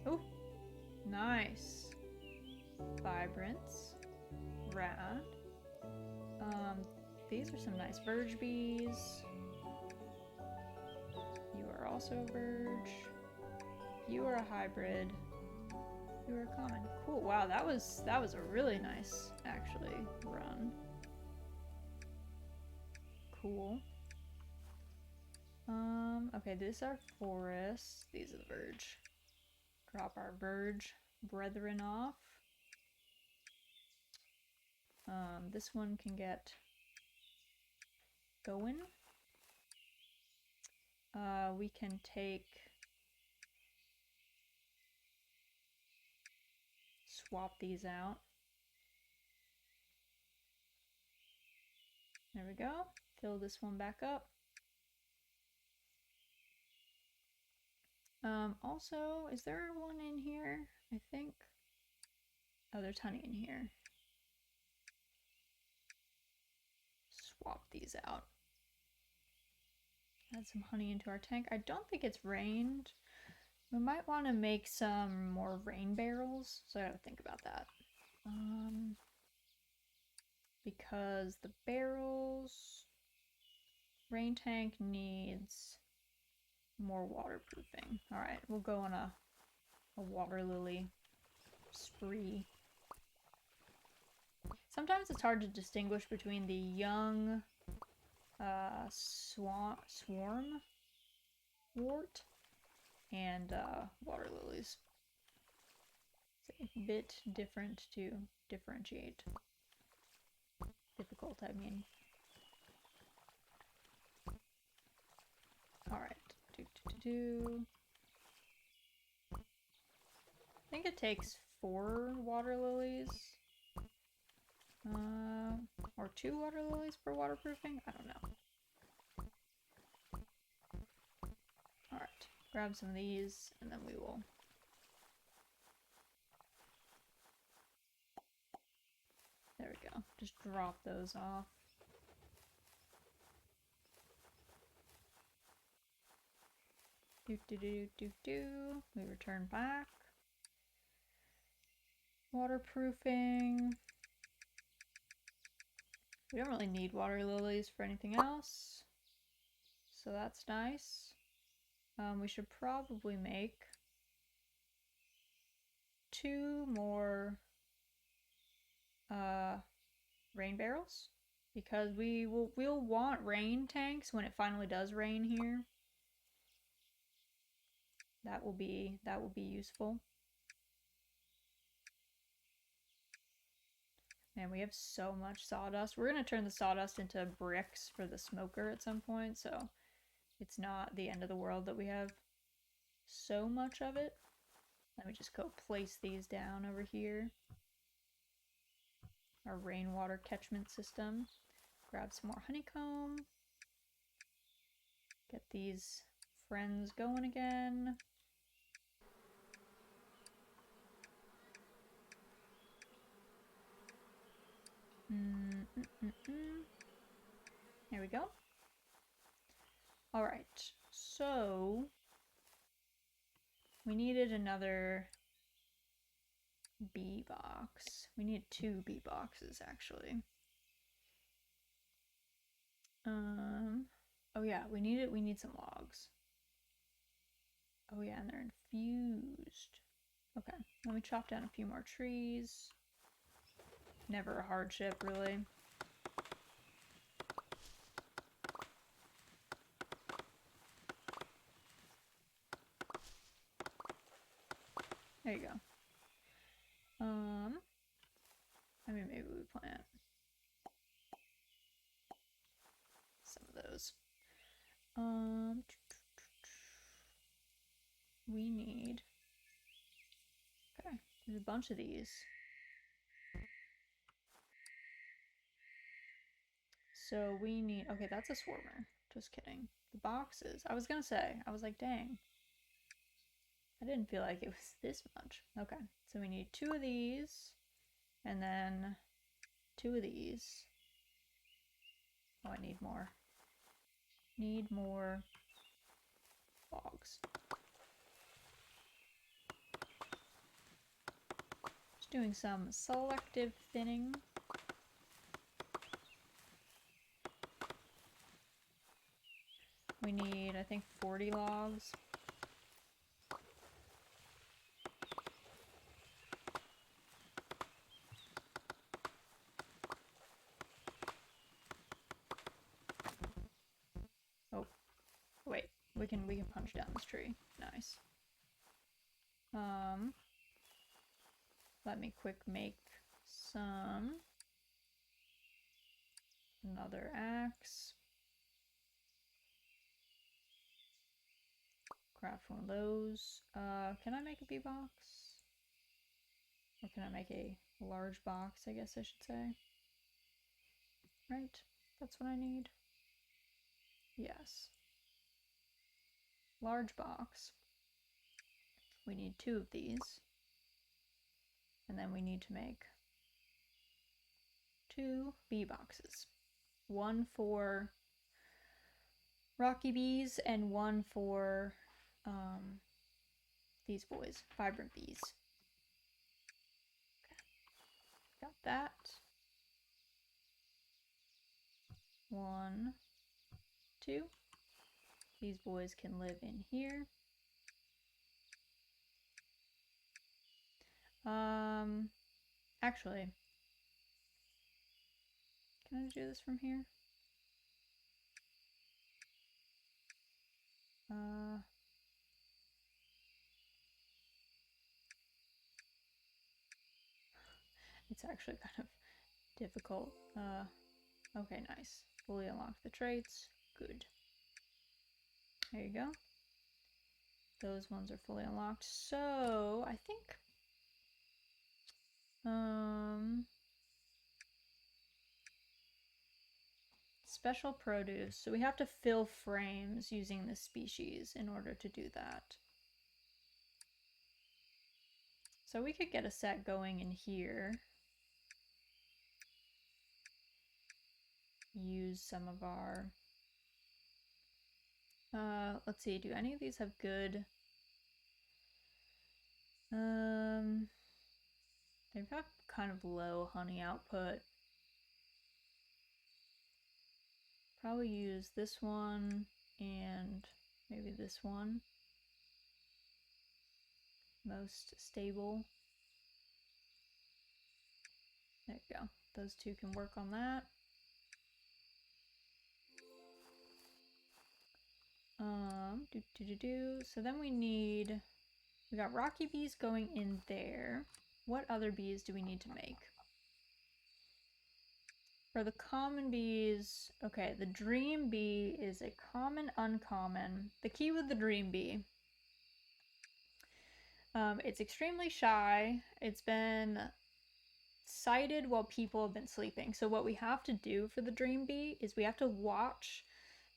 A: Oh, nice. Vibrance. Rad. These are some nice verge bees. You are also a verge. You are a hybrid. You are a common. Cool. Wow, that was a really nice, actually, run. Cool. Okay, these are forests. These are the verge. Drop our verge brethren off. This one can get going. We can swap these out. There we go. Fill this one back up. Also, is there one in here? I think. Oh, there's honey in here. Swap these out. Add some honey into our tank. I don't think it's rained. We might want to make some more rain barrels, so I gotta think about that. Because the barrels, rain tank needs more waterproofing. All right, we'll go on a water lily spree. Sometimes it's hard to distinguish between the young swarm wort and water lilies. It's a bit different to differentiate. Difficult, I mean. Alright. I think it takes 4 water lilies. Or 2 water lilies for waterproofing? I don't know. Alright. Grab some of these, and then we will... There we go. Just drop those off. We return back. Waterproofing. We don't really need water lilies for anything else, so that's nice. We should probably make 2 more rain barrels, because we'll want rain tanks when it finally does rain here. That will be useful. Man, we have so much sawdust. We're gonna turn the sawdust into bricks for the smoker at some point, so it's not the end of the world that we have so much of it. Let me just go place these down over here. Our rainwater catchment system. Grab some more honeycomb. Get these friends going again. There we go. Alright, so we needed another bee box. We need 2 bee boxes, actually. Oh yeah, we need some logs. Oh yeah, and they're infused. Okay, let me chop down a few more trees. Never a hardship, really. There you go. I mean, maybe we plant some of those. We need... Okay, there's a bunch of these. So we need... Okay, that's a swarmer. Just kidding. The boxes. I was gonna say. I was like, dang. I didn't feel like it was this much. Okay, so we need 2 of these. And then 2 of these. Oh, I need more. Need more logs. Just doing some selective thinning. We need, I think, 40 logs. Oh, wait. We can punch down this tree. Nice. Let me quick make some Another axe. Craft one of those. Can I make a bee box? Or can I make a large box, I guess I should say. Right? That's what I need. Yes. Large box. We need 2 of these. And then we need to make 2 bee boxes. 1 for rocky bees and 1 for these boys, vibrant bees. Okay. Got that. 1, 2. These boys can live in here. Actually, can I do this from here? It's actually kind of difficult. Okay, nice. Fully unlock the traits. Good. There you go. Those ones are fully unlocked. So, I think... special produce. So we have to fill frames using this species in order to do that. So we could get a set going in here. Use some of our... let's see, do any of these have good... they've got kind of low honey output. Probably use this one and maybe this one. Most stable. There you go. Those 2 can work on that. So then we got rocky bees going in there. What other bees do we need to make? For the common bees, okay, the dream bee is a common uncommon. The key with the dream bee, it's extremely shy. It's been sighted while people have been sleeping. So what we have to do for the dream bee is we have to watch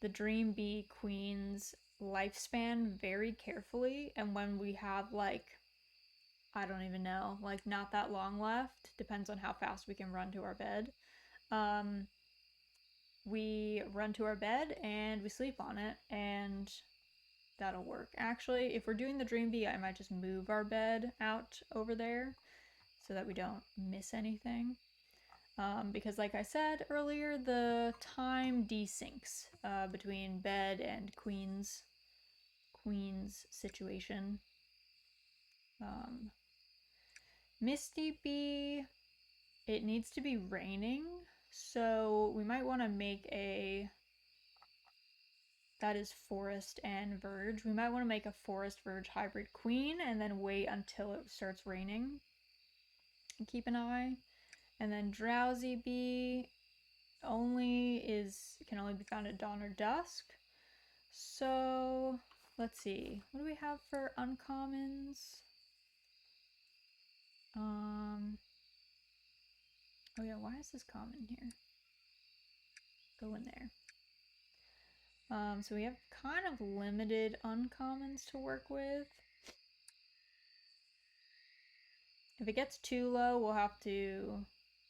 A: the dream bee queen's lifespan very carefully. And when we have like, I don't even know, like not that long left, depends on how fast we can run to our bed. We run to our bed and we sleep on it, and that'll work. Actually, if we're doing the dream bee, I might just move our bed out over there so that we don't miss anything. Because like I said earlier, the time desyncs between bed and queen's situation. Misty bee, it needs to be raining, so we might want to make a... That is forest and verge. We might want to make a forest verge hybrid queen and then wait until it starts raining. And keep an eye. And then drowsy bee can only be found at dawn or dusk. So let's see. What do we have for uncommons? Oh yeah, why is this common here? Go in there. So we have kind of limited uncommons to work with. If it gets too low, we'll have to...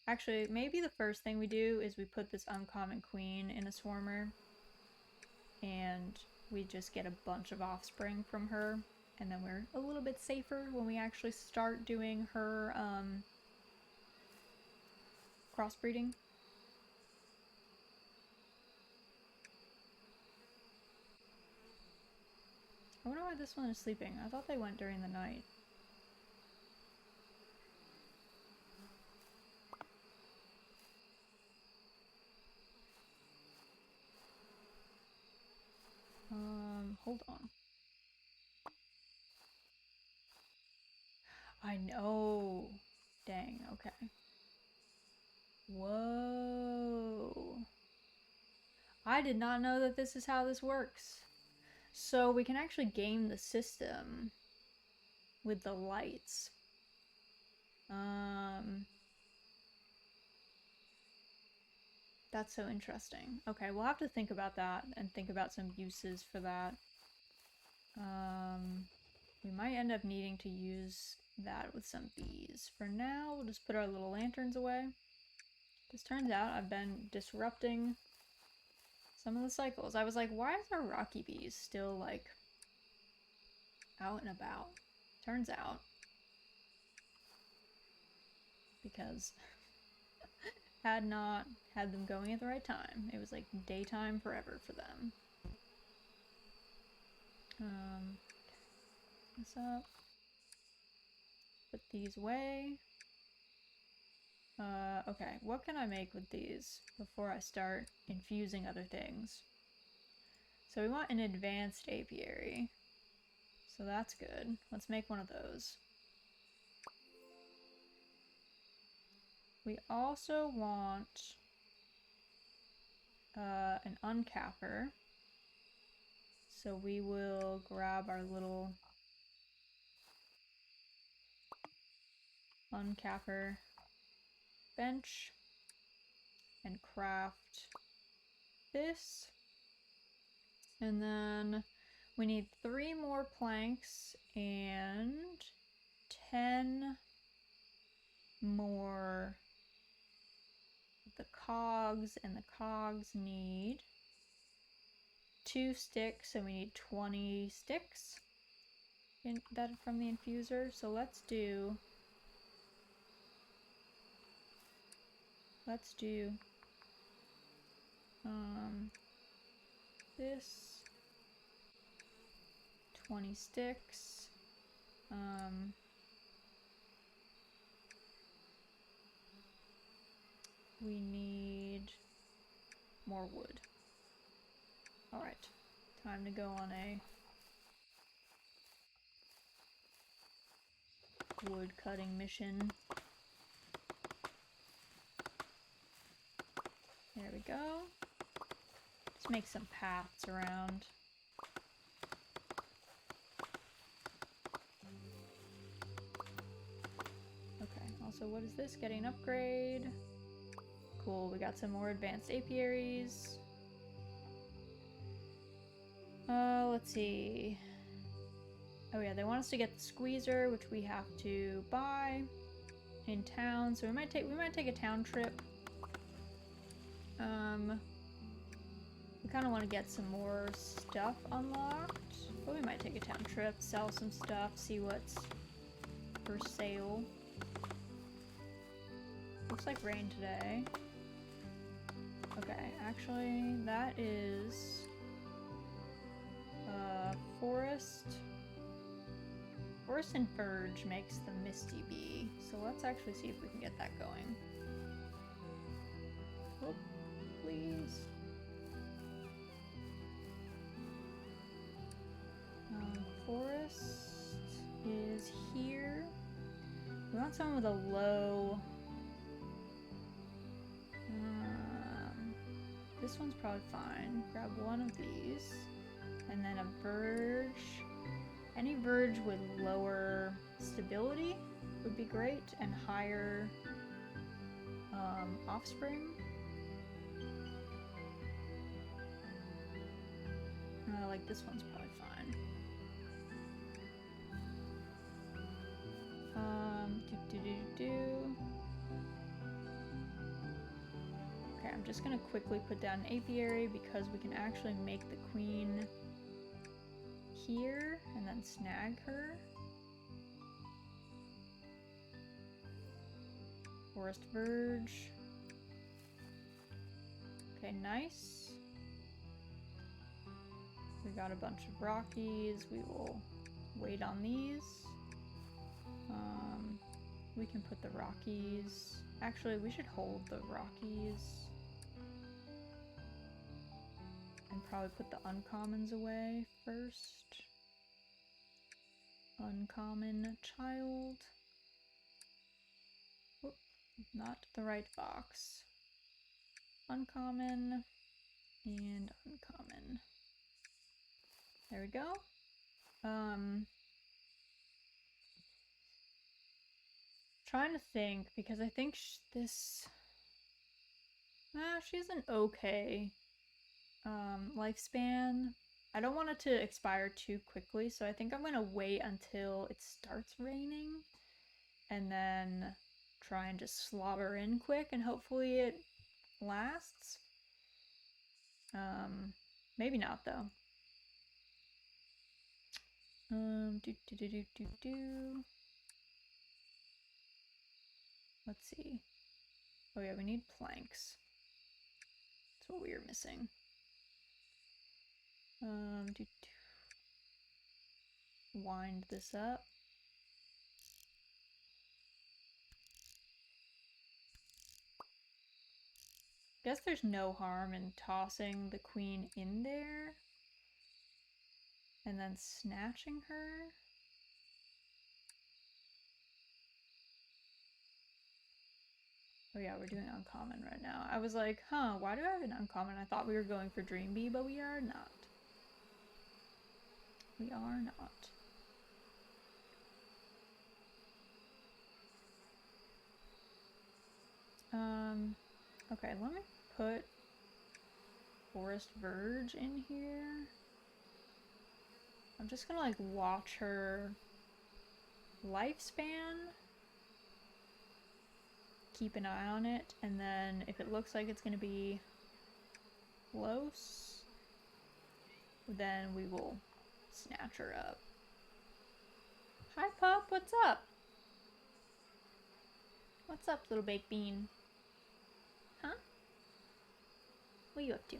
A: Actually, maybe the first thing we do is we put this uncommon queen in a swarmer. And we just get a bunch of offspring from her. And then we're a little bit safer when we actually start doing her crossbreeding. I wonder why this one is sleeping. I thought they went during the night. Hold on. I know. Dang, okay. Whoa. I did not know that this is how this works. So we can actually game the system with the lights. That's so interesting. Okay, we'll have to think about that and think about some uses for that. We might end up needing to use that with some bees. For now, we'll just put our little lanterns away. This turns out I've been disrupting some of the cycles. I was like, why is our rocky bees still like out and about? Turns out because had not had them going at the right time. It was like daytime forever for them. This up. Put these away. Okay, what can I make with these before I start infusing other things? So we want an advanced apiary. So that's good. Let's make one of those. We also want an uncapper. So we will grab our little uncapper bench and craft this. And then we need 3 more planks and 10 more of the cogs, and the cogs need 2 sticks, so we need 20 sticks in that from the infuser. So let's do this 20 sticks. We need more wood. Alright, time to go on a wood cutting mission. There we go. Let's make some paths around. Okay, also what is this? Getting an upgrade. Cool, we got some more advanced apiaries. Let's see. Oh yeah, they want us to get the squeezer, which we have to buy in town. So we might take a town trip. We kind of want to get some more stuff unlocked, but we might take a town trip, sell some stuff, see what's for sale. Looks like rain today. Okay, actually, that is forest. Forest and verge makes the misty bee, so let's actually see if we can get that going. Oh, please. Forest is here. We want someone with a low. This one's probably fine. Grab one of these. And then a verge. Any verge with lower stability would be great, and higher offspring. Like this one's probably fine. Okay, I'm just gonna quickly put down an apiary because we can actually make the queen here and then snag her. Forest verge. Okay, nice. We got a bunch of Rockies. We will wait on these. We can put the Rockies. Actually, we should hold the Rockies. And probably put the uncommons away first. Uncommon child. Oop, not the right box. Uncommon. and uncommon. There we go. Trying to think, because I think she's an okay lifespan. I don't want it to expire too quickly, so I think I'm gonna wait until it starts raining and then try and just slaughter in quick, and hopefully it lasts. Maybe not though. Let's see. Oh yeah, we need planks. That's what we were missing. Wind this up. Guess there's no harm in tossing the queen in there and then snatching her. Oh yeah, we're doing uncommon right now. I was like, huh, why do I have an uncommon? I thought we were going for Dream Bee, but we are not. We are not. Okay, let me put Forest Verge in here. I'm just gonna like watch her lifespan, keep an eye on it, and then if it looks like it's gonna be close, then we will snatch her up. Hi pup, what's up? What's up, little baked bean? Huh? What are you up to?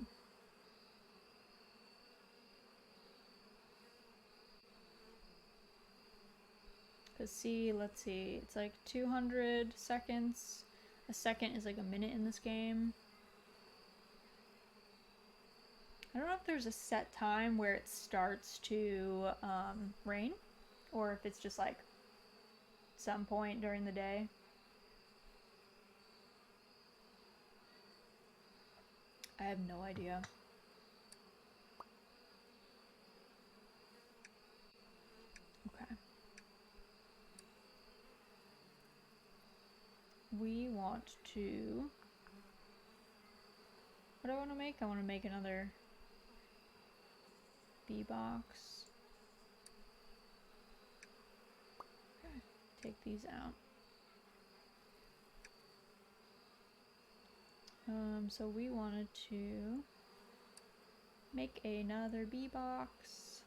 A: Cause see, let's see, it's like 200 seconds. A second is like a minute in this game. I don't know if there's a set time where it starts to rain, or if it's just like some point during the day. I have no idea. Okay. We want to... What do I want to make? I want to make another bee box. Okay. Take these out. So we wanted to make another bee box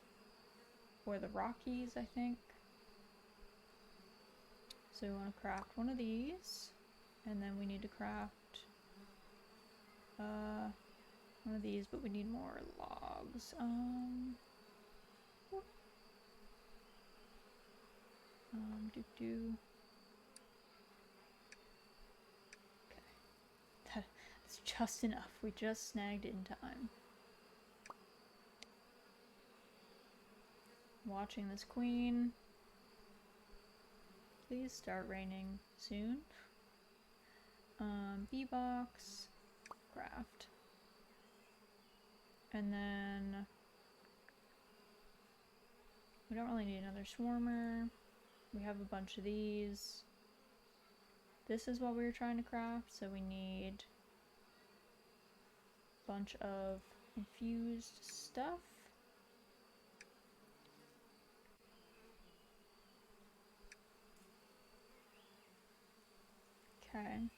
A: for the Rockies, I think. So we want to craft one of these, and then we need to craft one of these, but we need more logs. Okay. That's just enough. We just snagged it in time. Watching this queen. Please start raining soon. Bee box, craft. And then we don't really need another swarmer. We have a bunch of these. This is what we were trying to craft, so we need a bunch of infused stuff. Okay.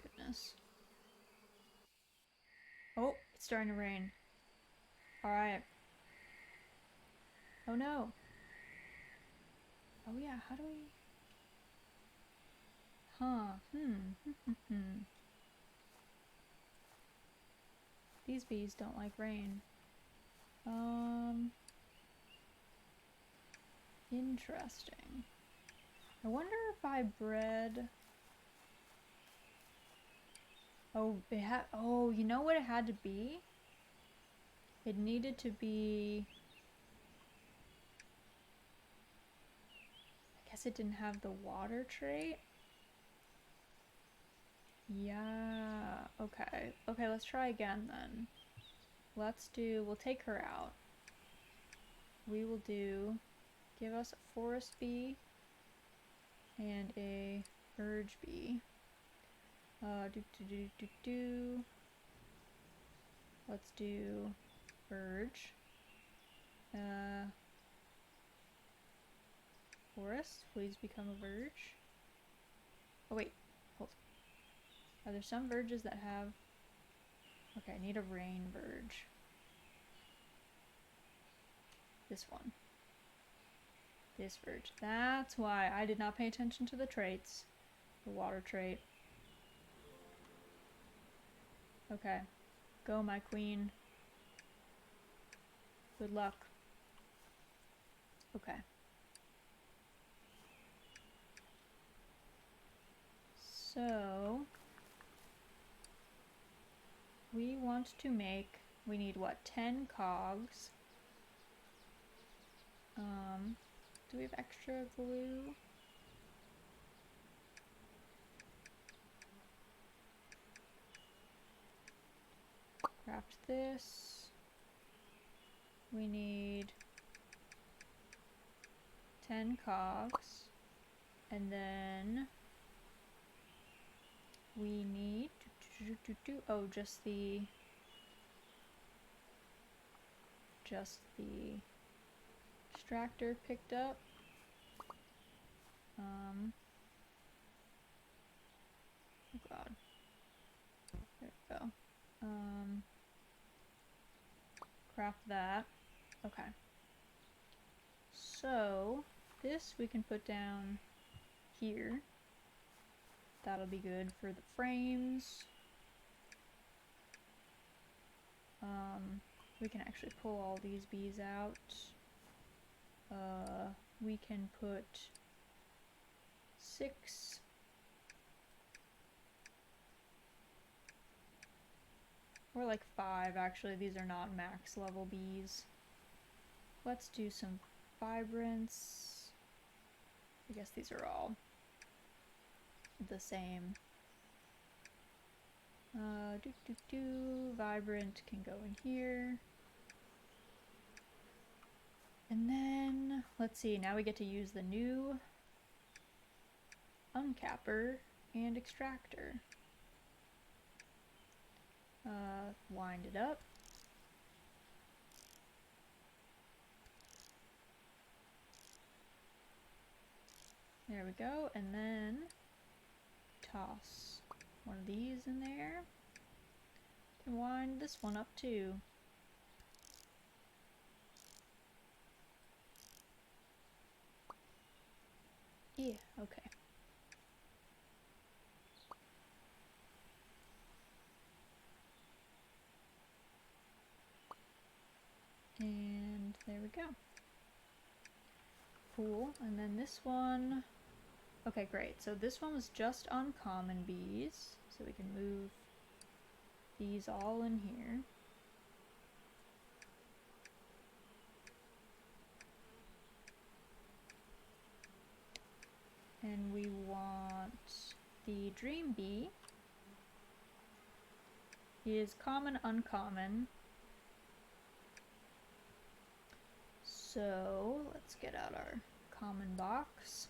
A: Goodness. Oh, it's starting to rain. Alright. Oh no. Oh yeah, how do we... Huh. These bees don't like rain. Interesting. I wonder if I bred... Oh, it had... Oh, you know what it had to be? It needed to be... I guess it didn't have the water trait. Yeah, okay. Okay, let's try again then. We'll take her out. We will give us a forest bee and a urge bee. Let's do urge. Forest, please become a verge. Oh wait, hold. Are there some verges that have... Okay, I need a rain verge. This one. This verge. That's why I did not pay attention to the traits. The water trait. Okay. Go, my queen. Good luck. Okay. So... we want to make... We need, what, 10 cogs? Do we have extra glue? Craft this. We need 10 cogs. And then we need... Oh, just the extractor picked up. Oh god. There we go. Craft that. Okay. So, this we can put down here. That'll be good for the frames. We can actually pull all these bees out. We can put 6. Or like 5, actually. These are not max level bees. Let's do some vibrance. I guess these are all the same. Vibrant can go in here. And then, let's see, now we get to use the new uncapper and extractor. Wind it up. There we go, and then toss one of these in there. And wind this one up too. Yeah, okay. And there we go. Cool, and then this one... Okay, great. So this one was just uncommon bees, so we can move these all in here. And we want the dream bee. He is common, uncommon. So let's get out our common box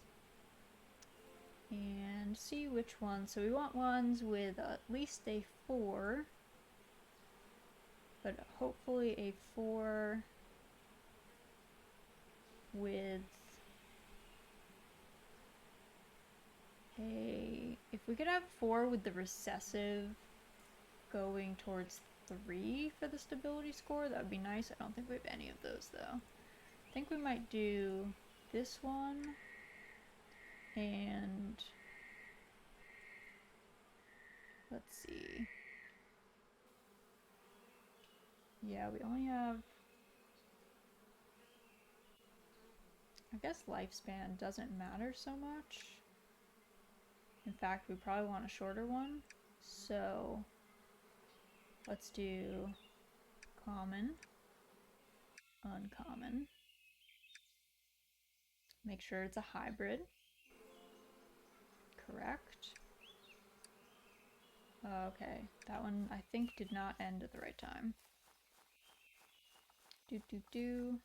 A: and see which ones. So we want ones with at least a 4, but hopefully a 4 with a... If we could have 4 with the recessive going towards 3 for the stability score, that would be nice. I don't think we have any of those though. I think we might do this one and let's see. Yeah, we only have... I guess lifespan doesn't matter so much. In fact, we probably want a shorter one. So let's do common, uncommon. Make sure it's a hybrid. Correct. Okay, that one I think did not end at the right time. We're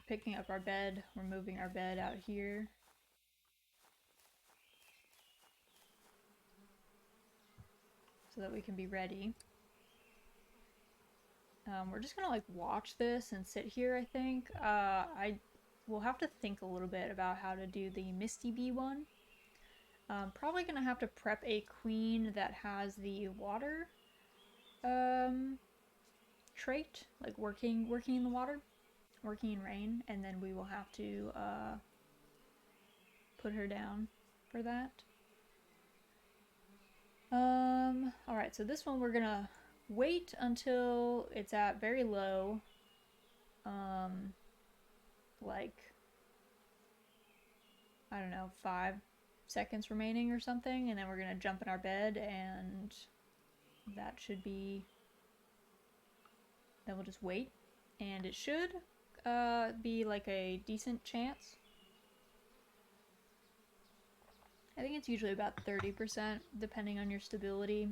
A: picking up our bed. We're moving our bed out here. So that we can be ready. We're just gonna like watch this and sit here, I think. I will have to think a little bit about how to do the Misty Bee one. Probably gonna have to prep a queen that has the water trait, like working in the water, working in rain, and then we will have to put her down for that. Alright, so this one we're gonna wait until it's at very low. Like, I don't know, 5 seconds remaining or something, and then we're gonna jump in our bed, and that should be. Then we'll just wait, and it should be like a decent chance. I think it's usually about 30%, depending on your stability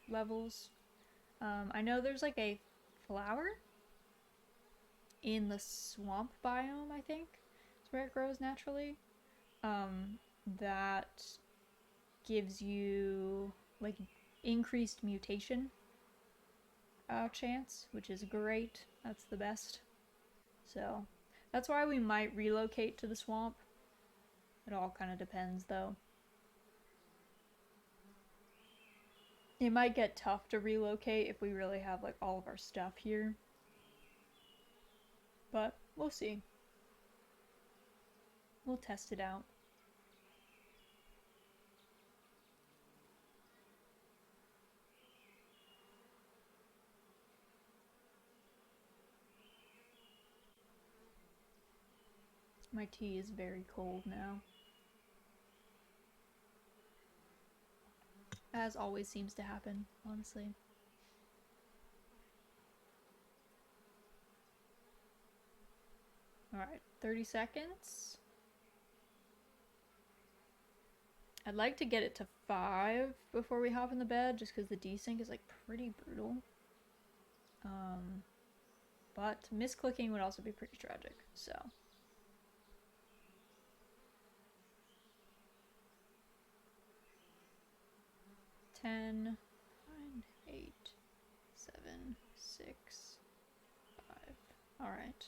A: levels. I know there's like a flower in the swamp biome, I think. It's where it grows naturally. That gives you like increased mutation chance, which is great. That's the best. So that's why we might relocate to the swamp. It all kind of depends, though. It might get tough to relocate if we really have like all of our stuff here. But we'll see. We'll test it out. My tea is very cold now. As always seems to happen, honestly. Alright, 30 seconds. I'd like to get it to 5 before we hop in the bed, just because the desync is like pretty brutal. But misclicking would also be pretty tragic, so. 10, 9, 8, 7, 6, 5. Alright.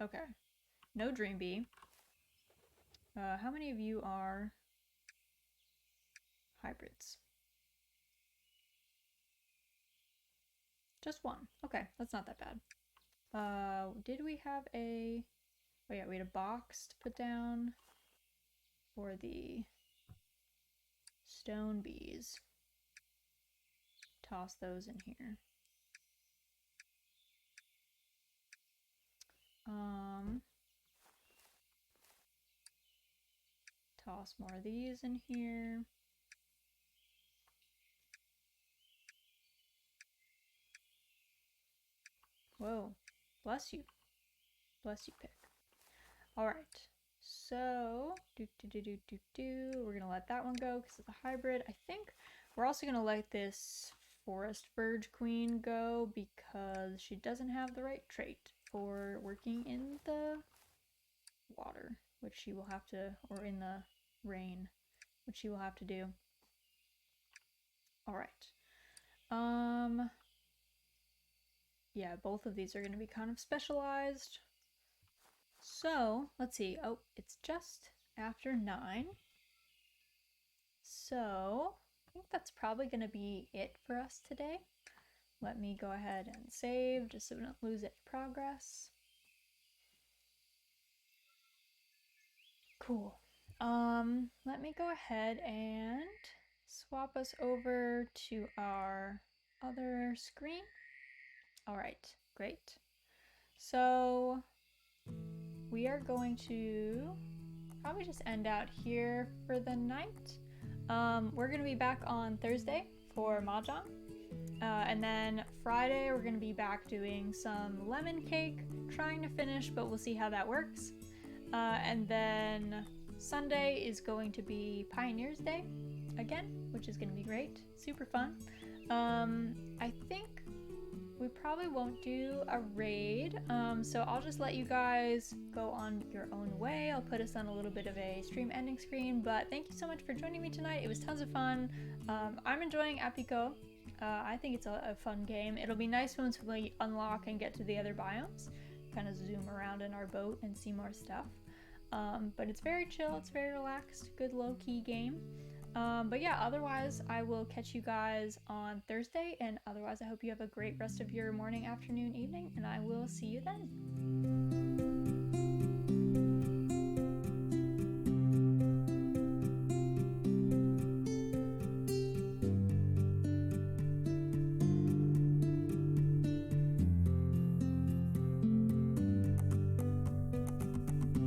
A: Okay. No dream bee. How many of you are hybrids? Just one. Okay, that's not that bad. Did we have a... Oh yeah, we had a box to put down for the stone bees. Toss those in here. Toss more of these in here. Whoa, bless you. Bless you, Pic. Alright, so, we're gonna let that one go because it's a hybrid. I think we're also gonna let this forest verge queen go because she doesn't have the right trait for working in the water, which she will have to, or in the rain, which she will have to do. Alright. Yeah, both of these are gonna be kind of specialized. So, let's see. Oh, it's just after 9. So, I think that's probably going to be it for us today. Let me go ahead and save just so we don't lose any progress. Cool. Let me go ahead and swap us over to our other screen. All right, great. So we are going to probably just end out here for the night. We're gonna be back on Thursday for Mahjong. And then Friday, we're gonna be back doing some lemon cake, trying to finish, but we'll see how that works. And then Sunday is going to be Pioneers Day again, which is going to be great. Super fun. I think we probably won't do a raid, so I'll just let you guys go on your own way. I'll put us on a little bit of a stream ending screen, but thank you so much for joining me tonight. It was tons of fun. I'm enjoying APICO. I think it's a fun game. It'll be nice once we unlock and get to the other biomes, kind of zoom around in our boat and see more stuff. But it's very chill, it's very relaxed, good low-key game. But yeah, otherwise I will catch you guys on Thursday, and otherwise I hope you have a great rest of your morning, afternoon, evening, and I will see you then.